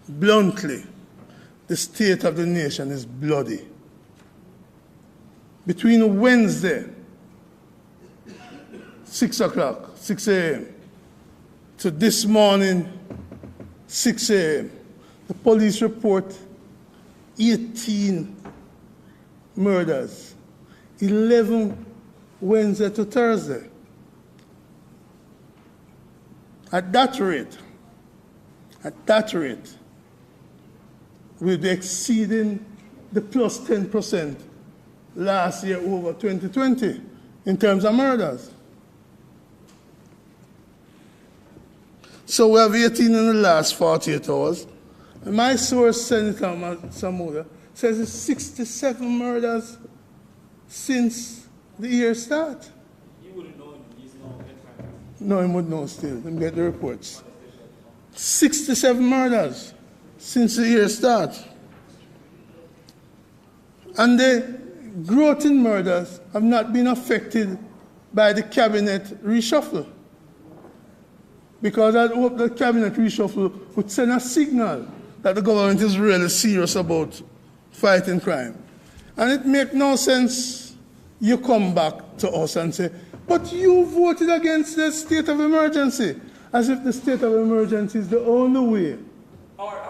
bluntly, the state of the nation is bloody. Between Wednesday, 6 a.m., to this morning, 6 a.m., the police report 18 murders, 11 Wednesday to Thursday. At that rate, we'll be exceeding the plus 10% last year over 2020 in terms of murders. So we have 18 in the last 48 hours. And my source, Senator Samuda, says it's 67 murders since the year start. You wouldn't know, he's not. No, he would know still. Let me get the reports. 67 murders since the year start. And the growth in murders have not been affected by the cabinet reshuffle. Because I hope the cabinet reshuffle would send a signal that the government is really serious about fighting crime. And it makes no sense you come back to us and say, but you voted against the state of emergency, as if the state of emergency is the only way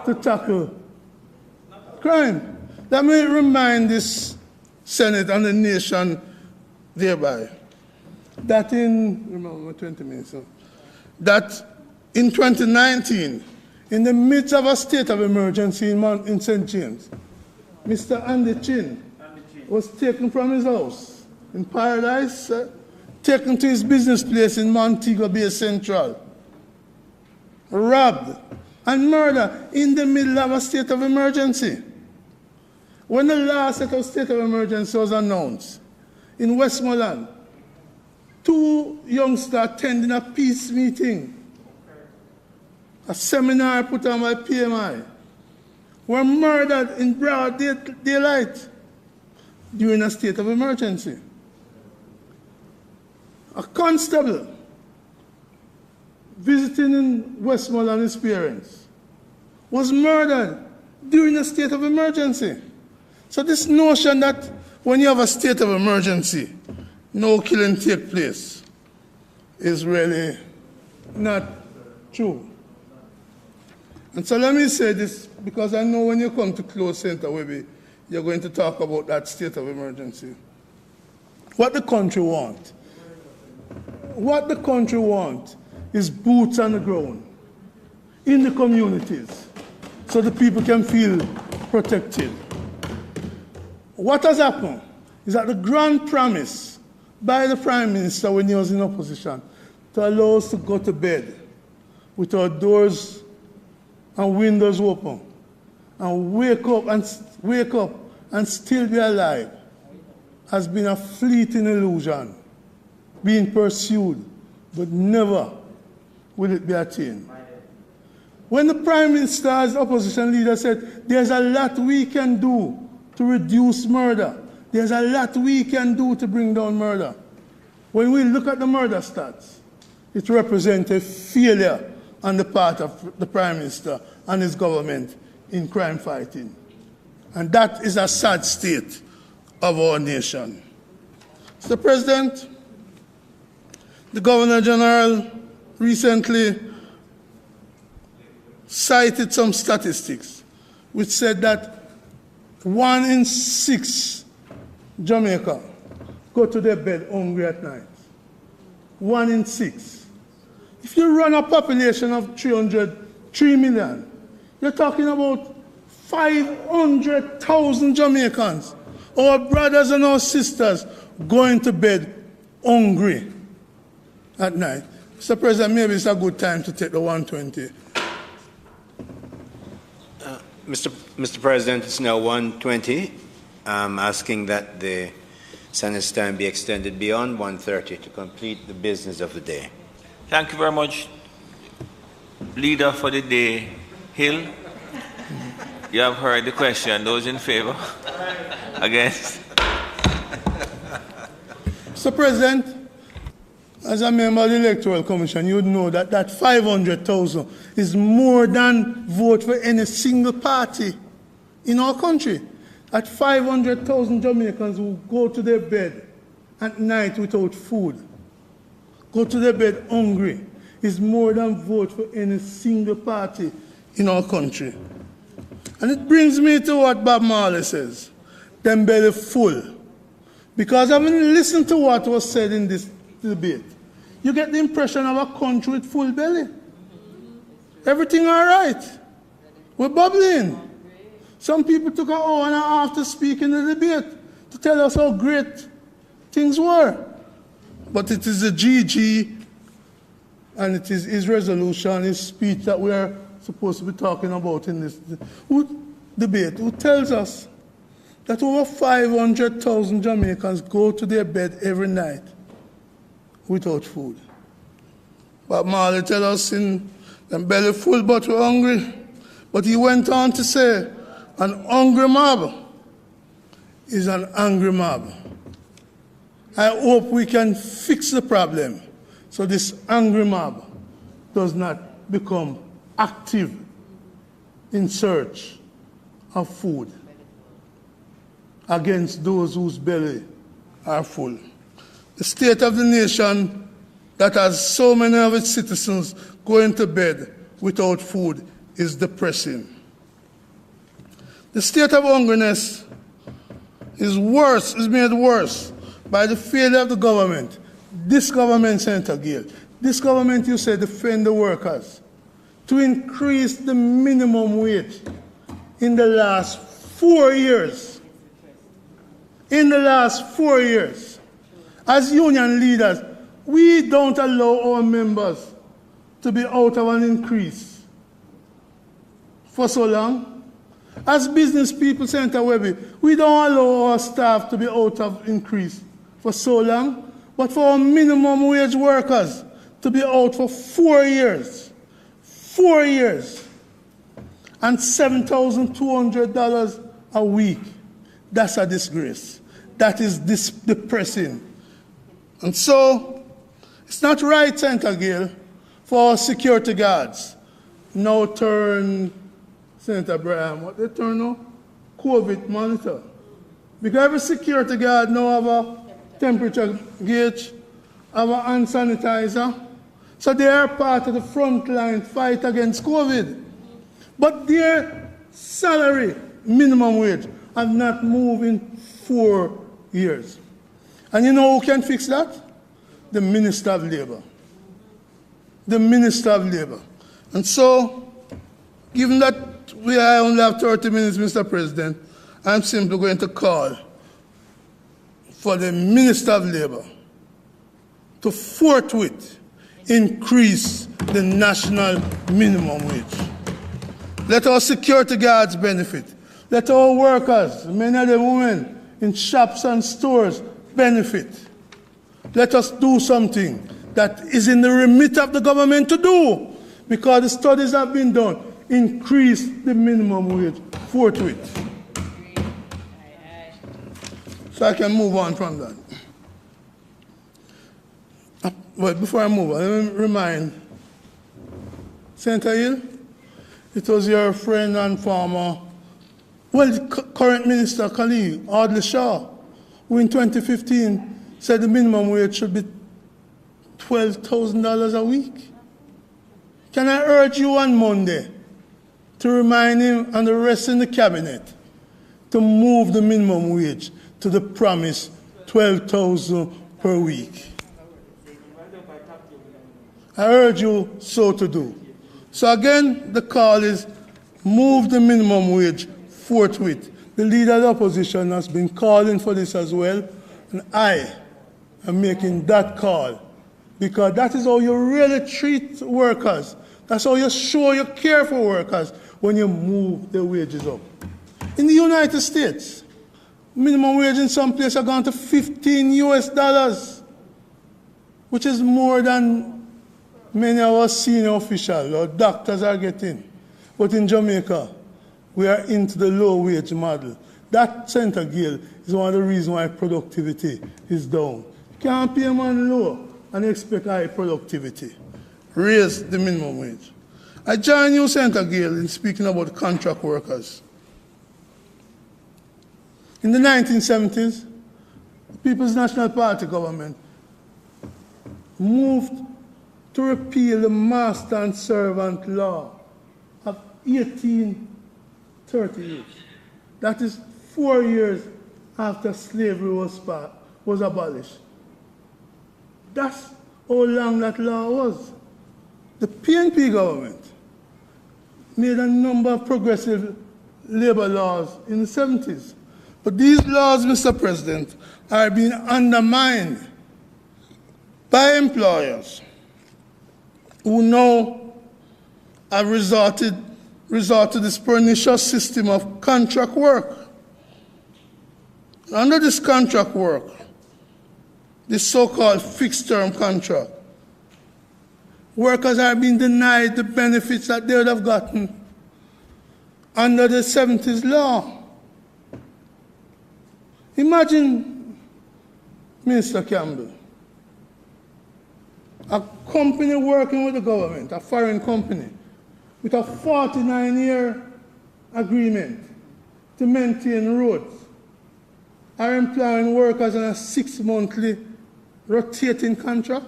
to tackle crime. Let me remind this Senate and the nation thereby that in 2019, in the midst of a state of emergency in St. James, Mr. Andy Chin was taken from his house in Paradise, taken to his business place in Montego Bay Central, robbed and murdered in the middle of a state of emergency. When the last set of state of emergency was announced in Westmoreland, 2 youngsters attending a peace meeting, a seminar put on by PMI, were murdered in broad daylight during a state of emergency. A constable visiting in Westmoreland his parents was murdered during a state of emergency. So this notion that when you have a state of emergency, no killing take place is really not true. And so let me say this, because I know when you come to close center, maybe you're going to talk about that state of emergency. What the country wants is boots on the ground, in the communities, so the people can feel protected. What has happened is that the grand promise by the Prime Minister when he was in opposition to allow us to go to bed with our doors and windows open and wake up and still be alive has been a fleeting illusion, being pursued, but never will it be attained. When the Prime Minister as opposition leader said, there's a lot we can do to reduce murder, there's a lot we can do to bring down murder. When we look at the murder stats, it represents a failure on the part of the Prime Minister and his government in crime fighting. And that is a sad state of our nation. Mr. President, the Governor General recently cited some statistics which said that 1 in 6 Jamaica go to their bed hungry at night. 1 in 6. If you run a population of 3 million, you're talking about 500,000 Jamaicans, our brothers and our sisters, going to bed hungry at night. Mr. President, maybe it's a good time to take the 120. Mr. President, it's now 1:20. I'm asking that the Senate's time be extended beyond 1:30 to complete the business of the day. Thank you very much, Leader for the day, Hill. You have heard the question. Those in favor? Against? Mr. President, as a member of the Electoral Commission, you would know that that 500,000 is more than vote for any single party in our country. At 500,000 Jamaicans who go to their bed at night without food, go to their bed hungry, is more than vote for any single party in our country. And it brings me to what Bob Marley says, them belly full. Because having listened to what was said in this debate, you get the impression of a country with full belly. Everything all right. We're bubbling. Some people took an hour and a half to speak in the debate to tell us how great things were. But it is the GG and it is his resolution, his speech that we are supposed to be talking about in this debate, who tells us that over 500,000 Jamaicans go to their bed every night without food. But Marley tells us in them belly full but we're hungry. But he went on to say, an hungry mob is an angry mob. I hope we can fix the problem so this angry mob does not become active in search of food against those whose belly are full. The state of the nation that has so many of its citizens going to bed without food is depressing. The state of hungriness is made worse by the failure of the government. This government, Senator Gayle, this government, you say, defend the workers, to increase the minimum wage in the last 4 years. In the last 4 years, as union leaders, we don't allow our members to be out of an increase for so long. As business people, Senator Webby, we don't allow our staff to be out of increase for so long. But for our minimum wage workers to be out for 4 years, 4 years, and $7,200 a week, that's a disgrace. That is depressing. And so, it's not right, Senator Gayle, for our security guards now turn, Senator Bryan, what they turn now? COVID monitor. Because every security guard now have a temperature gauge, have a hand sanitizer. So they are part of the frontline fight against COVID. But their salary, minimum wage, have not moved in 4 years. And you know who can fix that? The Minister of Labour. The Minister of Labour. And so, given that we only have 30 minutes, Mr. President, I'm simply going to call for the Minister of Labour to forthwith increase the national minimum wage. Let our security guards benefit. Let our workers, many of them women in shops and stores, benefit. Let us do something that is in the remit of the government to do, because the studies have been done. Increase the minimum wage forthwith. So I can move on from that. Well, before I move on, let me remind Senator Hill, it was your friend and former, current minister, colleague, Audley Shaw, who in 2015 said the minimum wage should be $12,000 a week. Can I urge you on Monday to remind him and the rest in the cabinet to move the minimum wage to the promised $12,000 per week? I urge you so to do. So again, the call is move the minimum wage forthwith. The leader of the opposition has been calling for this as well, and I am making that call, because that is how you really treat workers. That's how you show you care for workers, when you move the wages up. In the United States, minimum wage in some places have gone to $15, which is more than many of our senior officials or doctors are getting. But in Jamaica, we are into the low wage model. That, Senator Gayle, is one of the reasons why productivity is down. You can't pay a man low and expect high productivity. Raise the minimum wage. I join you, Senator Gayle, in speaking about contract workers. In the 1970s, the People's National Party government moved to repeal the master and servant law of 1838. That is 4 years after slavery was abolished. That's how long that law was. The PNP government made a number of progressive labor laws in the 70s. But these laws, Mr. President, are being undermined by employers who now have resorted to this pernicious system of contract work. Under this contract work, this so-called fixed-term contract, workers are being denied the benefits that they would have gotten under the 70s law. Imagine, Minister Campbell, a company working with the government, a foreign company, with a 49-year agreement to maintain roads, are employing workers on a 6-monthly rotating contract,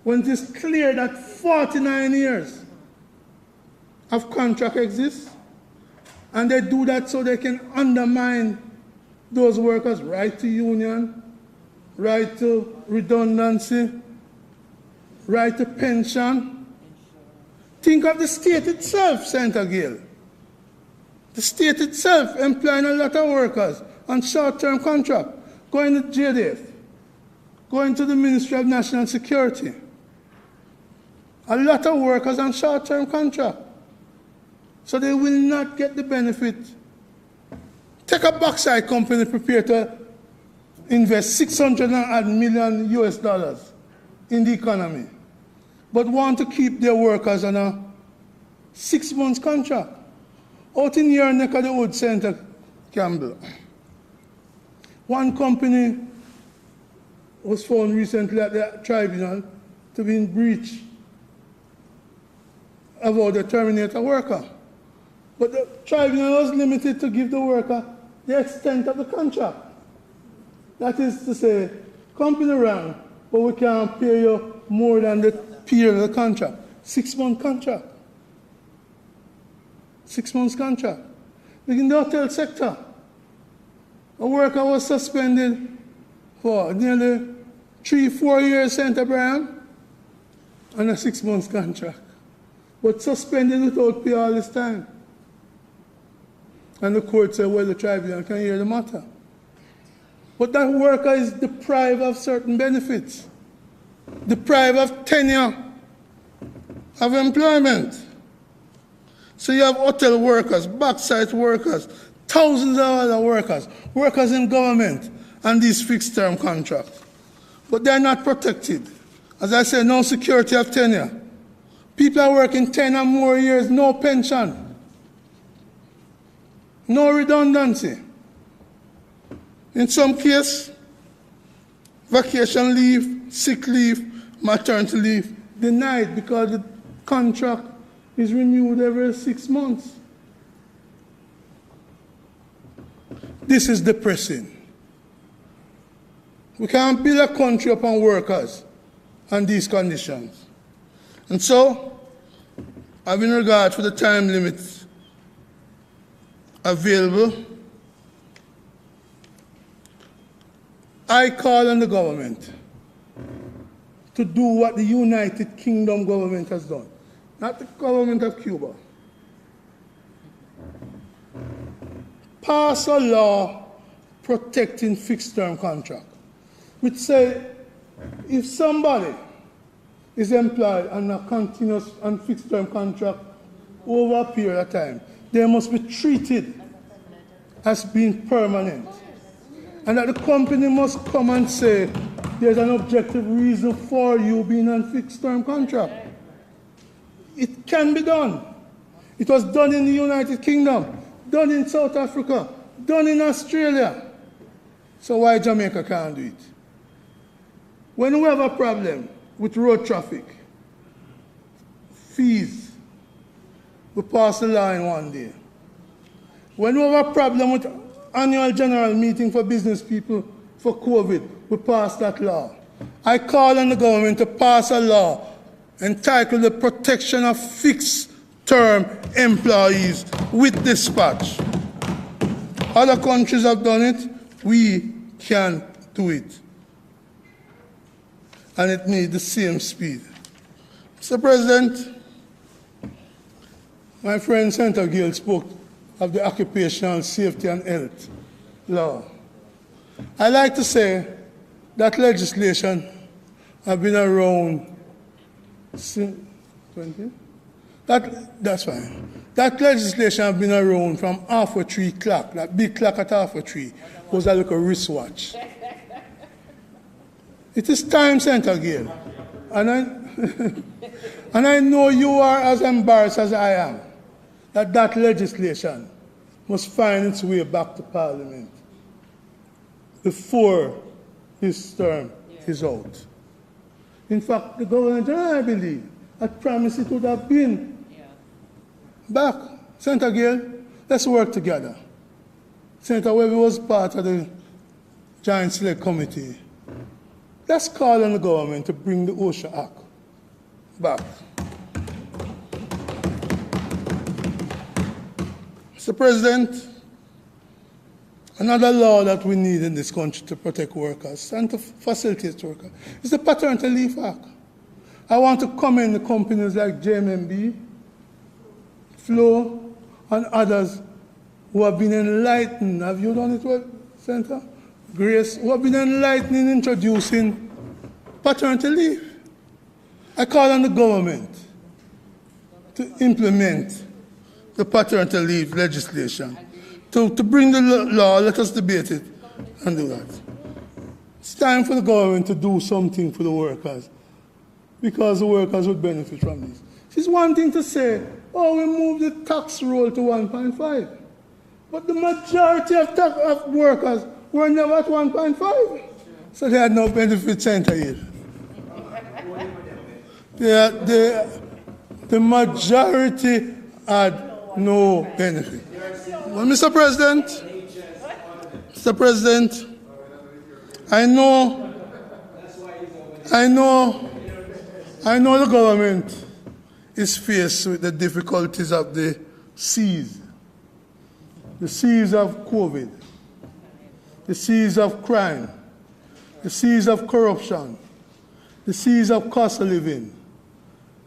when it is clear that 49 years of contract exists, and they do that so they can undermine those workers' right to union, right to redundancy, right to pension. Think of the state itself, Senator Gayle. The state itself employing a lot of workers on short-term contract, going to JDF, going to the Ministry of National Security. A lot of workers on short-term contract. So they will not get the benefit. Take a bauxite company prepared to invest $600 million US in the economy, but want to keep their workers on a 6-month contract. Out in your neck of the woods, Senator Campbell, one company was found recently at the tribunal to be in breach about the terminate a worker. But the tribunal was limited to give the worker the extent of the contract. That is to say, company wrong, but we can't pay you more than the period of the contract. 6-month contract. 6 months contract. In the hotel sector, a worker was suspended for nearly 3-4 years, Senator Brown, on a 6-month contract, but suspended without pay all this time. And the court said, well, the tribunal can hear the matter. But that worker is deprived of certain benefits, deprived of tenure of employment. So you have hotel workers, backside workers, thousands of other workers, workers in government, and these fixed-term contracts. But they're not protected. As I said, no security of tenure. People are working 10 or more years, no pension. No redundancy. In some cases, vacation leave, sick leave, maternity leave, denied because the contract is renewed every 6 months. This is depressing. We can't build a country upon workers and these conditions. And so, having regard for the time limits available, I call on the government to do what the United Kingdom government has done, not the government of Cuba. pass a law protecting fixed-term contract, which say if somebody is employed on a continuous and fixed-term contract over a period of time, they must be treated as being permanent. And that the company must come and say, there's an objective reason for you being on fixed-term contract. It can be done. It was done in the United Kingdom, done in South Africa, done in Australia. So why Jamaica can't do it? When we have a problem with road traffic, fees, we pass the law in one day. When we have a problem with annual general meeting for business people for COVID, we pass that law. I call on the government to pass a law entitled the Protection of Fixed-Term Employees with Dispatch. Other countries have done it. We can do it. And it needs the same speed. Mr. President, my friend Senator Gayle spoke of the Occupational Safety and Health law. I like to say that legislation has been around since 20? That's fine. That legislation has been around from half a tree clock. That big clock at half a tree was a little wristwatch. It is time, Senator Gayle. And I know you are as embarrassed as I am that legislation must find its way back to Parliament before this term is out. In fact, the government, I believe, had promised it would have been back. Senator Gayle, let's work together. Senator Webby was part of the Joint Select Committee. Let's call on the government to bring the OSHA Act back. Mr. President, another law that we need in this country to protect workers and to facilitate workers is the Paternity Leave Act. I want to commend the companies like JMMB, Flow, and others who have been enlightened. Have you done it well, Senator? Grace, who have been enlightened in introducing paternity leave. I call on the government to implement the paternity leave legislation. To bring the law, let us debate it and do that. It's time for the government to do something for the workers, because the workers would benefit from this. It's one thing to say, oh, we moved the tax roll to 1.5. But the majority of workers were never at 1.5. So they had no benefit center here. The majority had no benefit. Well, Mr. President, I know the government is faced with the difficulties of the seas of COVID, the seas of crime, the seas of corruption, the seas of cost of living.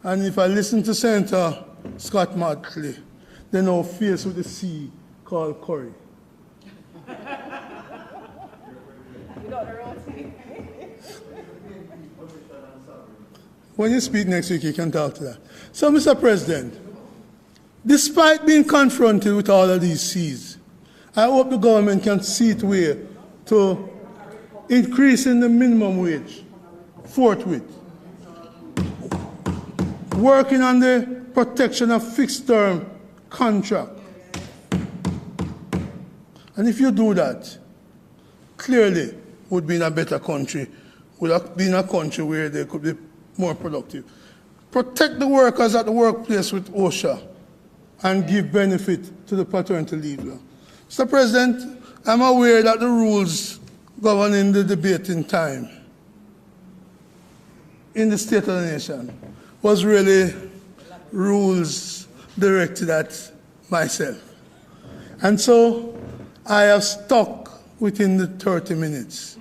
And if I listen to Senator Scott Mottley, they're now faced with the sea called curry. When you speak next week, you can talk to that. So, Mr. President, despite being confronted with all of these seas, I hope the government can see its way to increasing the minimum wage forthwith, working on the protection of fixed-term contract. And if you do that, clearly would be in a better country, would have been a country where they could be more productive. Protect the workers at the workplace with OSHA and give benefit to the paternity leave law. Mr. President, I'm aware that the rules governing the debating time in the State of the Nation was really rules directed at myself. And so I have stuck within the 30 minutes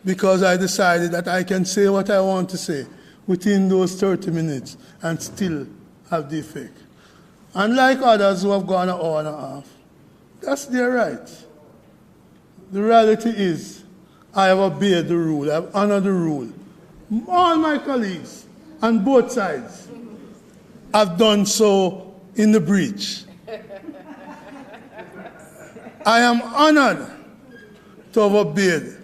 because I decided that I can say what I want to say within those 30 minutes and still have the effect. Unlike others who have gone an hour and a half, That's their right. The reality is, I have obeyed the rule, I have honored the rule. All my colleagues on both sides have done so in the breach. I am honored to have obeyed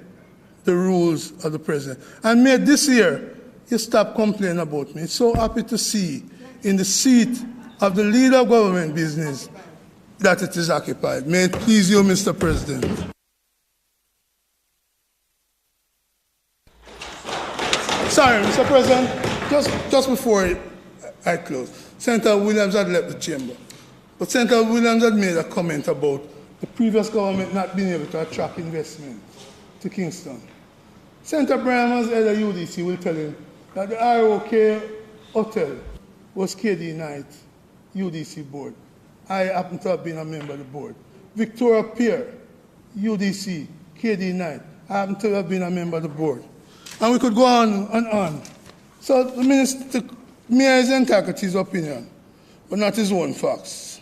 the rules of the president. And may this year you stop complaining about me. So happy to see in the seat of the leader of government business that it is occupied. May it please you, Mr. President. Sorry, Mr. President, just before I close, Senator Williams had left the chamber. But Senator Williams had made a comment about the previous government not being able to attract investment to Kingston. Senator Brown, as head of UDC, will tell him that the ROK Hotel was KD Knight UDC board. I happen to have been a member of the board. Victoria Pier, UDC, KD Knight. I happen to have been a member of the board. And we could go on and on. So the mayor is entitled to his opinion, but not his own facts.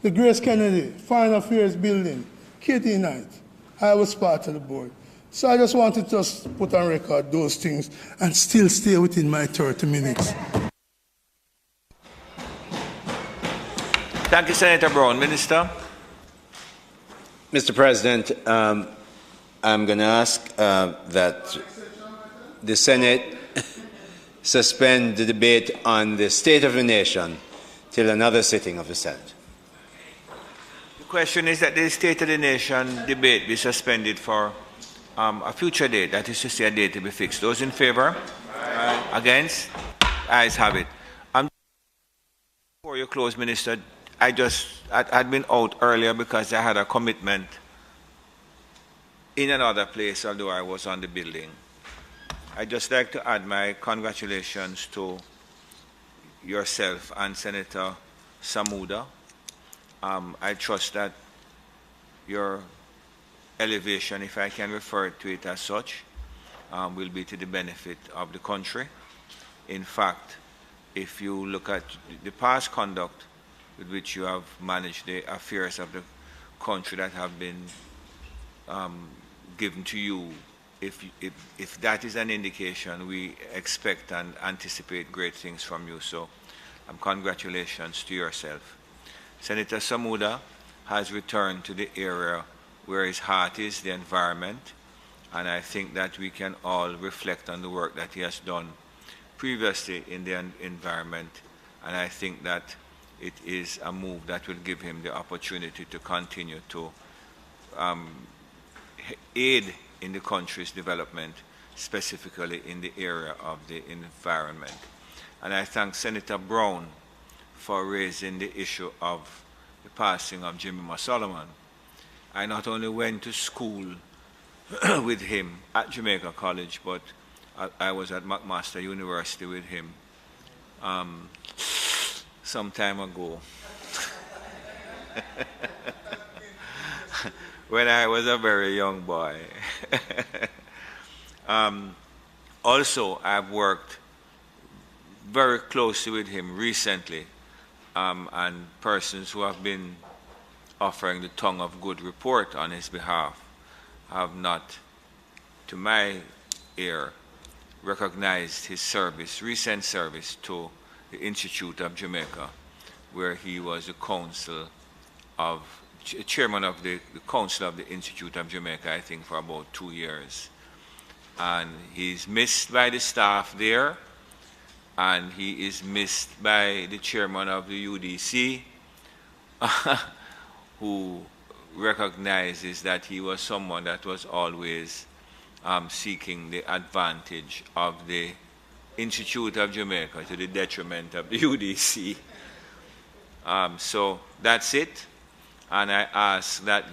The Grace Kennedy Foreign Affairs Building, KD Knight. I was part of the board. So I just wanted to just put on record those things and still stay within my 30 minutes. Thank you, Senator Brown. Minister? Mr. President, I'm going to ask that the Senate suspend the debate on the State of the Nation till another sitting of the Senate. The question is that the State of the Nation debate be suspended for a future date, that is to say a date to be fixed. Those in favor? Aye. Against? Ayes have it. Before you close, Minister, I'd been out earlier because I had a commitment in another place, although I was on the building. I'd just like to add my congratulations to yourself and Senator Samuda. I trust that your elevation, if I can refer to it as such, will be to the benefit of the country. In fact, if you look at the past conduct with which you have managed the affairs of the country that have been given to you, if that is an indication, we expect and anticipate great things from you. So congratulations to yourself. Senator Samuda has returned to the area where his heart is, the environment, and I think that we can all reflect on the work that he has done previously in the environment, and I think that it is a move that will give him the opportunity to continue to aid in the country's development, specifically in the area of the environment. And I thank Senator Brown for raising the issue of the passing of Jimmy Solomon. I not only went to school with him at Jamaica College, but I was at McMaster University with him some time ago. When I was a very young boy. Also, I've worked very closely with him recently, and persons who have been offering the tongue of good report on his behalf have not, to my ear, recognized his service, recent service to the Institute of Jamaica, where he was the chairman of the Council of the Institute of Jamaica, I think, for about 2 years. And he's missed by the staff there, and he is missed by the chairman of the UDC, who recognizes that he was someone that was always seeking the advantage of the Institute of Jamaica to the detriment of the UDC. So that's it. And I ask that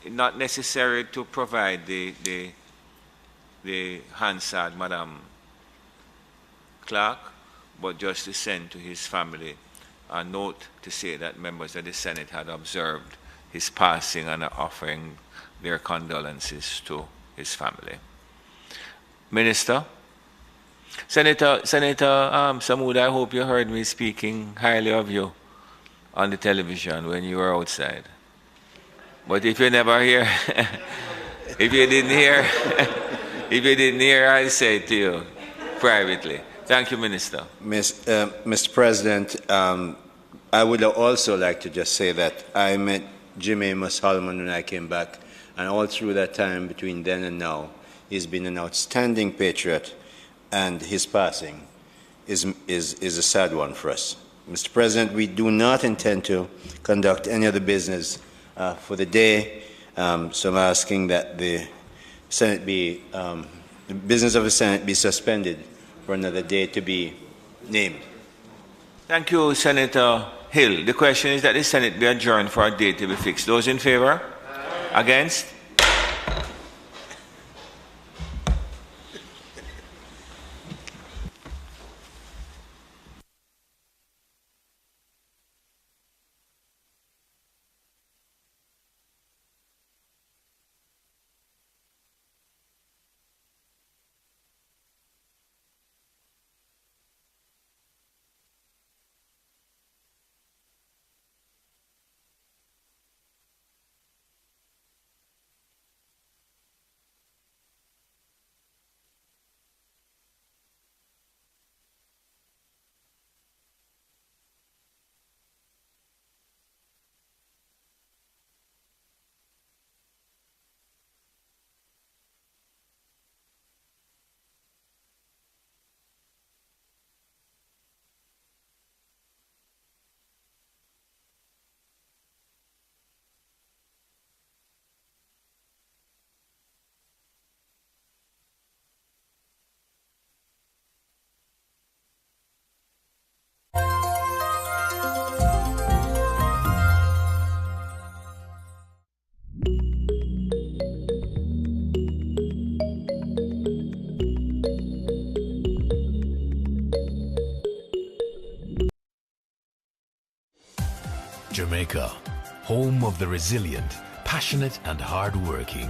not necessary to provide the Hansard, Madam Clerk, but just to send to his family a note to say that members of the Senate had observed his passing and are offering their condolences to his family. Minister? Senator Samuda, I hope you heard me speaking highly of you on the television when you were outside. But if you never hear, if you didn't hear, if you didn't hear, I'll say it to you privately. Thank you, Minister. Mr. President, I would also like to just say that I met Jimmy Solomon when I came back, and all through that time between then and now, he's been an outstanding patriot, and his passing is a sad one for us. Mr. President, we do not intend to conduct any other business for the day, so I'm asking that the Senate be, the business of the Senate be suspended for another day to be named. Thank you, Senator Hill. The question is that the Senate be adjourned for a date to be fixed. Those in favor? Against? Jamaica, home of the resilient, passionate and hard-working.